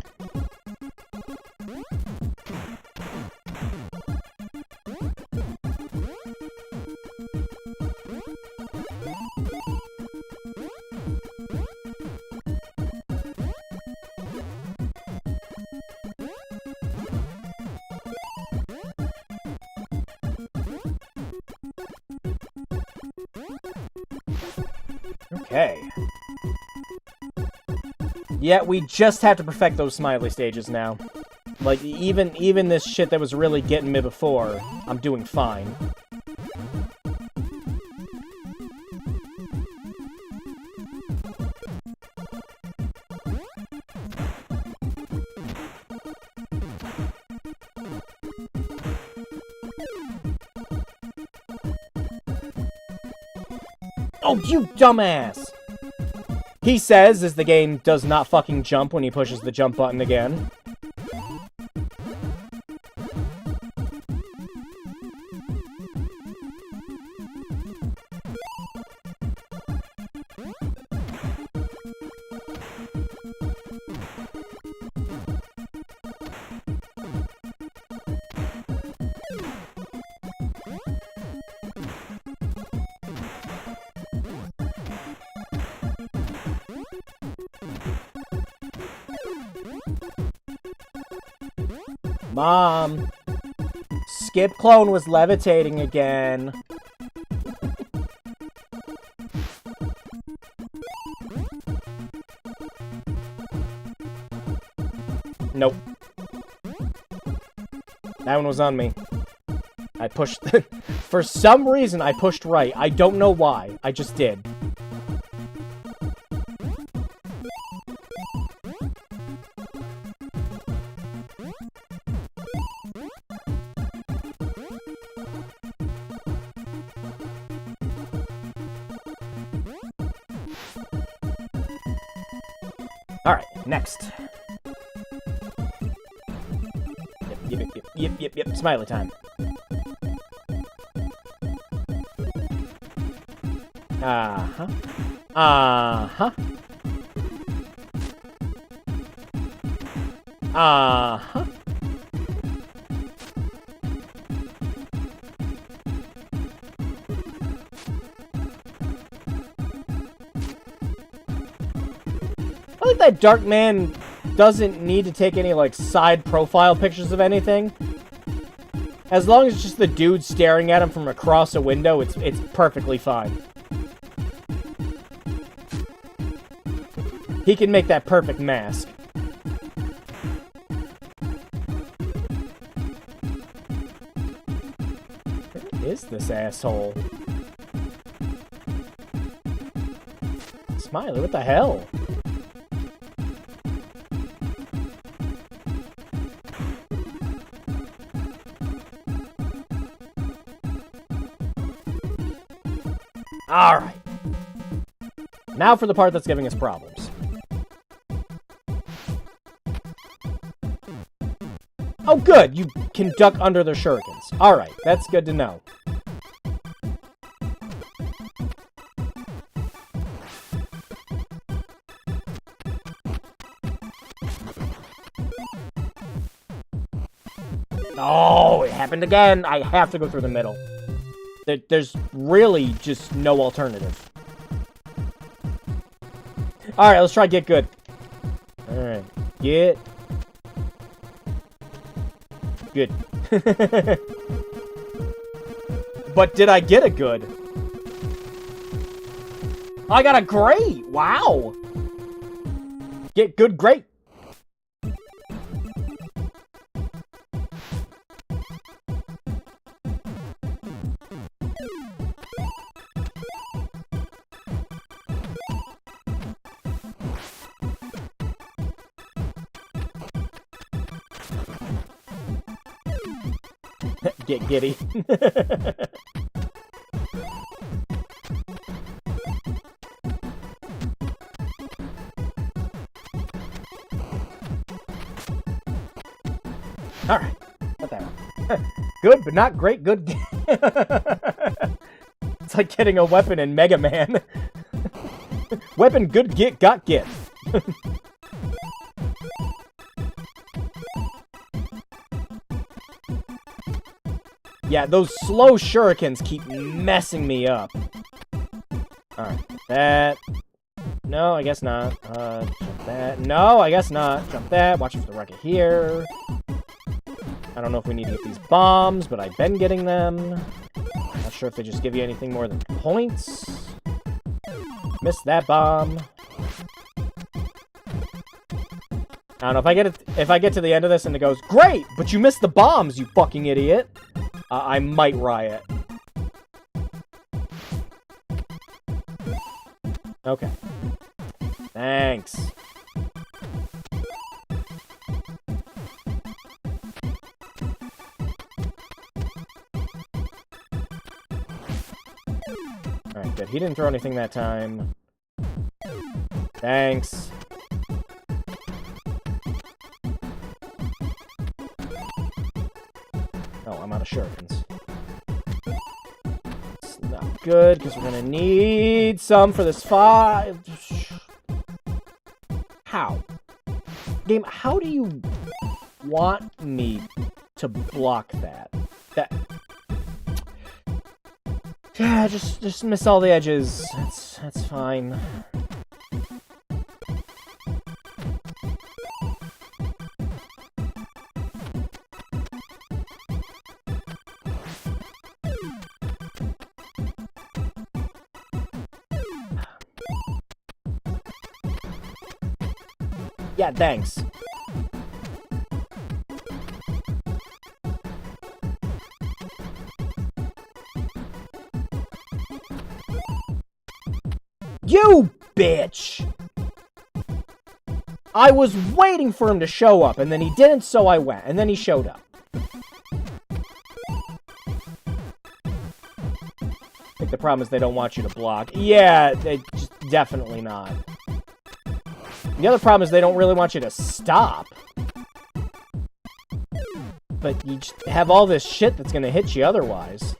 Okay. Yeah, we just have to perfect those smiley stages now. Like, even this shit that was really getting me before, I'm doing fine. Oh, you dumbass! He says, as the game does not fucking jump when he pushes the jump button again. Mom! Skip Clone was levitating again. Nope. That one was on me. I pushed... For some reason, I pushed right. I don't know why. I just did. Alright, next. Yep. Smiley time. Uh-huh. Uh-huh. Uh-huh. I like that Darkman doesn't need to take any, like, side profile pictures of anything. As long as it's just the dude staring at him from across a window, it's perfectly fine. He can make that perfect mask. Where is this asshole? Smiley, what the hell? Alright. Now for the part that's giving us problems. Oh, good! You can duck under the shurikens. Alright, that's good to know. Oh, it happened again! I have to go through the middle. There's really just no alternative. Alright, let's try get good. Alright, get good. But did I get a good? I got a great! Wow! Get good, great! Get giddy. Alright. Not that one. Good, but not great. Good. It's like getting a weapon in Mega Man. Weapon, good, get, got, get. Yeah, those slow shurikens keep messing me up. Alright, that. No, I guess not. Jump that. No, I guess not. Jump that. Watch for the rocket here. I don't know if we need to get these bombs, but I've been getting them. Not sure if they just give you anything more than points. Missed that bomb. I don't know, if I get to the end of this and it goes, great, but you missed the bombs, you fucking idiot. I might riot. Okay. Thanks. Alright, good. He didn't throw anything that time. Thanks. Oh, I'm out of shurikens. It's not good, because we're gonna need some for this fight. How? Game, how do you want me to block that? Yeah, just miss all the edges. That's fine. Yeah, thanks. You bitch! I was waiting for him to show up, and then he didn't, so I went. And then he showed up. I think the problem is they don't want you to block. Yeah, they just definitely not. The other problem is they don't really want you to stop. But you just have all this shit that's gonna hit you otherwise.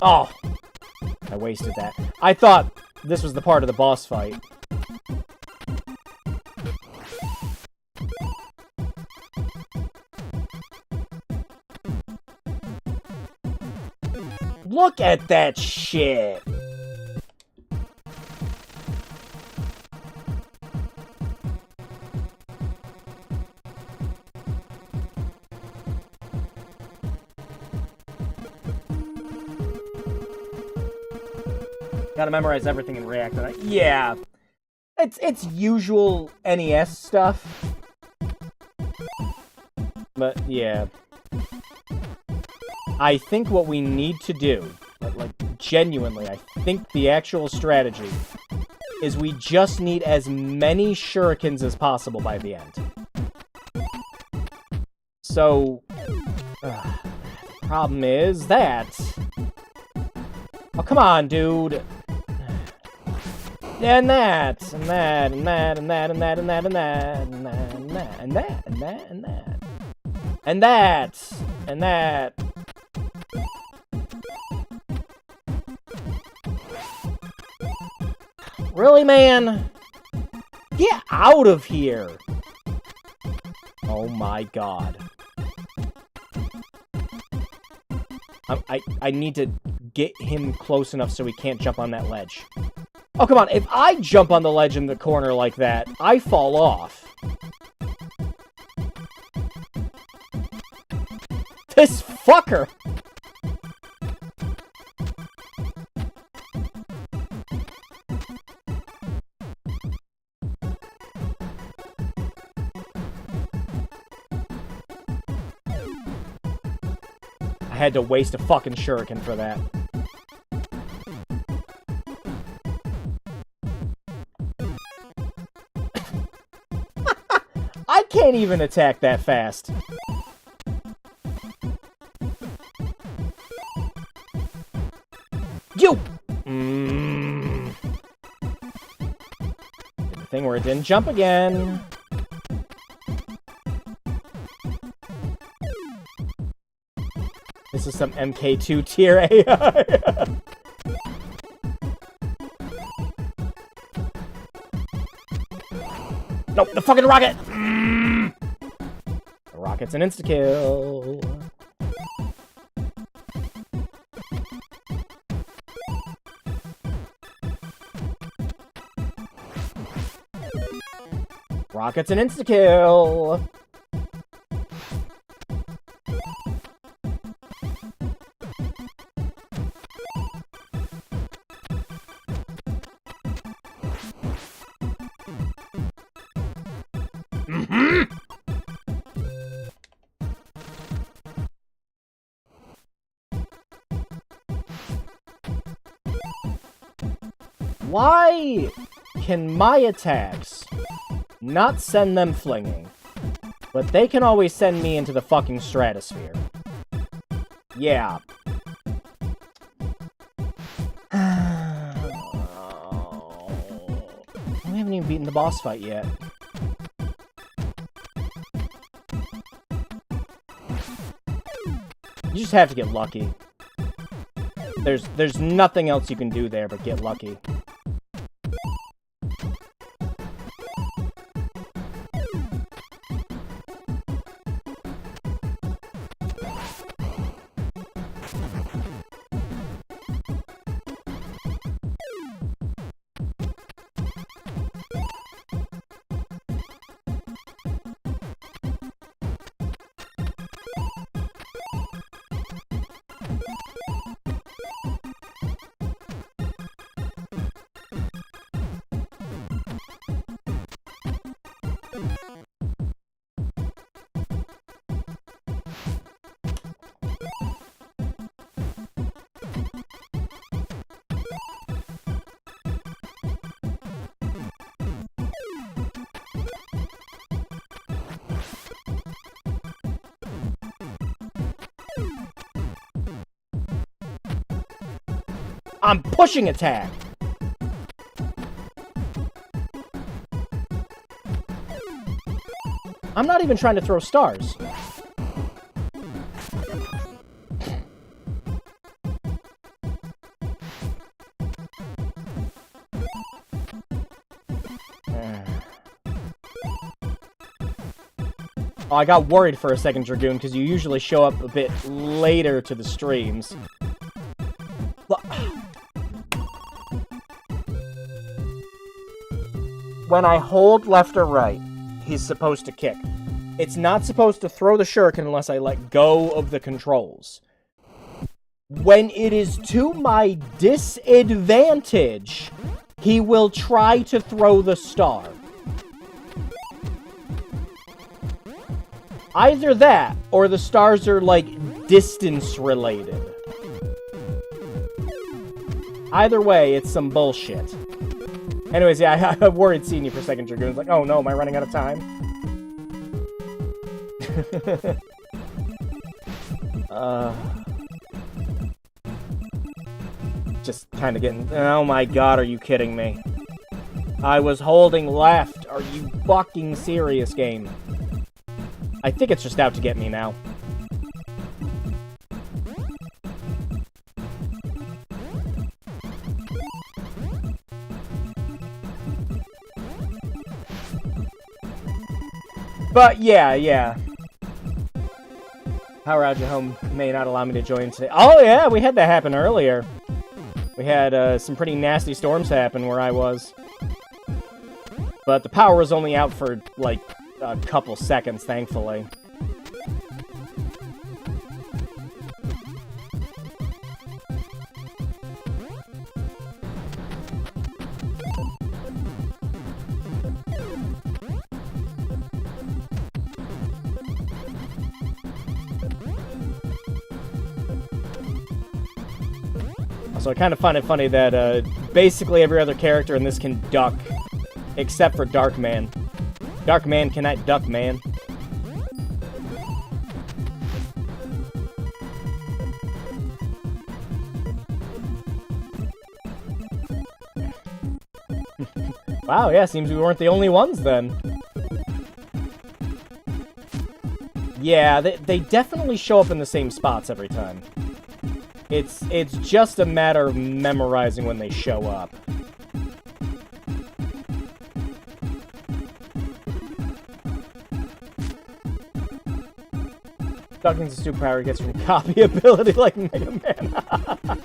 Oh, I wasted that. I thought this was the part of the boss fight. Look at that shit! Gotta memorize everything in React. Yeah. It's usual NES stuff. But, yeah. I think what we need to do, like, genuinely, I think the actual strategy is we just need as many shurikens as possible by the end. So, problem is that... Oh, come on, dude. And that, and that, and that, and that, and that, and that, and that, and that, and that, and that, and that, and that. And that, and that. Really, man? Get out of here! Oh my god. I need to get him close enough so he can't jump on that ledge. Oh, come on. If I jump on the ledge in the corner like that, I fall off. This fucker! I had to waste a fucking shuriken for that. I can't even attack that fast. You! The thing where it didn't jump again. This is some MK2 tier AI. Nope, the fucking rocket! The rocket's an insta-kill. Rocket's an insta-kill. Why can my attacks not send them flinging, but they can always send me into the fucking stratosphere? Yeah. We haven't even beaten the boss fight yet. You just have to get lucky. There's nothing else you can do there but get lucky. I'm pushing attack! I'm not even trying to throw stars. Oh, I got worried for a second, Dragoon, because you usually show up a bit later to the streams. When I hold left or right, he's supposed to kick. It's not supposed to throw the shuriken unless I let go of the controls. When it is to my disadvantage, he will try to throw the star. Either that, or the stars are, like, distance-related. Either way, it's some bullshit. Anyways, yeah, I worried seeing you for a second, Dragoon. Like, oh no, am I running out of time? Just kind of getting... Oh my god, are you kidding me? I was holding left. Are you fucking serious, game? I think it's just out to get me now. But yeah. Power outage at home may not allow me to join today. Oh yeah, we had that happen earlier. We had some pretty nasty storms happen where I was. But the power was only out for, like, a couple seconds, thankfully. So I kind of find it funny that basically every other character in this can duck, except for Darkman. Darkman cannot duck, man. Wow, yeah, seems we weren't the only ones then. Yeah, they definitely show up in the same spots every time. It's just a matter of memorizing when they show up. Ducking's a superpower he gets from copy ability like Mega Man.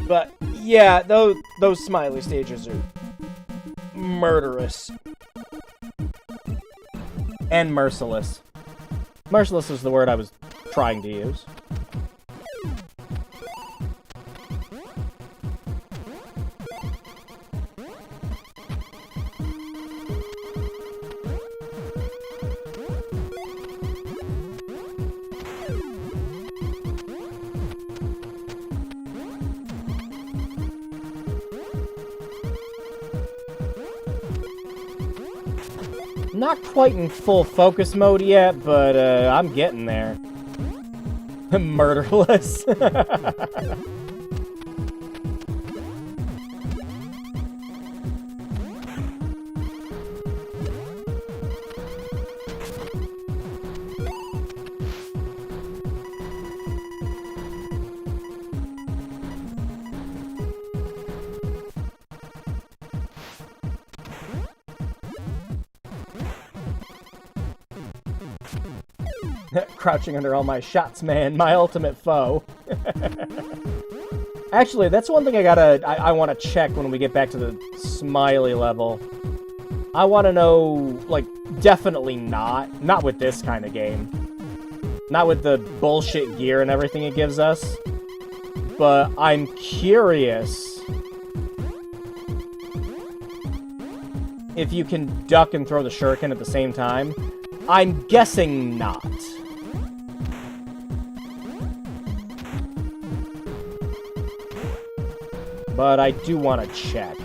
But, yeah, those smiley stages are murderous. And merciless. Merciless is the word I was trying to use. Not quite in full focus mode yet, but I'm getting there. Murderless. Crouching under all my shots, man. My ultimate foe. Actually, that's one thing I want to check when we get back to the smiley level. I want to know, like, definitely not. Not with this kind of game. Not with the bullshit gear and everything it gives us. But I'm curious if you can duck and throw the shuriken at the same time. I'm guessing not. But I do want to check.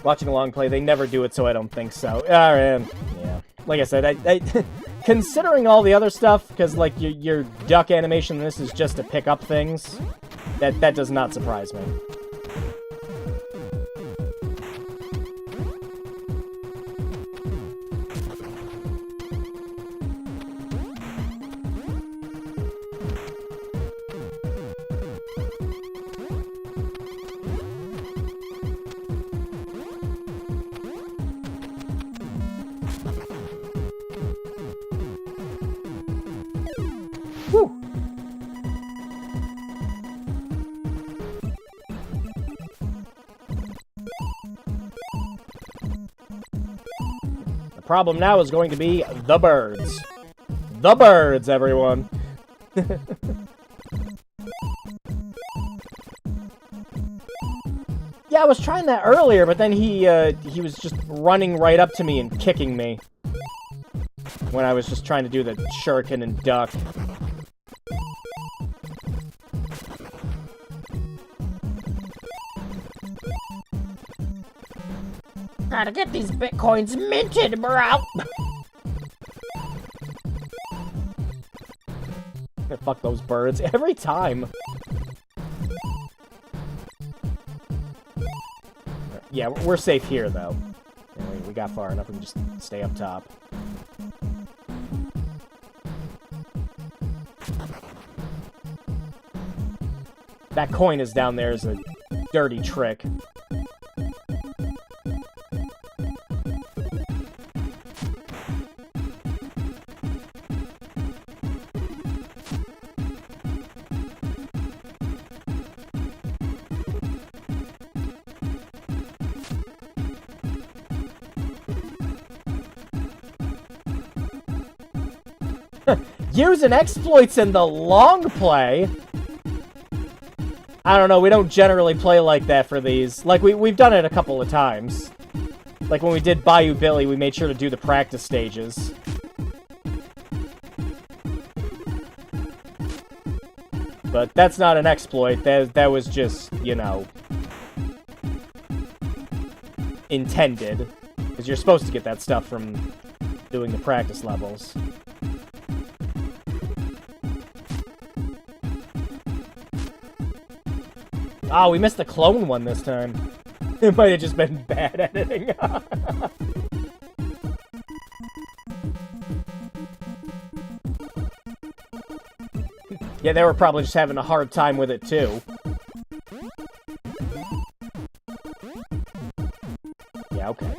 Watching a long play, they never do it, so I don't think so. Yeah. Like I said, I considering all the other stuff, because like your duck animation, this is just to pick up things. That does not surprise me. Whew. The problem now is going to be the birds. The birds, everyone. Yeah, I was trying that earlier, but then he was just running right up to me and kicking me when I was just trying to do the shuriken and duck. Gotta get these bitcoins minted, bro! Fuck those birds every time. Yeah, we're safe here, though. We got far enough and just stay up top. That coin is down there is a dirty trick. Using exploits in the long play? I don't know, we don't generally play like that for these. Like, we've done it a couple of times. Like, when we did Bayou Billy, we made sure to do the practice stages. But that's not an exploit, that was just, you know, intended. Because you're supposed to get that stuff from doing the practice levels. Oh, we missed the clone one this time. It might have just been bad editing. Yeah, they were probably just having a hard time with it, too. Yeah, okay.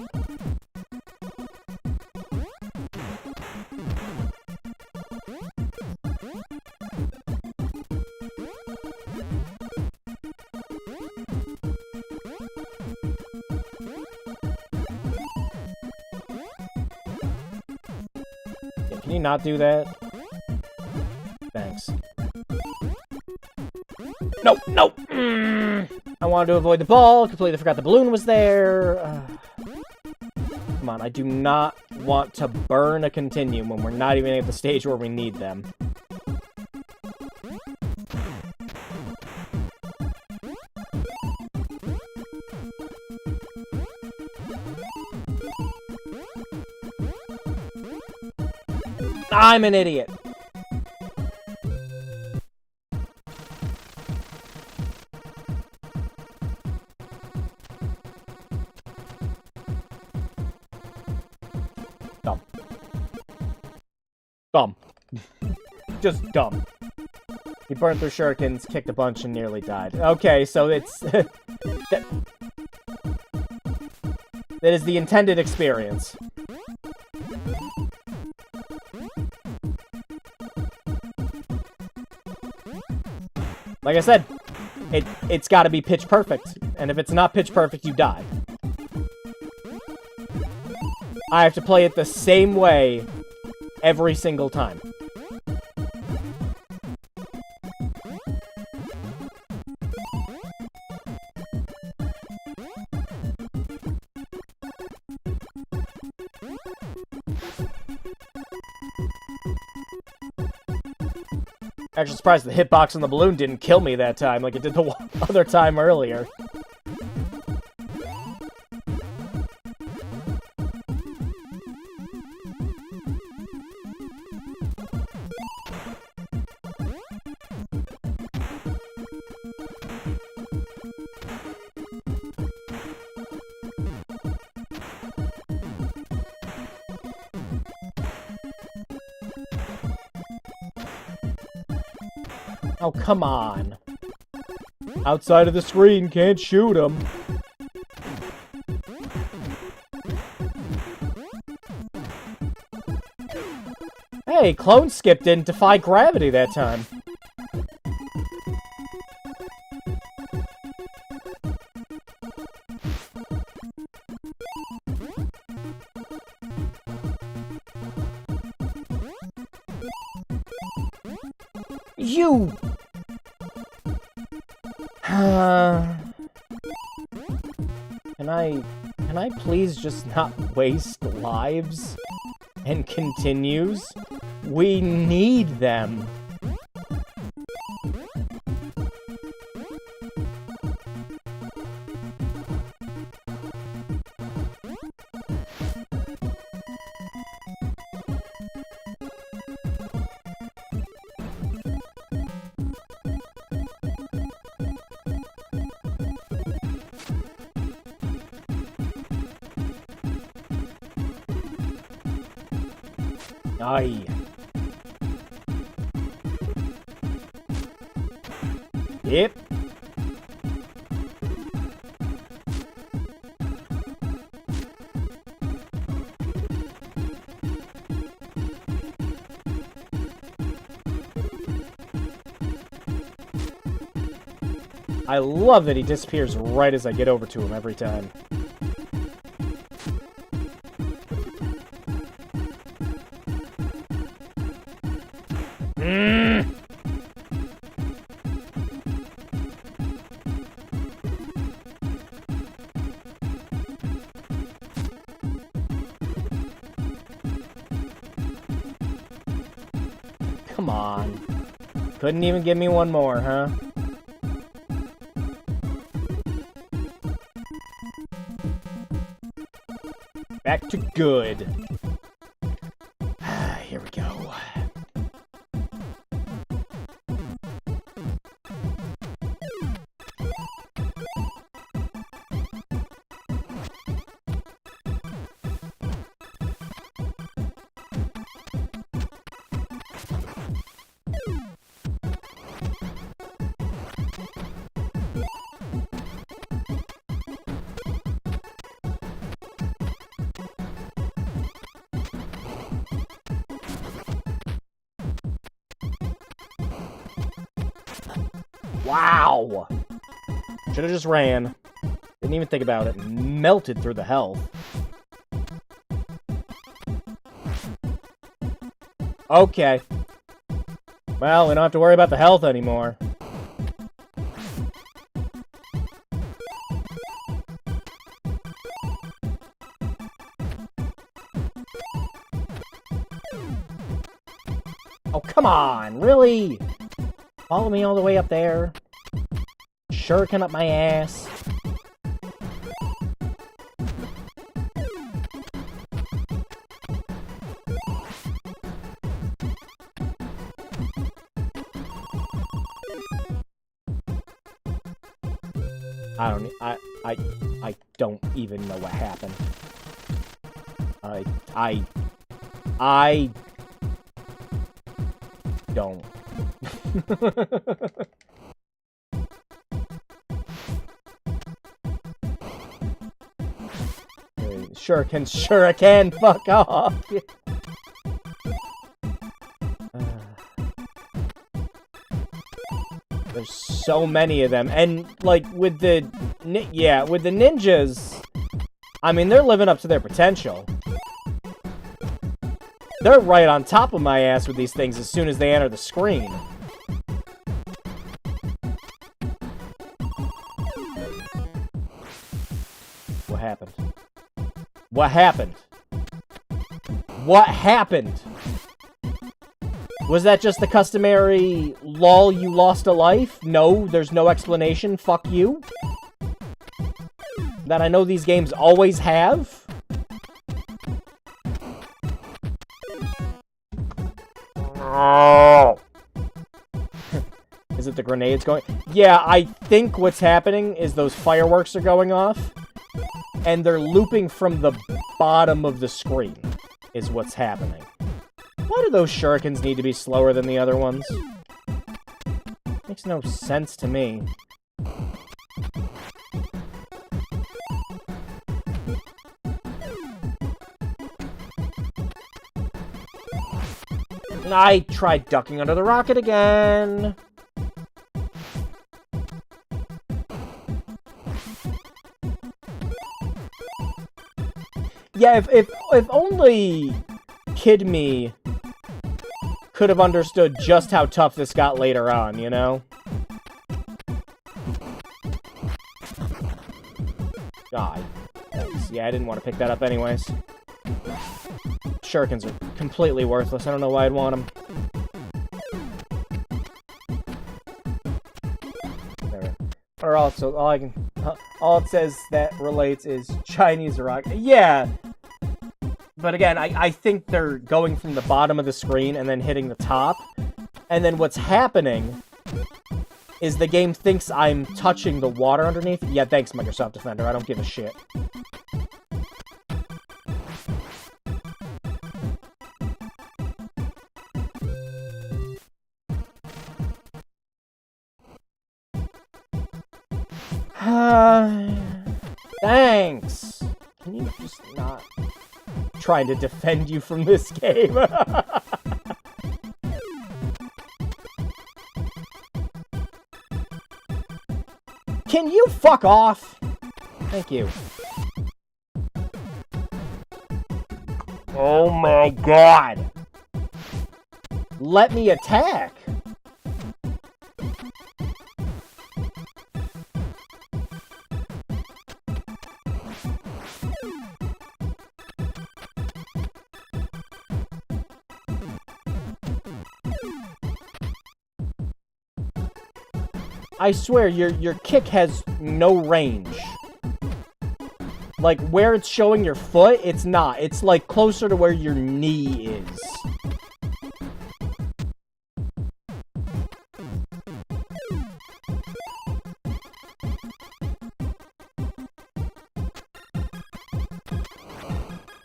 Can you not do that? Thanks. Nope, nope! I wanted to avoid the ball, completely forgot the balloon was there. Come on, I do not want to burn a continuum when we're not even at the stage where we need them. I'm an idiot. Dumb. Dumb. Just dumb. He burned through shurikens, kicked a bunch, and nearly died. Okay, so it's... that is the intended experience. Like I said, it's gotta be pitch perfect. And if it's not pitch perfect, you die. I have to play it the same way every single time. Actually surprised the hitbox on the balloon didn't kill me that time like it did the other time earlier. Oh, come on. Outside of the screen, can't shoot him. Hey, Clone Skip didn't defy gravity that time. You! Can I please just not waste lives? And continues? We need them. Aye. Yep. I love that he disappears right as I get over to him every time. Come on. Couldn't even give me one more, huh? Back to good. Here we go. Wow! Should've just ran. Didn't even think about it. Melted through the health. Okay. Well, we don't have to worry about the health anymore. Oh, come on! Really? Follow me all the way up there. Shuriken up my ass. I don't even know what happened. I don't. Shuriken, fuck off. There's so many of them. And, like, with the ninjas, I mean, they're living up to their potential. They're right on top of my ass with these things as soon as they enter the screen. What happened? What happened? What happened? Was that just the customary, lol, you lost a life? No, there's no explanation, fuck you? That I know these games always have? Oh. Is it the grenades going? Yeah, I think what's happening is those fireworks are going off, and they're looping from the bottom of the screen, is what's happening. Why do those shurikens need to be slower than the other ones? Makes no sense to me. I tried ducking under the rocket again. Yeah, if only Kid Me could have understood just how tough this got later on, you know? God. Thanks. Yeah, I didn't want to pick that up anyways. Shurikens are completely worthless. I don't know why I'd want them. There. Or also, all it says that relates is Chinese rock. Yeah! But again, I think they're going from the bottom of the screen and then hitting the top. And then what's happening is the game thinks I'm touching the water underneath. Yeah, thanks, Microsoft Defender. I don't give a shit. Thanks! Can you just not... trying to defend you from this game. Can you fuck off? Thank you. Oh my god! Let me attack! I swear, your kick has no range. Like, where it's showing your foot, it's not. It's, like, closer to where your knee is.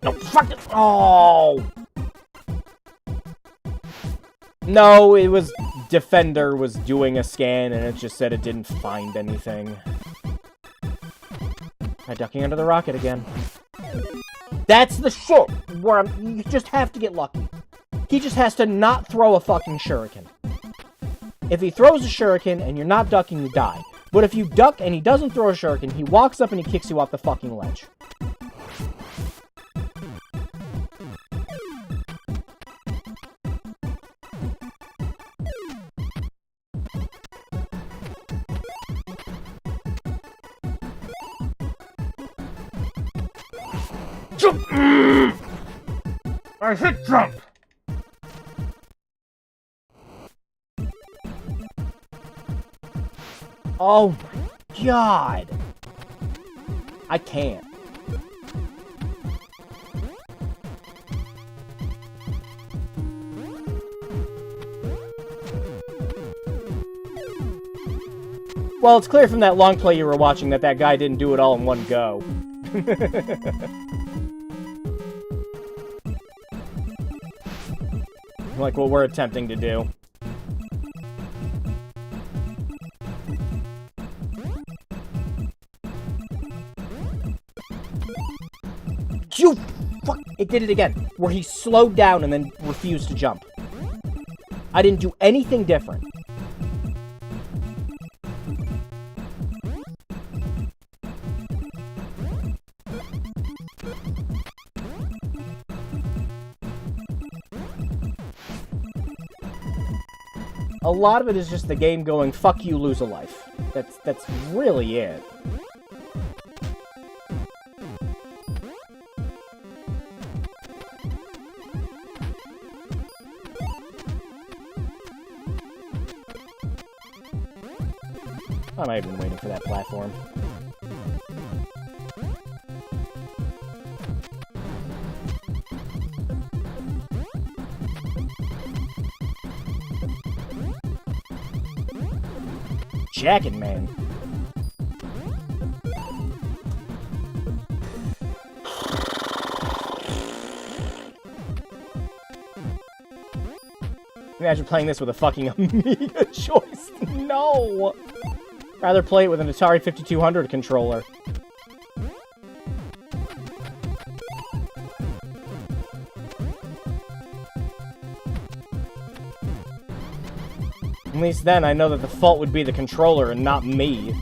No, fuck it! Oh! No, it was... Defender was doing a scan, and it just said it didn't find anything. I'm ducking under the rocket again. That's the shit where you just have to get lucky. He just has to not throw a fucking shuriken. If he throws a shuriken and you're not ducking, you die. But if you duck and he doesn't throw a shuriken, he walks up and he kicks you off the fucking ledge. I hit jump! Oh my god! I can't. Well, it's clear from that long play you were watching that that guy didn't do it all in one go. Like what we're attempting to do. You fuck! It did it again, where he slowed down and then refused to jump. I didn't do anything different. A lot of it is just the game going, fuck you, lose a life. That's really it. I'm not even waiting for that platform. Jacket Man. Imagine playing this with a fucking Amiga joystick. No! Rather play it with an Atari 5200 controller. At least then I know that the fault would be the controller and not me.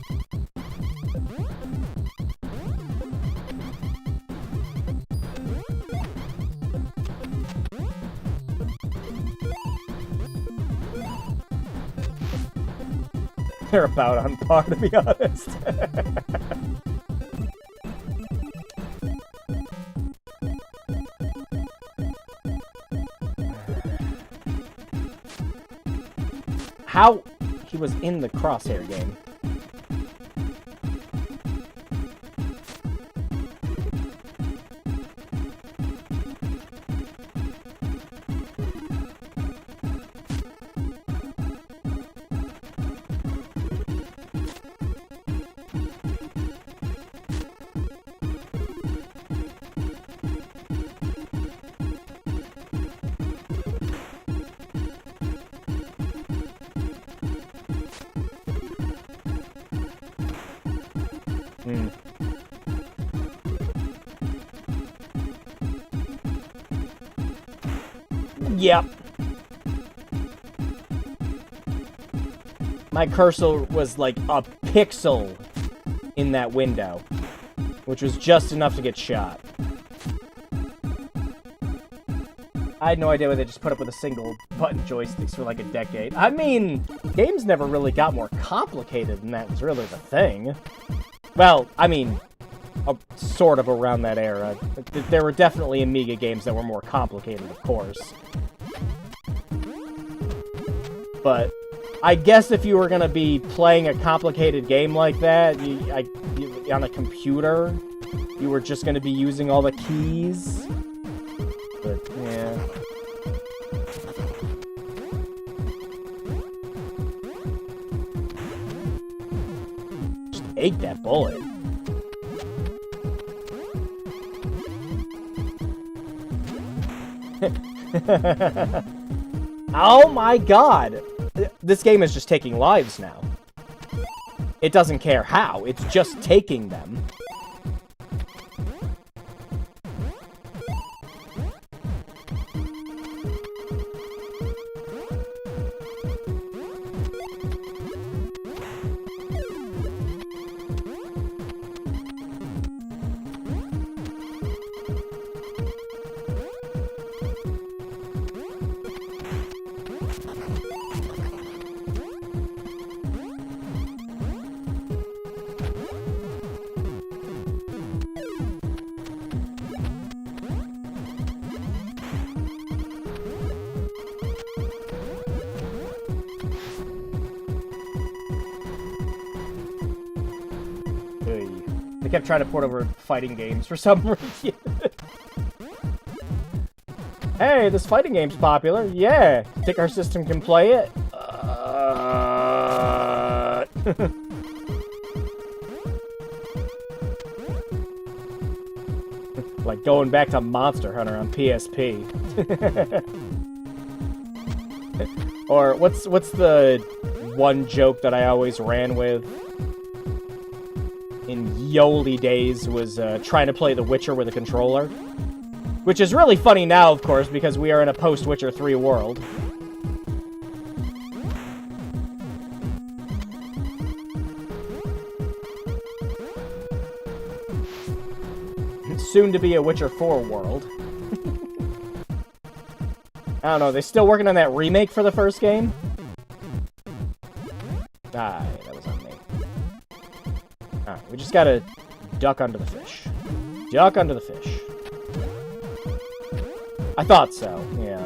They're about on par, to be honest. How he was in the Crosshair game. Yep. My cursor was like a pixel in that window, which was just enough to get shot. I had no idea why they just put up with a single button joysticks for like a decade. I mean, games never really got more complicated, and that was really the thing. Well, I mean, sort of around that era. There were definitely Amiga games that were more complicated, of course. But I guess if you were going to be playing a complicated game like that, on a computer, you were just going to be using all the keys. But, yeah. Just ate that bullet. Oh my god! This game is just taking lives now. It doesn't care how, it's just taking them. They kept trying to port over fighting games for some reason. Hey, this fighting game's popular. Yeah. Think our system can play it? Like going back to Monster Hunter on PSP. Or what's the one joke that I always ran with in Yoli days was trying to play The Witcher with a controller. Which is really funny now, of course, because we are in a post-Witcher 3 world. Soon to be a Witcher 4 world. I don't know, they still working on that remake for the first game? just gotta duck under the fish. Duck under the fish. I thought so, yeah.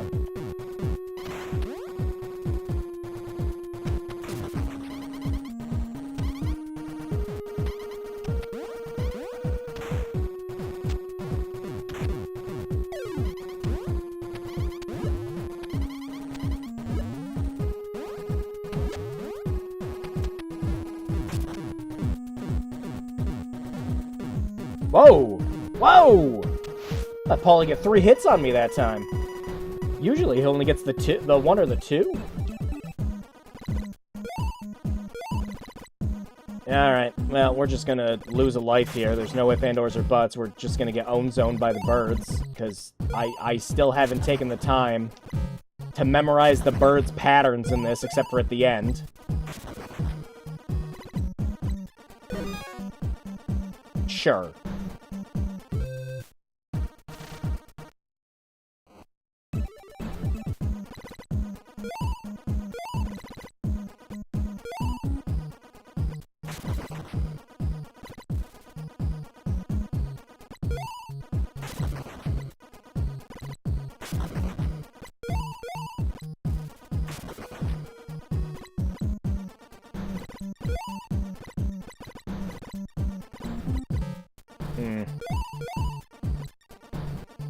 Whoa! Whoa! Let Paulie get 3 hits on me that time. Usually he only gets the 1 or the 2. Alright, well, we're just gonna lose a life here. There's no ifs, and, ors, or buts. We're just gonna get own-zoned by the birds, because I still haven't taken the time to memorize the birds' patterns in this, except for at the end. Sure.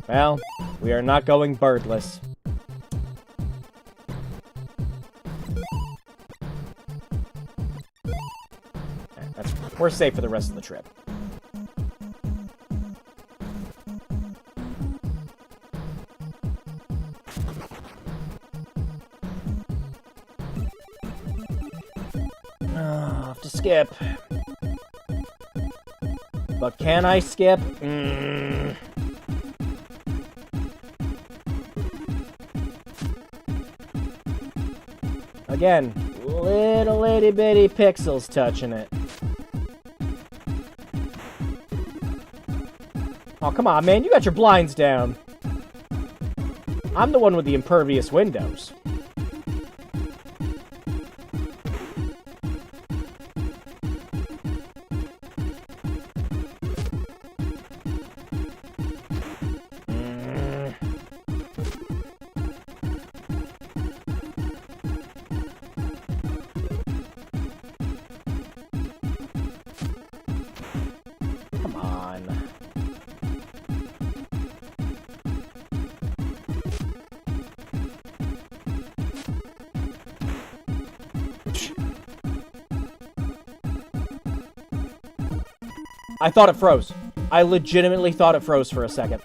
Well, we are not going birdless. We're safe for the rest of the trip. I'll have to skip. But can I skip? Again, little itty bitty pixels touching it. Oh, come on, man. You got your blinds down. I'm the one with the impervious windows. I thought it froze. I legitimately thought it froze for a second.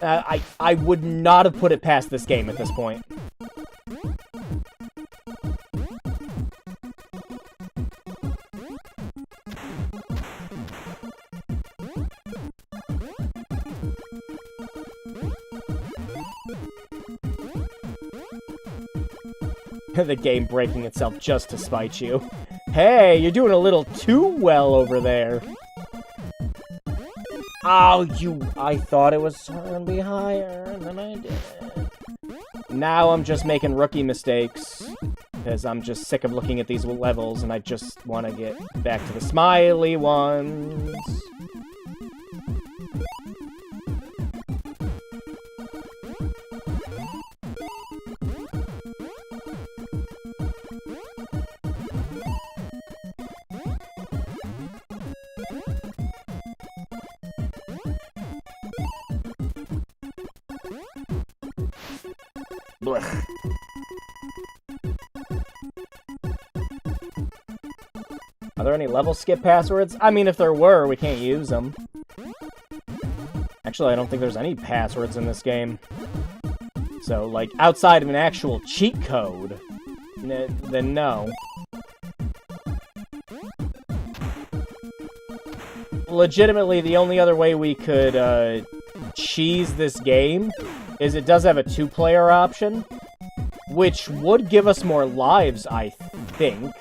I would not have put it past this game at this point. The game breaking itself just to spite you. Hey, you're doing a little too well over there. Oh, I thought it was gonna be higher, and then I did it. Now I'm just making rookie mistakes, because I'm just sick of looking at these levels, and I just want to get back to the smiley ones. Blech. Are there any level skip passwords? I mean, if there were, we can't use them. Actually, I don't think there's any passwords in this game. So, like, outside of an actual cheat code, then no. Legitimately, the only other way we could, cheese this game is it does have a 2-player option, which would give us more lives, I think.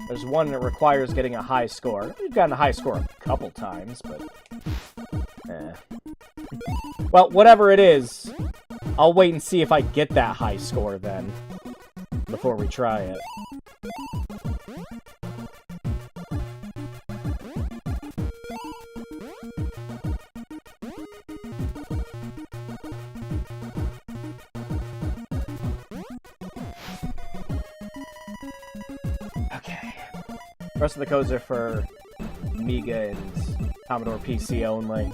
There's one that requires getting a high score. We've gotten a high score a couple times, but... Well, whatever it is, I'll wait and see if I get that high score then, before we try it. Okay. The rest of the codes are for Amiga and Commodore PC only.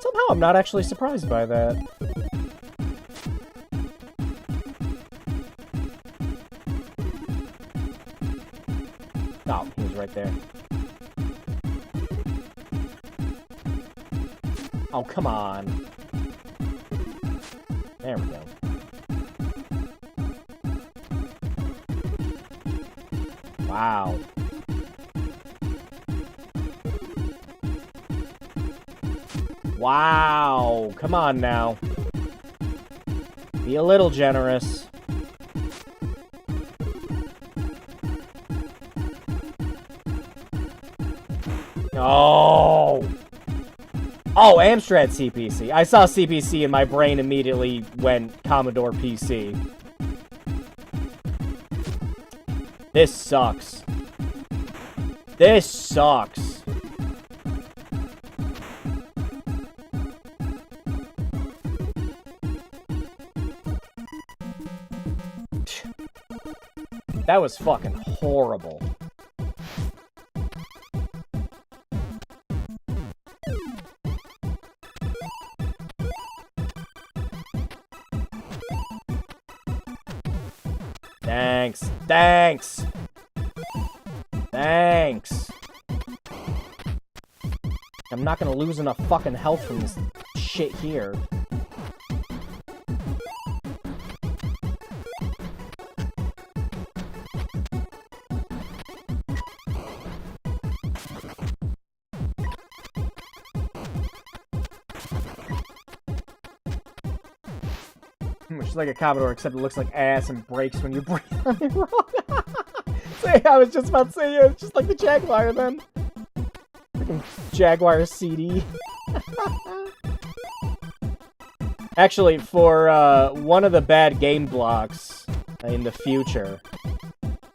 Somehow I'm not actually surprised by that. Oh, he was right there. Oh, come on. There we go. Wow. Wow. Come on now. Be a little generous. Oh. Oh, Amstrad CPC. I saw CPC and my brain immediately went Commodore PC. This sucks. This sucks. That was fucking horrible. Thanks. Thanks. Thanks. I'm not gonna lose enough fucking health from this shit here. Much like a Commodore, except it looks like ass and breaks when you breathe on it wrong. Say, I was just about to say, yeah, it's just like the Jaguar then. Freaking Jaguar CD. Actually, for one of the bad game blocks in the future,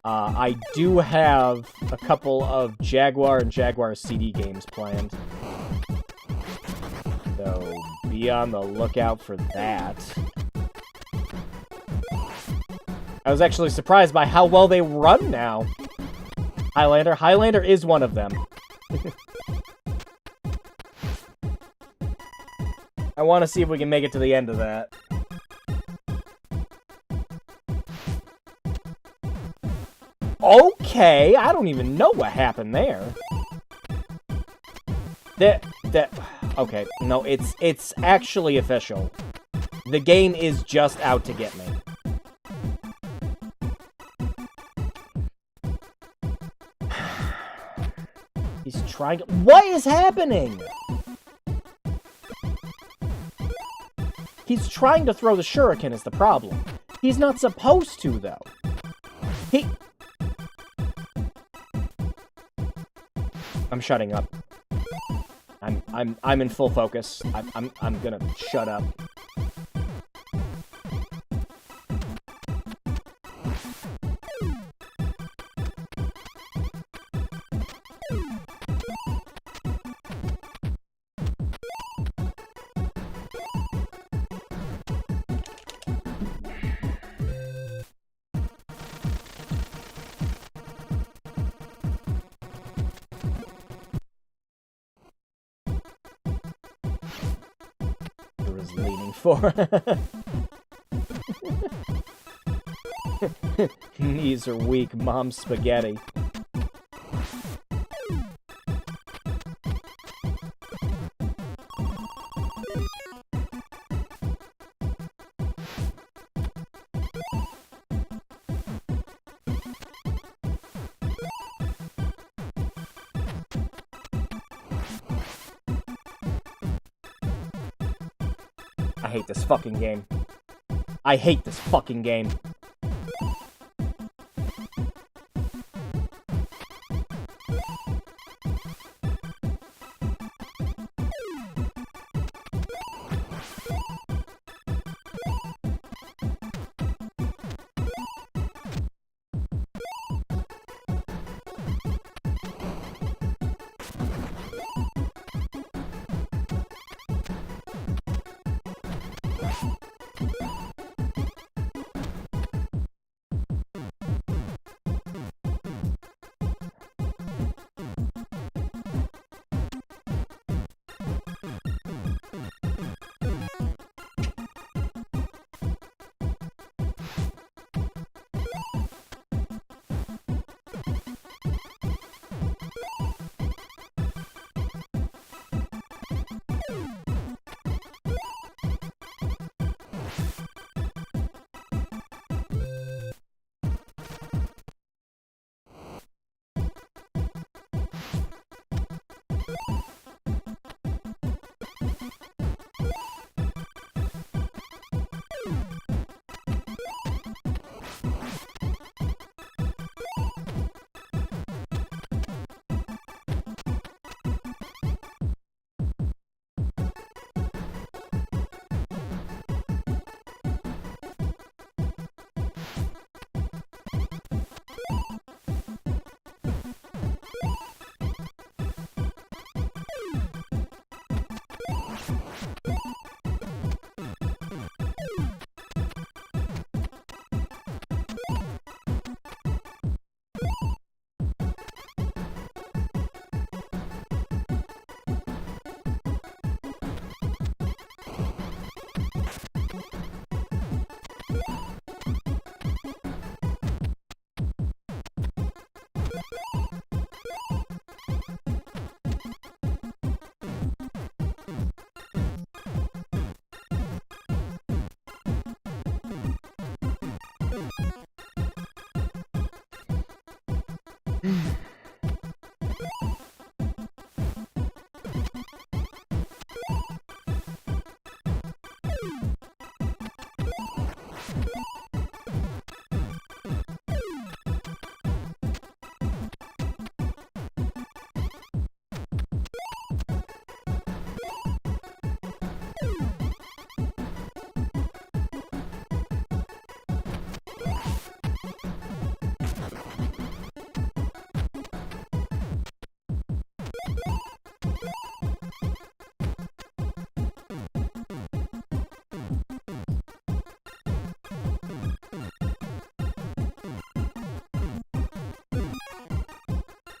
I do have a couple of Jaguar and Jaguar CD games planned. So, be on the lookout for that. I was actually surprised by how well they run now. Highlander. Highlander is one of them. I want to see if we can make it to the end of that. Okay, I don't even know what happened there. Okay, no, it's actually official. The game is just out to get me. He's trying to... What is happening? He's trying to throw the shuriken is the problem. He's not supposed to, though. I'm shutting up. I'm in full focus. I'm gonna shut up. For knees are weak, mom's spaghetti. I hate this fucking game. I hate this fucking game.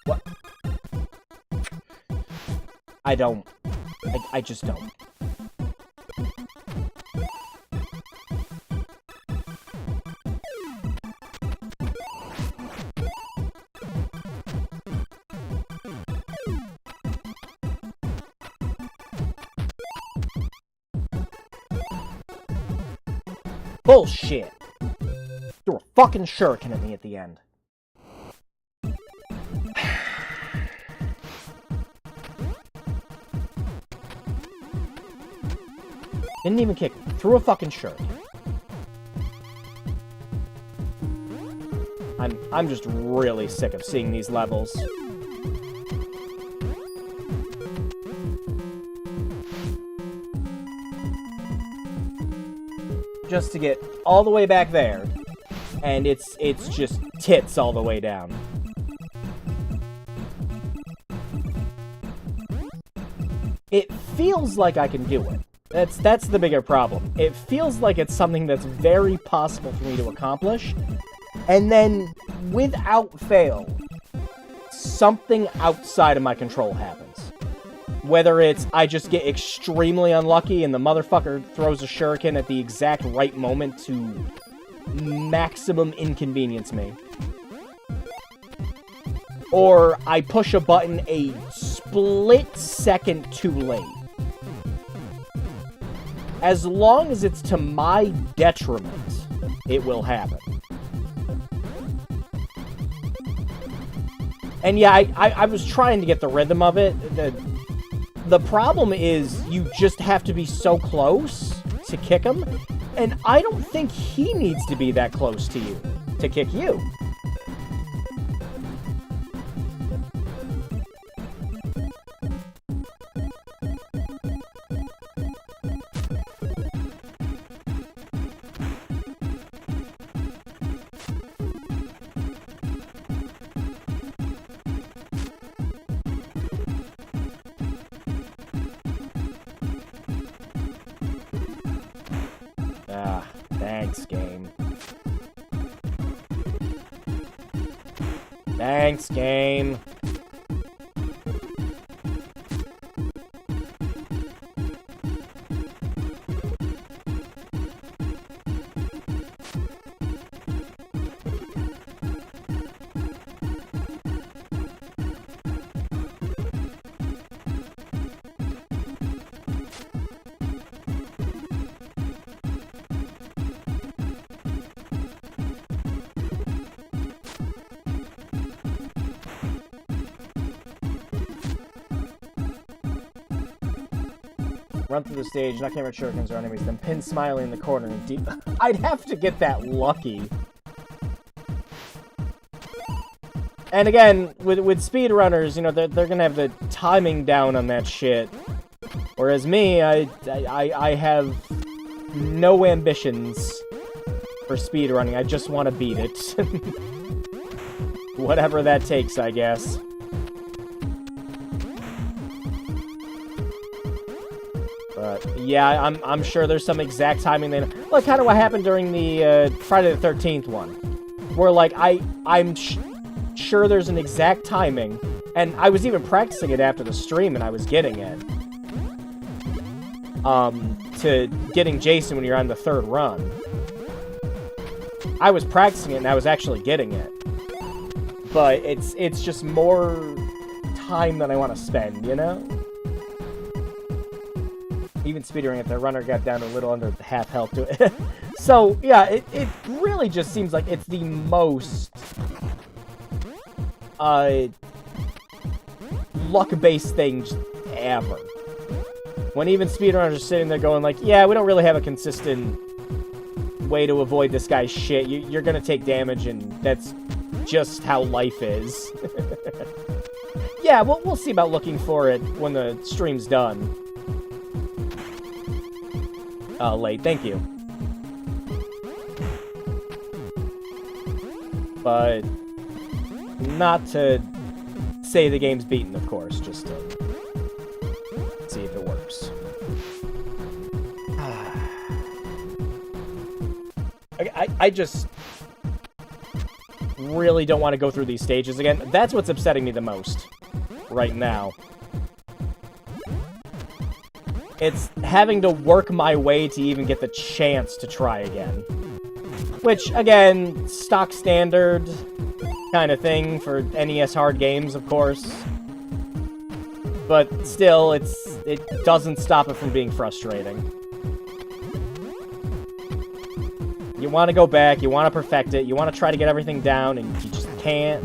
What? I don't. I just don't. Bullshit! Threw a fucking shuriken at me at the end. Didn't even kick me. Threw a fucking shuriken. I'm just really sick of seeing these levels. Just to get all the way back there, and it's just tits all the way down. It feels like I can do it. That's the bigger problem. It feels like it's something that's very possible for me to accomplish, and then, without fail, something outside of my control happens. Whether it's I just get extremely unlucky and the motherfucker throws a shuriken at the exact right moment to maximum inconvenience me. Or I push a button a split second too late. As long as it's to my detriment, it will happen. And yeah, I was trying to get the rhythm of it. The problem is you just have to be so close to kick him, and I don't think he needs to be that close to you to kick you. Ah, thanks, game. Thanks, game. Run through the stage, knock hammer shurikens or enemies, then pin Smiley in the corner and deep... I'd have to get that lucky. And again, with speedrunners, you know, they're gonna have the timing down on that shit. Whereas me, I have no ambitions for speedrunning. I just want to beat it. Whatever that takes, I guess. But yeah, I'm sure there's some exact timing they know. Like kind of what happened during the Friday the 13th one, where like I'm sure there's an exact timing, and I was even practicing it after the stream, and I was getting it. To getting Jason when you're on the third run. I was practicing it, and I was actually getting it. But it's just more time than I want to spend, you know? Even speedrunning it, the runner got down to a little under half health to it. So, yeah, it really just seems like it's the most luck-based thing ever. When even speedrunners are sitting there going like, yeah, we don't really have a consistent way to avoid this guy's shit. You're gonna take damage, and that's just how life is. Yeah, we'll see about looking for it when the stream's done. Late, thank you. But not to say the game's beaten, of course, just to see if it works. I just really don't want to go through these stages again. That's what's upsetting me the most right now. It's having to work my way to even get the chance to try again. Which, again, stock standard kind of thing for NES hard games, of course. But still, it doesn't stop it from being frustrating. You want to go back, you want to perfect it, you want to try to get everything down, and you just can't.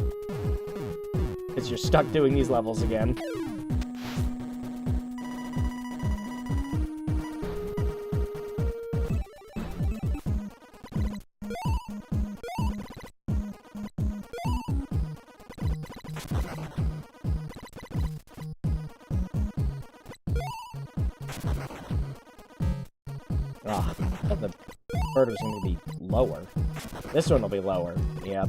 Because you're stuck doing these levels again. Ah, I thought the bird was going to be lower. This one will be lower. Yep.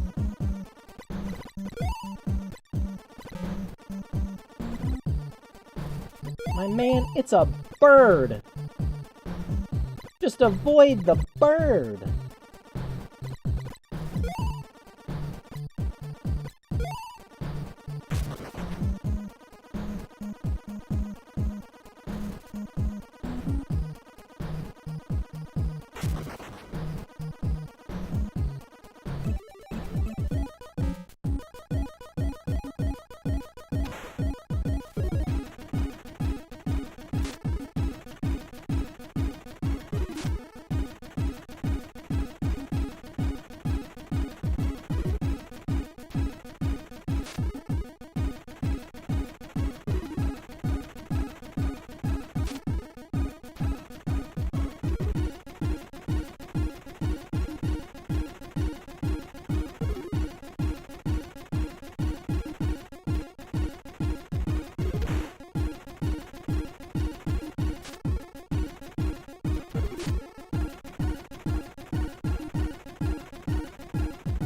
My man, it's a bird! Just avoid the bird!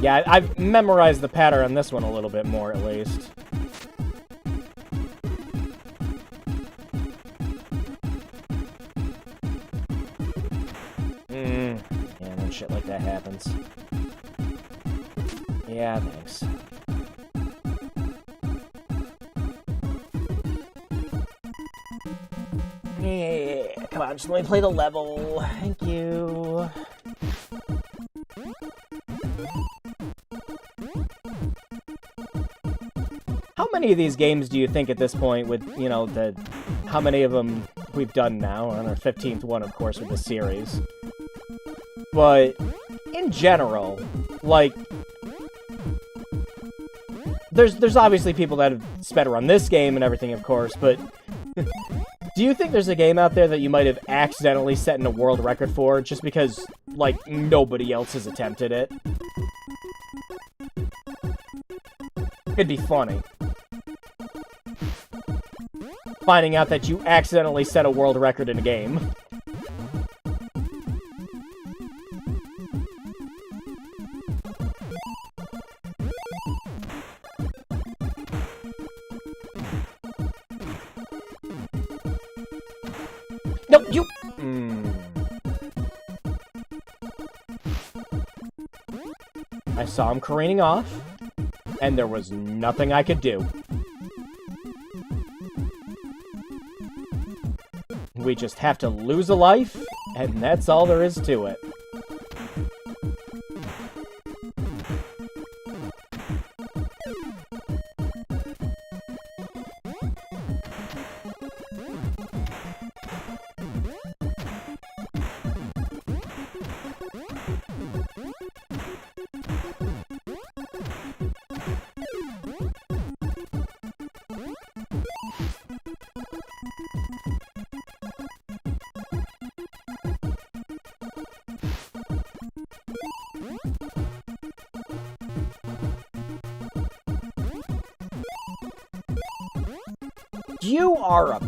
Yeah, I've memorized the pattern on this one a little bit more, at least. Yeah, when shit like that happens. Yeah, thanks. Yeah, come on, just let me play the level. Thank you. How many of these games do you think at this point with, you know, how many of them we've done now? On our 15th one, of course, with the series. But, in general, like, there's obviously people that have sped around this game and everything, of course, but Do you think there's a game out there that you might have accidentally set in a world record for just because, like, nobody else has attempted it? It'd be funny. Finding out that you accidentally set a world record in a game. No, you... I saw him careening off, and there was nothing I could do. We just have to lose a life, and that's all there is to it. You are a...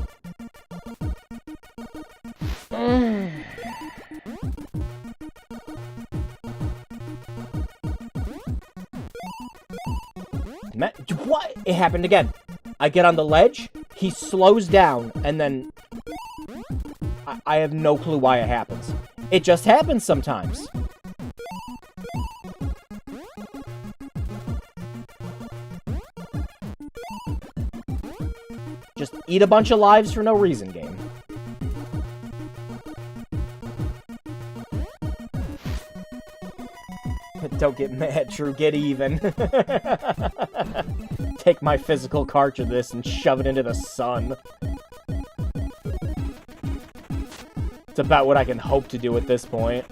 What? It happened again. I get on the ledge, he slows down, and then... I have no clue why it happens. It just happens sometimes. Just eat a bunch of lives for no reason, game. Don't get mad, Drew. Get even. Take my physical cartridge of this and shove it into the sun. It's about what I can hope to do at this point.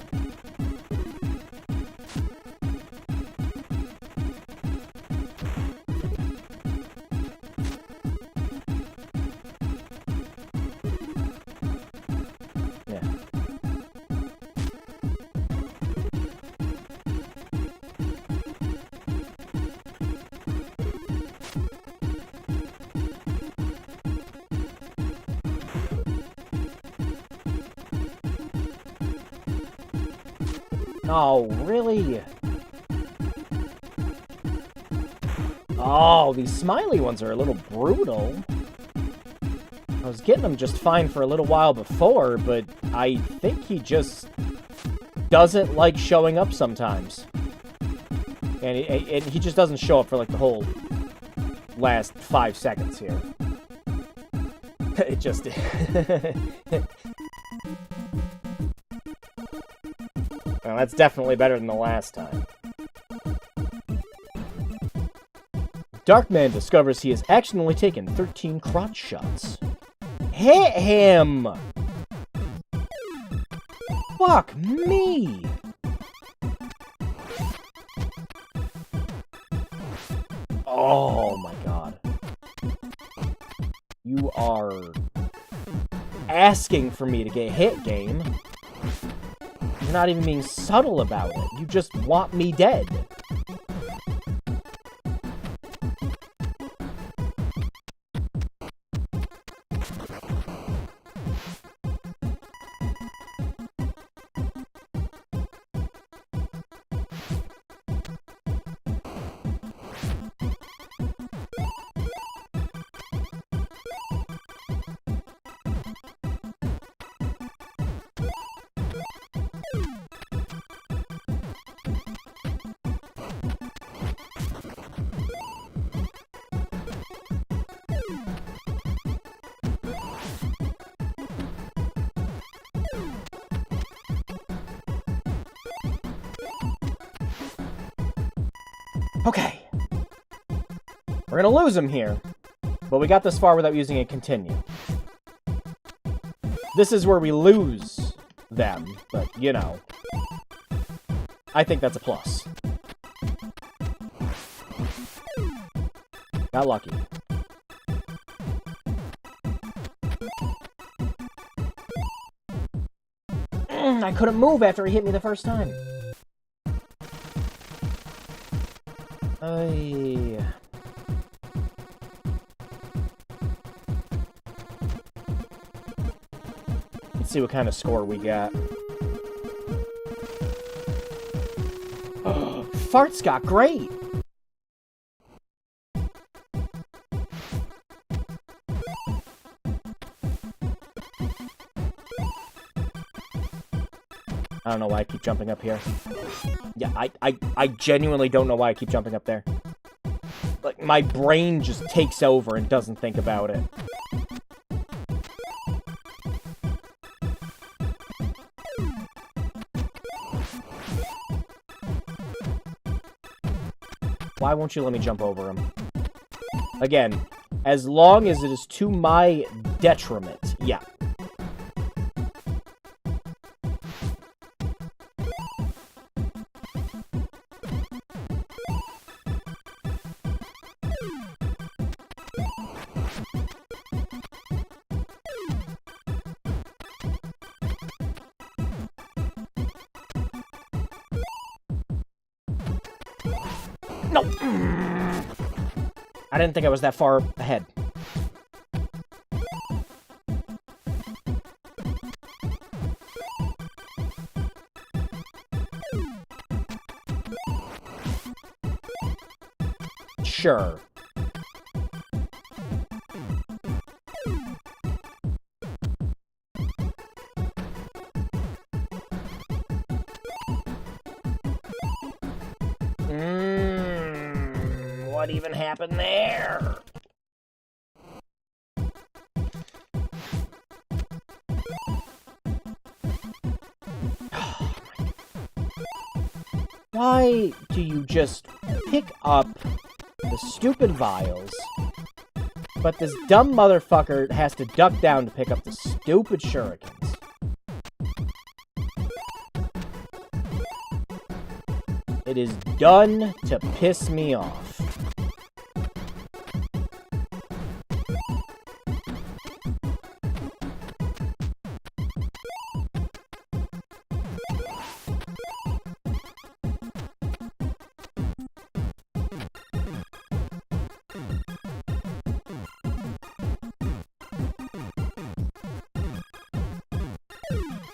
Oh, really? Oh, these smiley ones are a little brutal. I was getting them just fine for a little while before, but I think he just doesn't like showing up sometimes. And he just doesn't show up for like the whole last 5 seconds here. It just... Well, that's definitely better than the last time. Darkman discovers he has accidentally taken 13 crotch shots. Hit him! Fuck me! Oh my god. You are asking for me to get hit, game. You're not even being subtle about it. You just want me dead. Okay. We're gonna lose him here. But we got this far without using a continue. This is where we lose them, but, you know. I think that's a plus. Got lucky. I couldn't move after he hit me the first time. Let's see what kind of score we got. Fart's got great! I don't know why I keep jumping up here. Yeah, I genuinely don't know why I keep jumping up there. Like, my brain just takes over and doesn't think about it. Why won't you let me jump over him? Again, as long as it is to my detriment. Yeah. No! I didn't think I was that far ahead. Sure. What even happened there? Why do you just pick up the stupid vials, but this dumb motherfucker has to duck down to pick up the stupid shurikens? It is done to piss me off.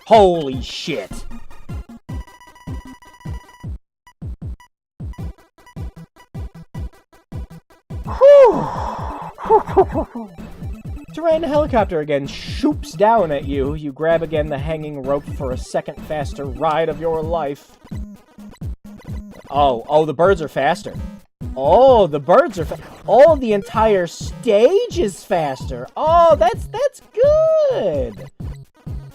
Holy shit! Terrain helicopter again shoops down at you. You grab again the hanging rope for a second faster ride of your life. Oh, the birds are faster. Oh, the birds are oh, the entire stage is faster. Oh, that's good.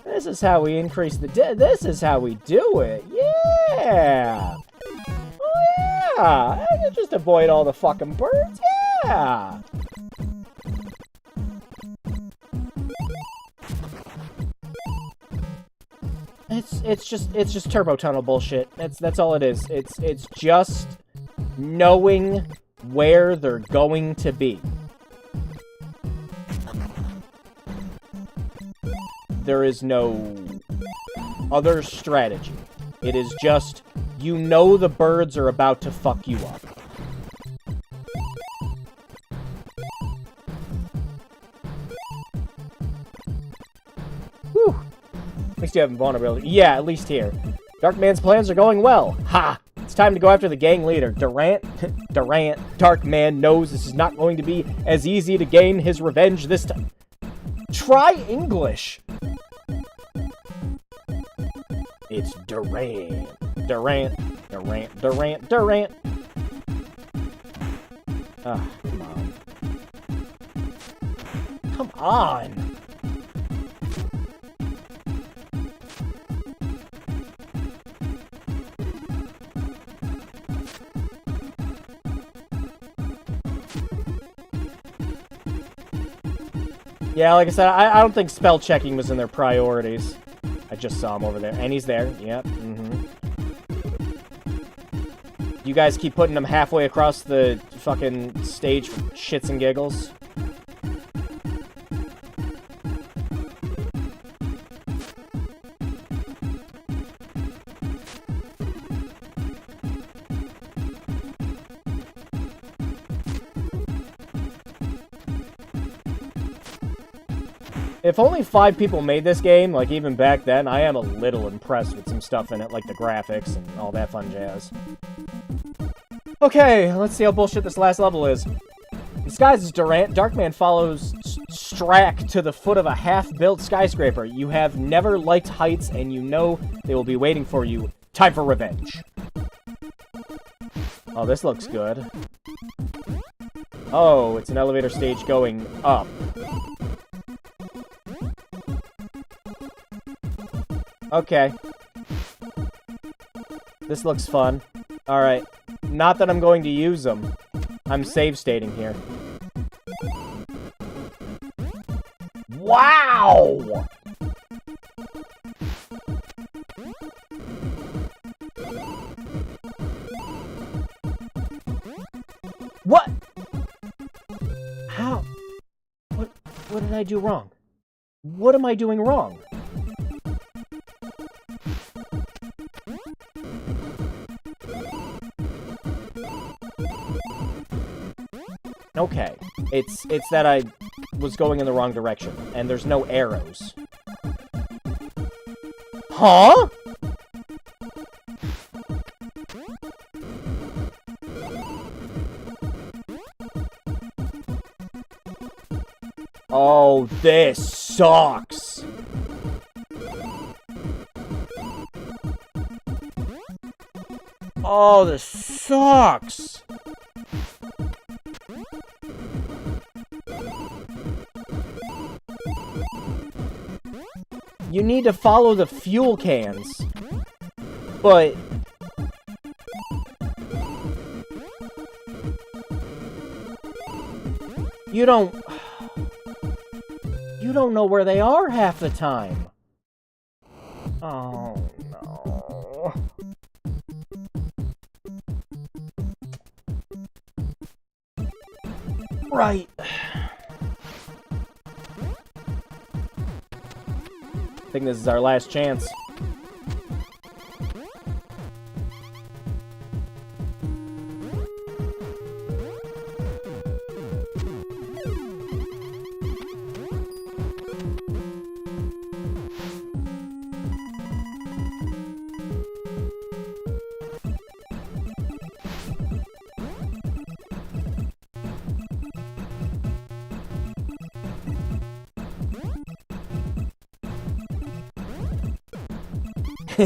This is how we increase the this is how we do it. Yeah. Oh, yeah. I can just avoid all the fucking birds. Yeah. It's just turbo tunnel bullshit. That's all it is. It's just knowing where they're going to be. There is no other strategy. It is just, you know the birds are about to fuck you up. Whew. At least you have invulnerability. Yeah, at least here. Darkman's plans are going well. Ha! It's time to go after the gang leader. Durant, Darkman knows this is not going to be as easy to gain his revenge this time. Try English! It's Durant. Ah, come on. Come on! Yeah, like I said, I don't think spell checking was in their priorities. I just saw him over there. And he's there. Yep. You guys keep putting him halfway across the fucking stage for shits and giggles. If only 5 people made this game, like even back then, I am a little impressed with some stuff in it, like the graphics and all that fun jazz. Okay, let's see how bullshit this last level is. Disguised as Durant, Darkman follows Strack to the foot of a half-built skyscraper. You have never liked heights, and you know they will be waiting for you. Time for revenge. Oh, this looks good. Oh, it's an elevator stage going up. Okay. This looks fun. Alright. Not that I'm going to use them. I'm save stating here. Wow! What? How? What did I do wrong? What am I doing wrong? Okay, it's that I was going in the wrong direction, and there's no arrows. Huh? Oh, this sucks. Oh, this sucks. You need to follow the fuel cans. But you don't know where they are half the time. Oh no. Right. I think this is our last chance.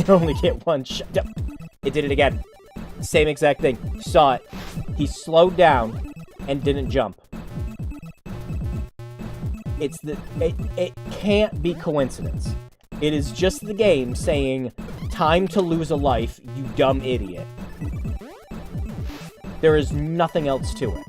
Only get one shot. It did it again. Same exact thing. Saw it. He slowed down and didn't jump. It can't be coincidence. It is just the game saying, time to lose a life, you dumb idiot. There is nothing else to it.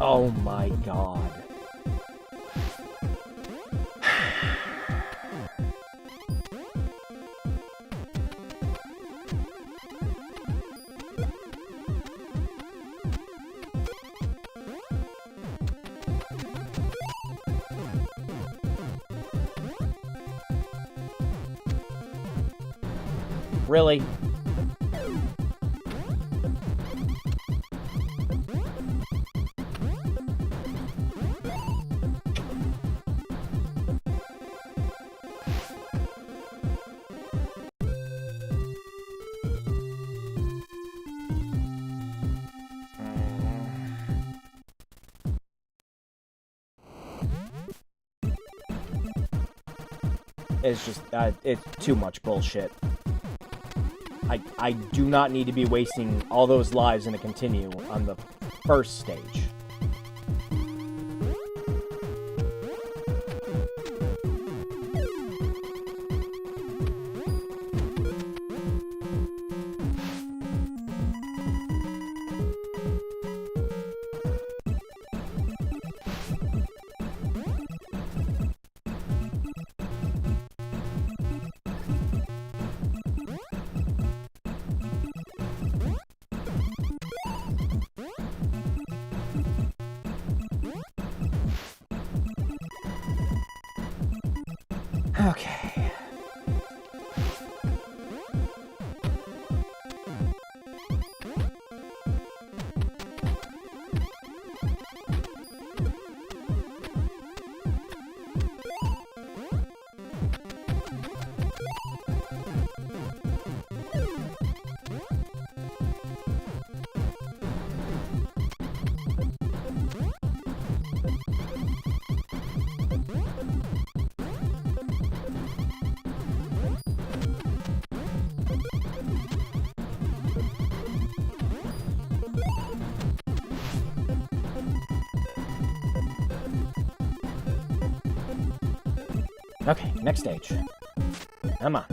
Oh my god. Really? It's just, it's too much bullshit. I do not need to be wasting all those lives in a continue on the first stage. Okay. Okay, next stage. Come on.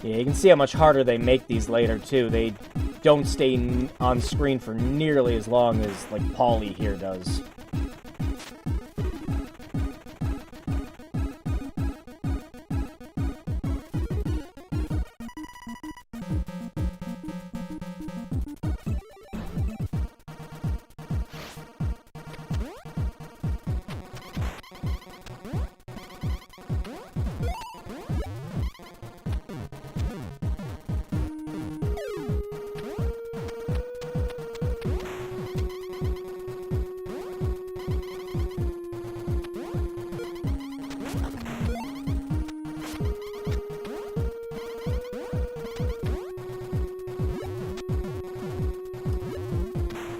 Yeah, you can see how much harder they make these later, too. They don't stay on screen for nearly as long as, like, Paulie here does.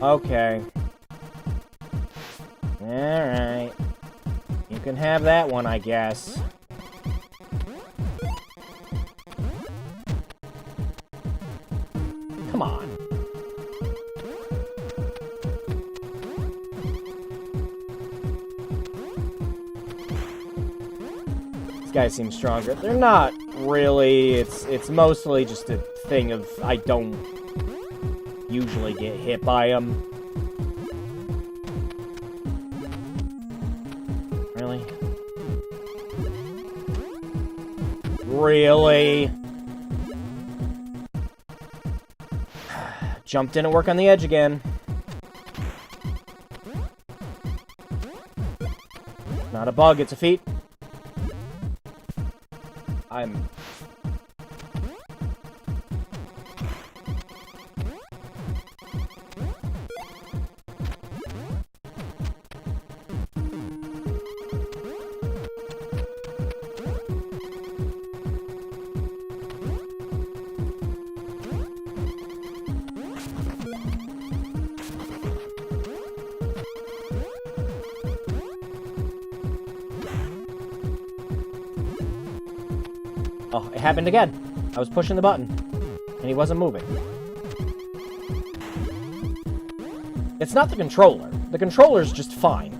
Okay. Alright. You can have that one, I guess. Come on. These guys seem stronger. They're not really. It's mostly just a thing of I don't usually get hit by them. Really? Really? Jump didn't work on the edge again. Not a bug, it's a feat. Oh, it happened again. I was pushing the button, and he wasn't moving. It's not the controller. The controller's just fine.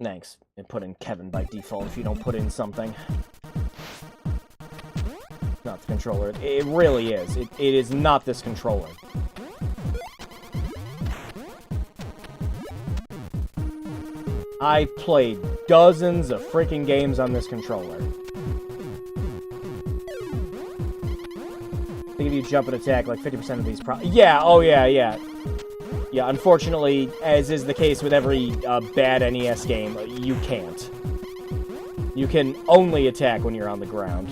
Thanks. It put in Kevin by default if you don't put in something. Not the controller. It really is. It is not this controller. I played dozens of freaking games on this controller. I think if you jump and attack, like 50% of these yeah, oh yeah. Yeah, unfortunately, as is the case with every bad NES game, you can't. You can only attack when you're on the ground.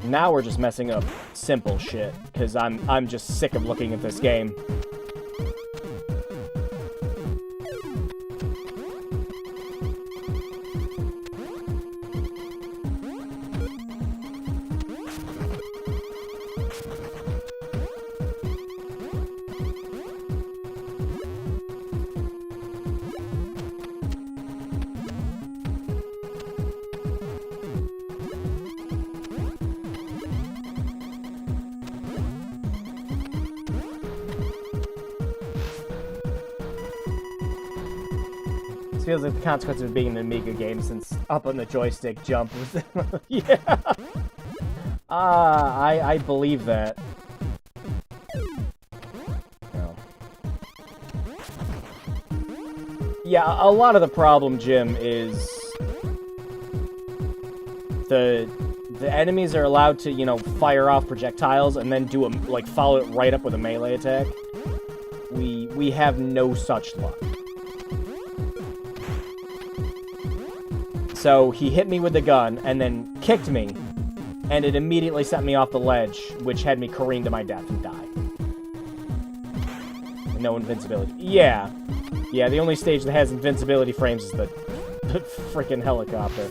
Now we're just messing up simple shit, because I'm just sick of looking at this game. Feels like the consequence of being an Amiga game, since up on the joystick jump was... yeah! I believe that. Oh. Yeah, a lot of the problem, Jim, is... The enemies are allowed to, you know, fire off projectiles and then do a, like, follow it right up with a melee attack. We have no such luck. So he hit me with the gun, and then kicked me, and it immediately sent me off the ledge, which had me careen to my death and die. No invincibility. Yeah. Yeah, the only stage that has invincibility frames is the freaking helicopter.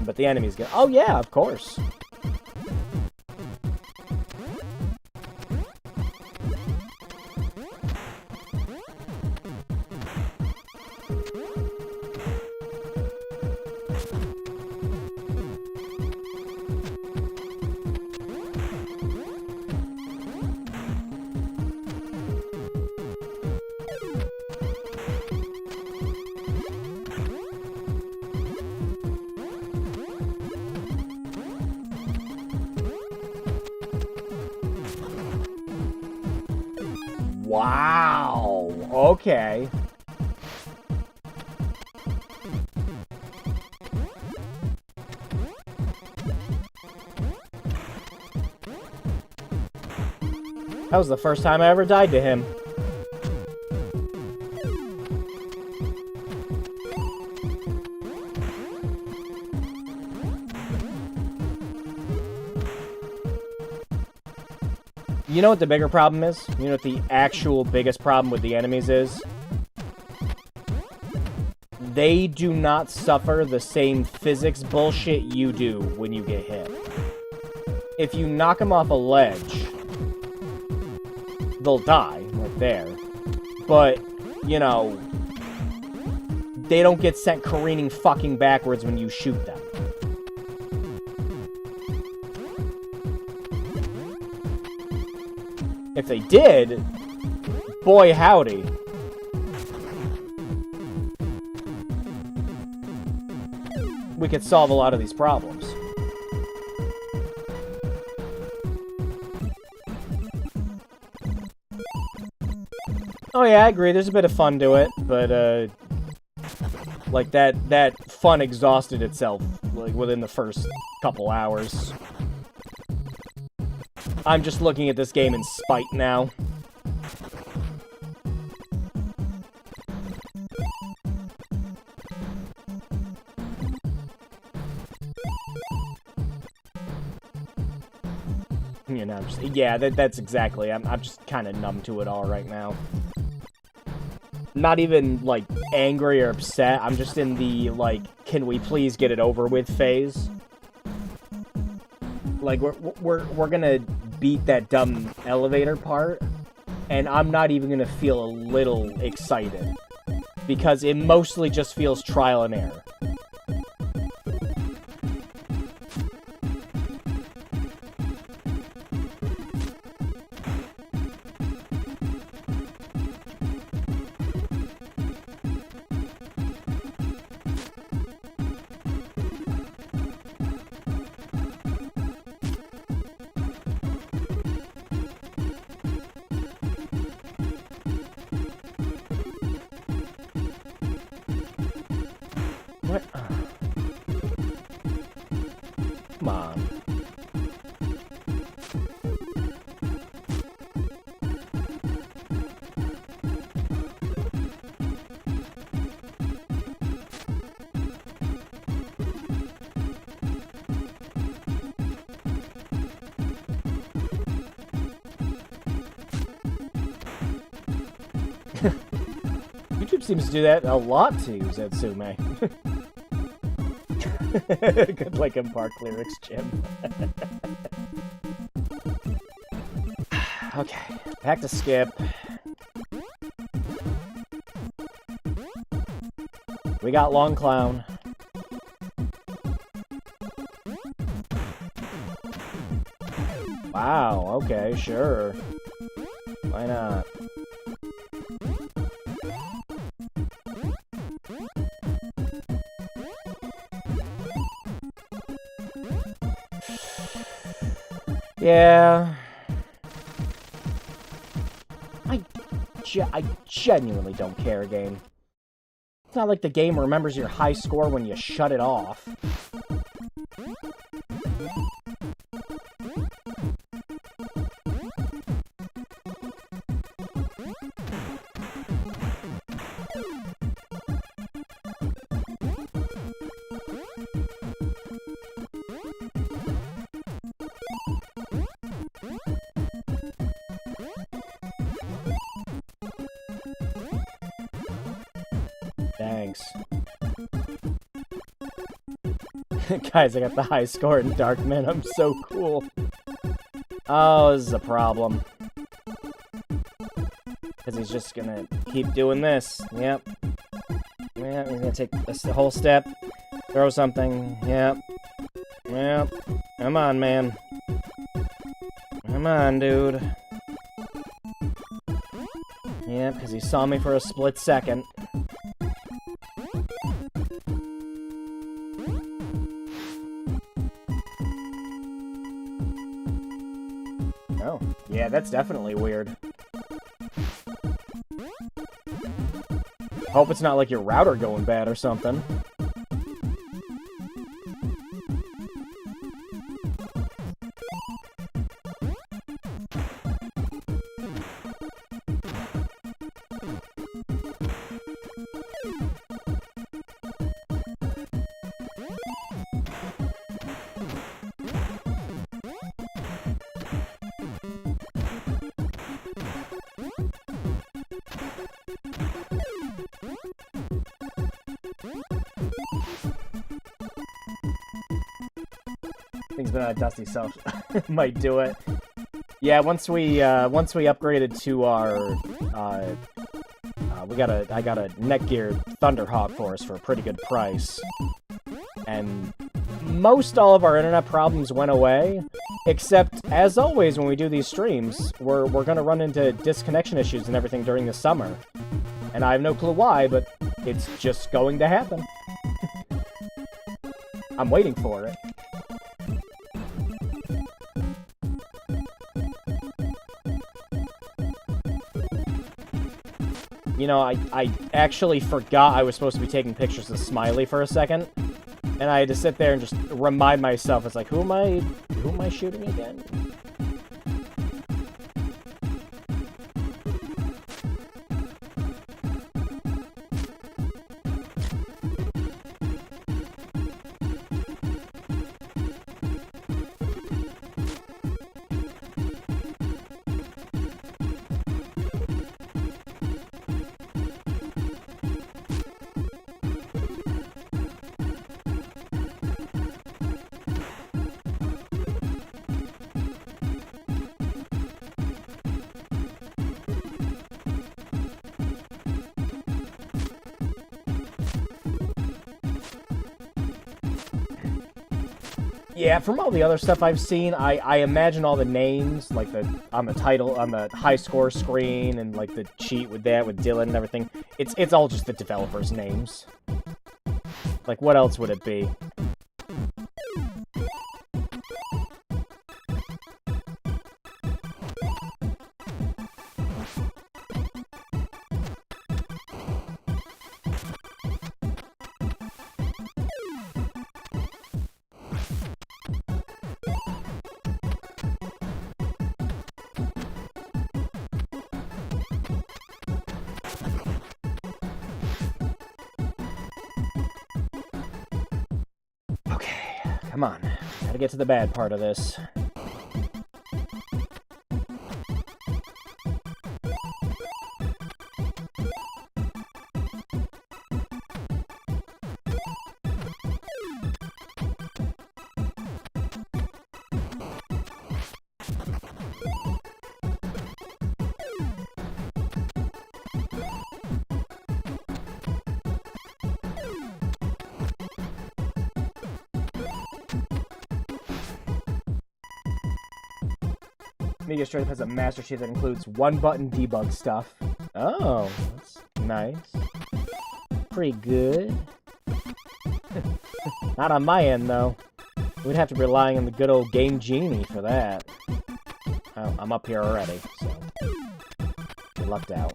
But the enemies get... Oh yeah, of course. Wow. Okay. That was the first time I ever died to him. You know what the bigger problem is? You know what the actual biggest problem with the enemies is? They do not suffer the same physics bullshit you do when you get hit. If you knock them off a ledge, they'll die, right there. But, you know, they don't get sent careening fucking backwards when you shoot them. If they did, boy howdy. We could solve a lot of these problems. Oh yeah, I agree, there's a bit of fun to it, but, like, that fun exhausted itself, like, within the first couple hours. I'm just looking at this game in spite now. You know, yeah, that's exactly. I'm just kind of numb to it all right now. Not even, like, angry or upset. I'm just in the, like, can we please get it over with phase. Like, we're gonna beat that dumb elevator part, and I'm not even gonna feel a little excited. Because it mostly just feels trial and error. What? Come on. seems to do that a lot to Zetsume. Good Linkin Park lyrics, Jim. Okay, back to Skip. We got Long Clown. Wow, okay, sure. Why not? Yeah. I genuinely don't care, game. It's not like the game remembers your high score when you shut it off. Thanks. Guys, I got the high score in Darkman. I'm so cool. Oh, this is a problem. Because he's just gonna keep doing this. Yep. Yeah, he's gonna take this whole step. Throw something. Yep. Yep. Come on, man. Come on, dude. Yep, because he saw me for a split second. Oh, yeah, that's definitely weird. Hope it's not like your router going bad or something. Things been on a dusty self might do it. Yeah, once we upgraded to our I got a Netgear Thunderhawk for us for a pretty good price. And most all of our internet problems went away, except as always when we do these streams, we're gonna run into disconnection issues and everything during the summer. And I have no clue why, but it's just going to happen. I'm waiting for it. You know, I actually forgot I was supposed to be taking pictures of Smiley for a second. And I had to sit there and just remind myself, it's like, who am I shooting again? Yeah, from all the other stuff I've seen, I imagine all the names, like on the title, on the high score screen, and like the cheat with that, with Dylan and everything, it's all just the developers' names. Like, what else would it be? Come on, gotta get to the bad part of this. Mega Strip has a Master Chief that includes one-button debug stuff. Oh, that's nice. Pretty good. Not on my end, though. We'd have to rely on the good old Game Genie for that. Oh, I'm up here already, so... Get lucked out.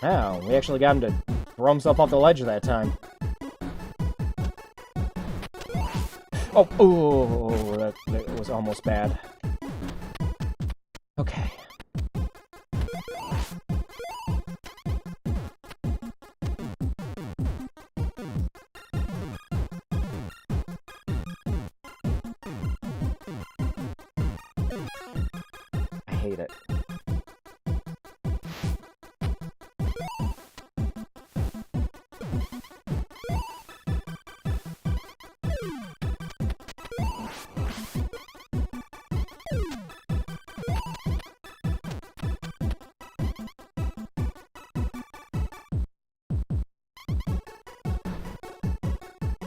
Oh, we actually got him to throw himself off the ledge that time. Oh, ooh, that was almost bad. Okay. I hate it.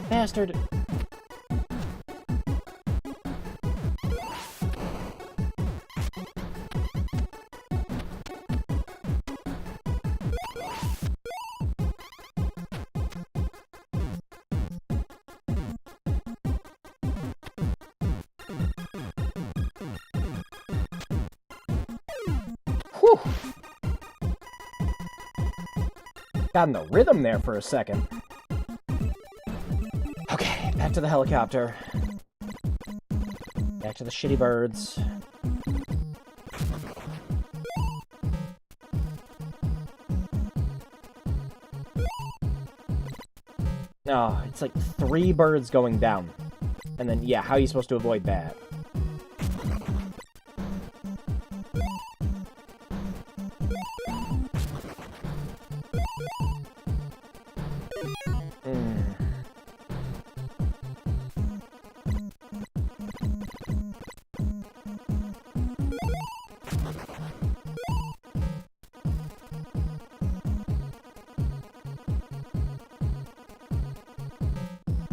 Bastard! Whew! Got in the rhythm there for a second. Okay, back to the helicopter. Back to the shitty birds. Oh, it's like 3 birds going down. And then, yeah, how are you supposed to avoid that?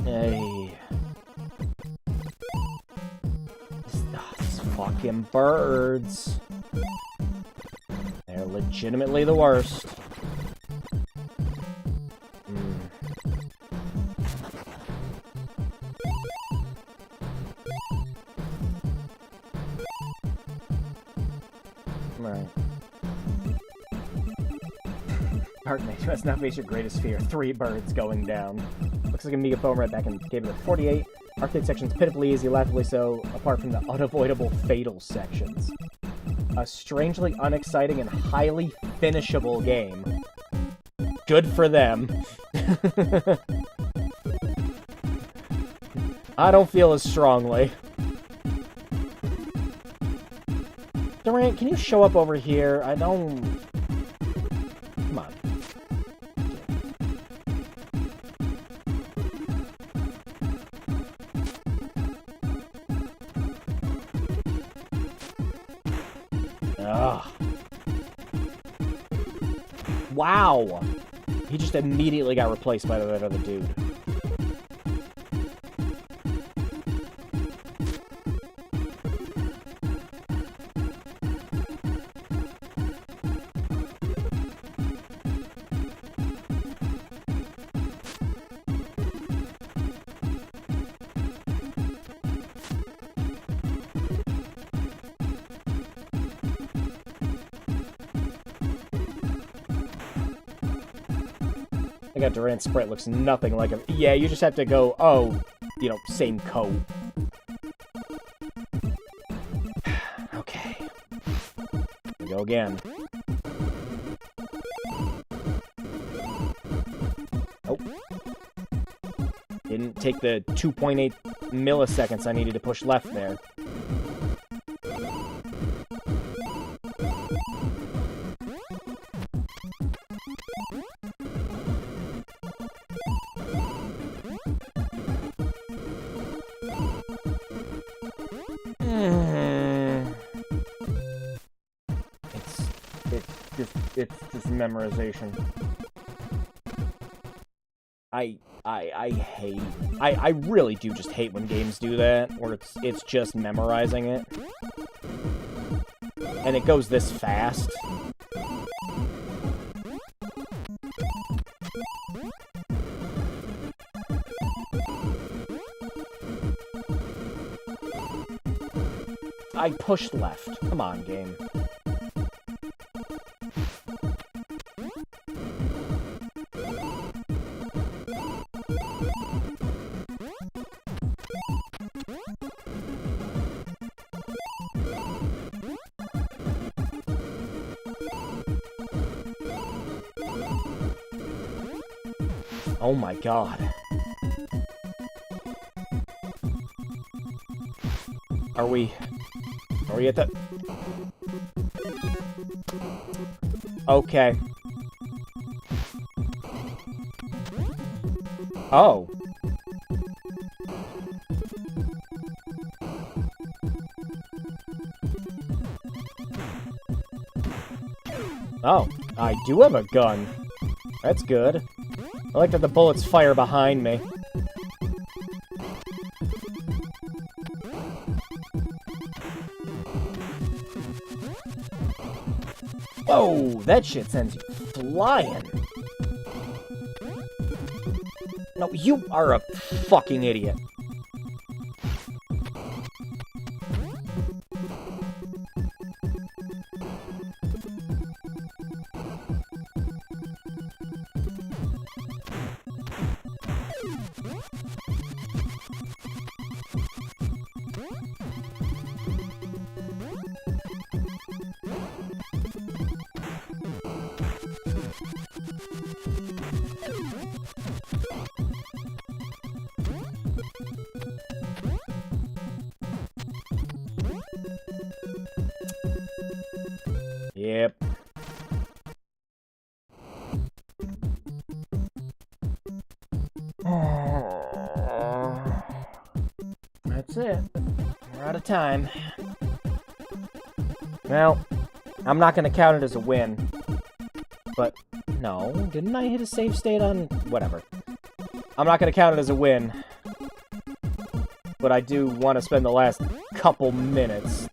Hey. These fucking birds. They're legitimately the worst. Right. Darkman, you must not face your greatest fear. 3 birds going down. Looks like a Mega Bone right back in game of the 48. Arcade section's pitifully easy, laughably so, apart from the unavoidable fatal sections. A strangely unexciting and highly finishable game. Good for them. I don't feel as strongly. Durant, can you show up over here? I don't... Come on. Ugh. Wow! He just immediately got replaced by that other dude. I got Durant's sprite looks nothing like him. Yeah, you just have to go, oh, you know, same code. Okay. Here we go again. Oh. Didn't take the 2.8 milliseconds I needed to push left there. It's just memorization. I hate... I really do just hate when games do that, where it's just memorizing it. And it goes this fast. I pushed left. Come on, game. Oh my god. Are we at the... Okay. Oh. Oh, I do have a gun. That's good. I like that the bullets fire behind me. Whoa, that shit sends you flying. No, you are a fucking idiot. Yep. That's it. We're out of time. Well, I'm not going to count it as a win. But, no, didn't I hit a save state on... Whatever. I'm not going to count it as a win. But I do want to spend the last couple minutes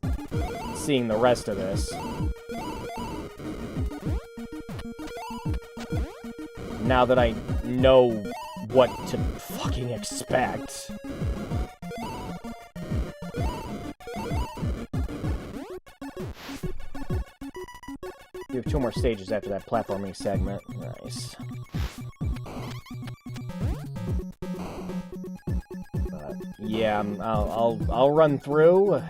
seeing the rest of this. Now that I know what to fucking expect. We have 2 more stages after that platforming segment. Nice. Yeah, I'll run through.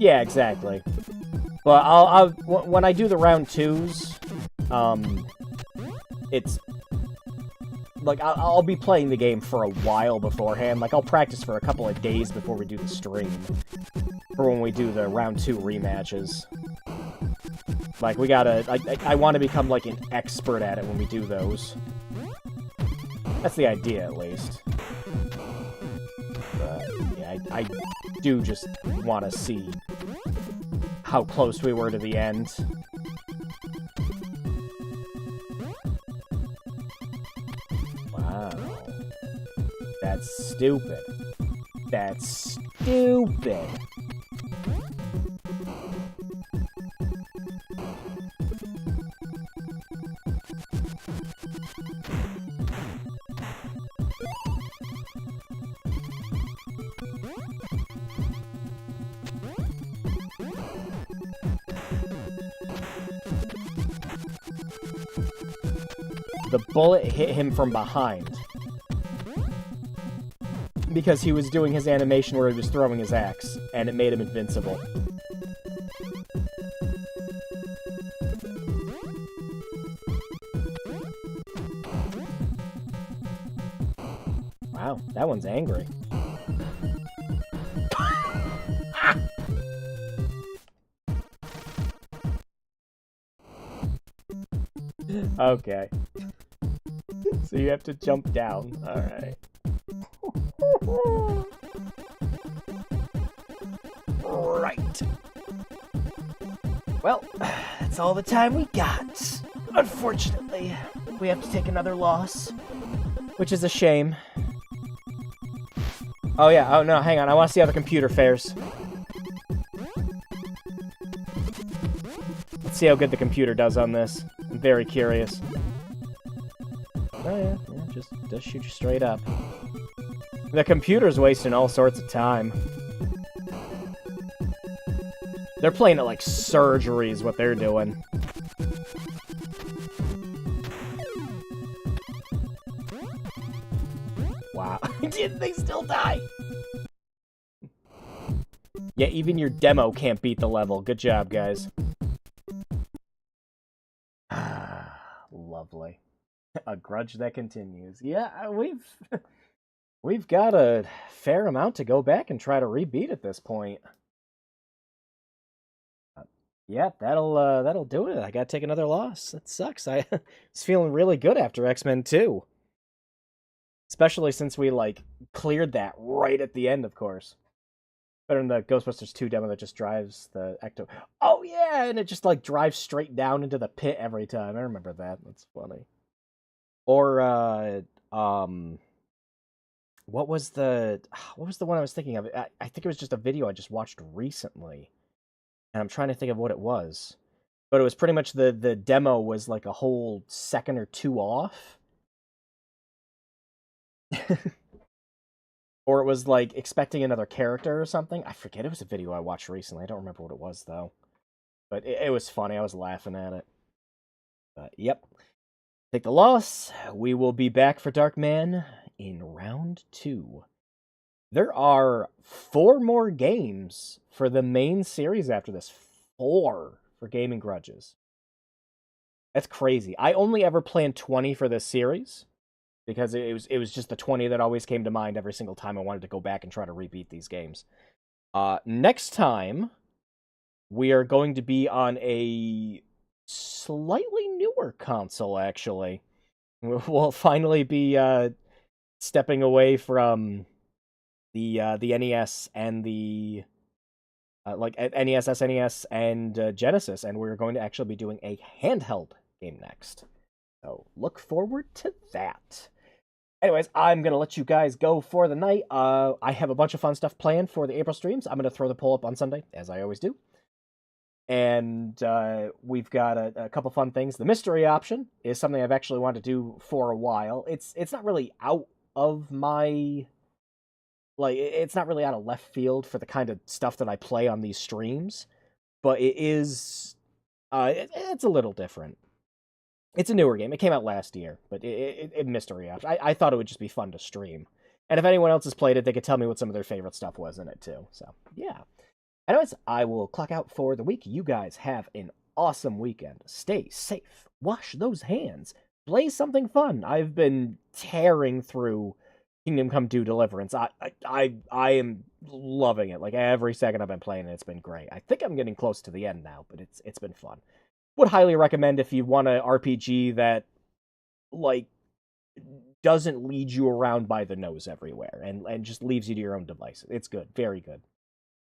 Yeah, exactly. But I'll when I do the round 2s, it's like I'll be playing the game for a while beforehand. Like I'll practice for a couple of days before we do the stream, for when we do the round 2 rematches. Like we gotta, I want to become like an expert at it when we do those. That's the idea, at least. But yeah, I do just want to see how close we were to the end. Wow. That's stupid. That's stupid. The bullet hit him from behind. Because he was doing his animation where he was throwing his axe, and it made him invincible. Wow, that one's angry. Okay. So you have to jump down. Alright. Right. Well, that's all the time we got. Unfortunately, we have to take another loss, which is a shame. Oh yeah, oh no, hang on, I want to see how the computer fares. Let's see how good the computer does on this. I'm very curious. Oh yeah, just shoot you straight up. The computer's wasting all sorts of time. They're playing it like surgery is what they're doing. Wow. Did they still die? Yeah, even your demo can't beat the level. Good job, guys. Lovely. A grudge that continues. Yeah, we've got a fair amount to go back and try to rebeat at this point. Yeah, that'll do it. I gotta take another loss. That sucks. I was feeling really good after X-Men 2. Especially since we, like, cleared that right at the end, of course. Better than the Ghostbusters 2 demo that just drives the Ecto... Oh, yeah! And it just, like, drives straight down into the pit every time. I remember that. That's funny. Or, what was the one I was thinking of? I think it was just a video I just watched recently. And I'm trying to think of what it was. But it was pretty much the demo was, like, a whole second or two off. Or it was like expecting another character or something. I forget. It was a video I watched recently. I don't remember what it was though. But it was funny. I was laughing at it. But yep. Take the loss. We will be back for Darkman in round 2. There are 4 more games for the main series after this. 4 for Gaming Grudges. That's crazy. I only ever planned 20 for this series. Because it was just the 20 that always came to mind every single time I wanted to go back and try to rebeat these games. Next time, we are going to be on a slightly newer console, actually. We'll finally be stepping away from the NES and the NES, SNES, and Genesis, and we're going to actually be doing a handheld game next. So look forward to that. Anyways, I'm going to let you guys go for the night. I have a bunch of fun stuff planned for the April streams. I'm going to throw the poll up on Sunday, as I always do. And we've got a couple fun things. The mystery option is something I've actually wanted to do for a while. It's not really out of my... Like, it's not really out of left field for the kind of stuff that I play on these streams. But it is... it's a little different. It's a newer game. It came out last year, but it mystery option. I thought it would just be fun to stream. And if anyone else has played it, they could tell me what some of their favorite stuff was in it, too. So, yeah. Anyways, I will clock out for the week. You guys have an awesome weekend. Stay safe. Wash those hands. Play something fun. I've been tearing through Kingdom Come 2 Deliverance. I am loving it. Like, every second I've been playing it, it's been great. I think I'm getting close to the end now, but it's been fun. Would highly recommend if you want an RPG that, like, doesn't lead you around by the nose everywhere and just leaves you to your own devices. It's good. Very good.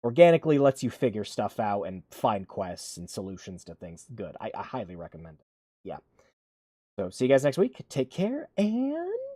Organically lets you figure stuff out and find quests and solutions to things. Good. I highly recommend it. Yeah. So, see you guys next week. Take care, and...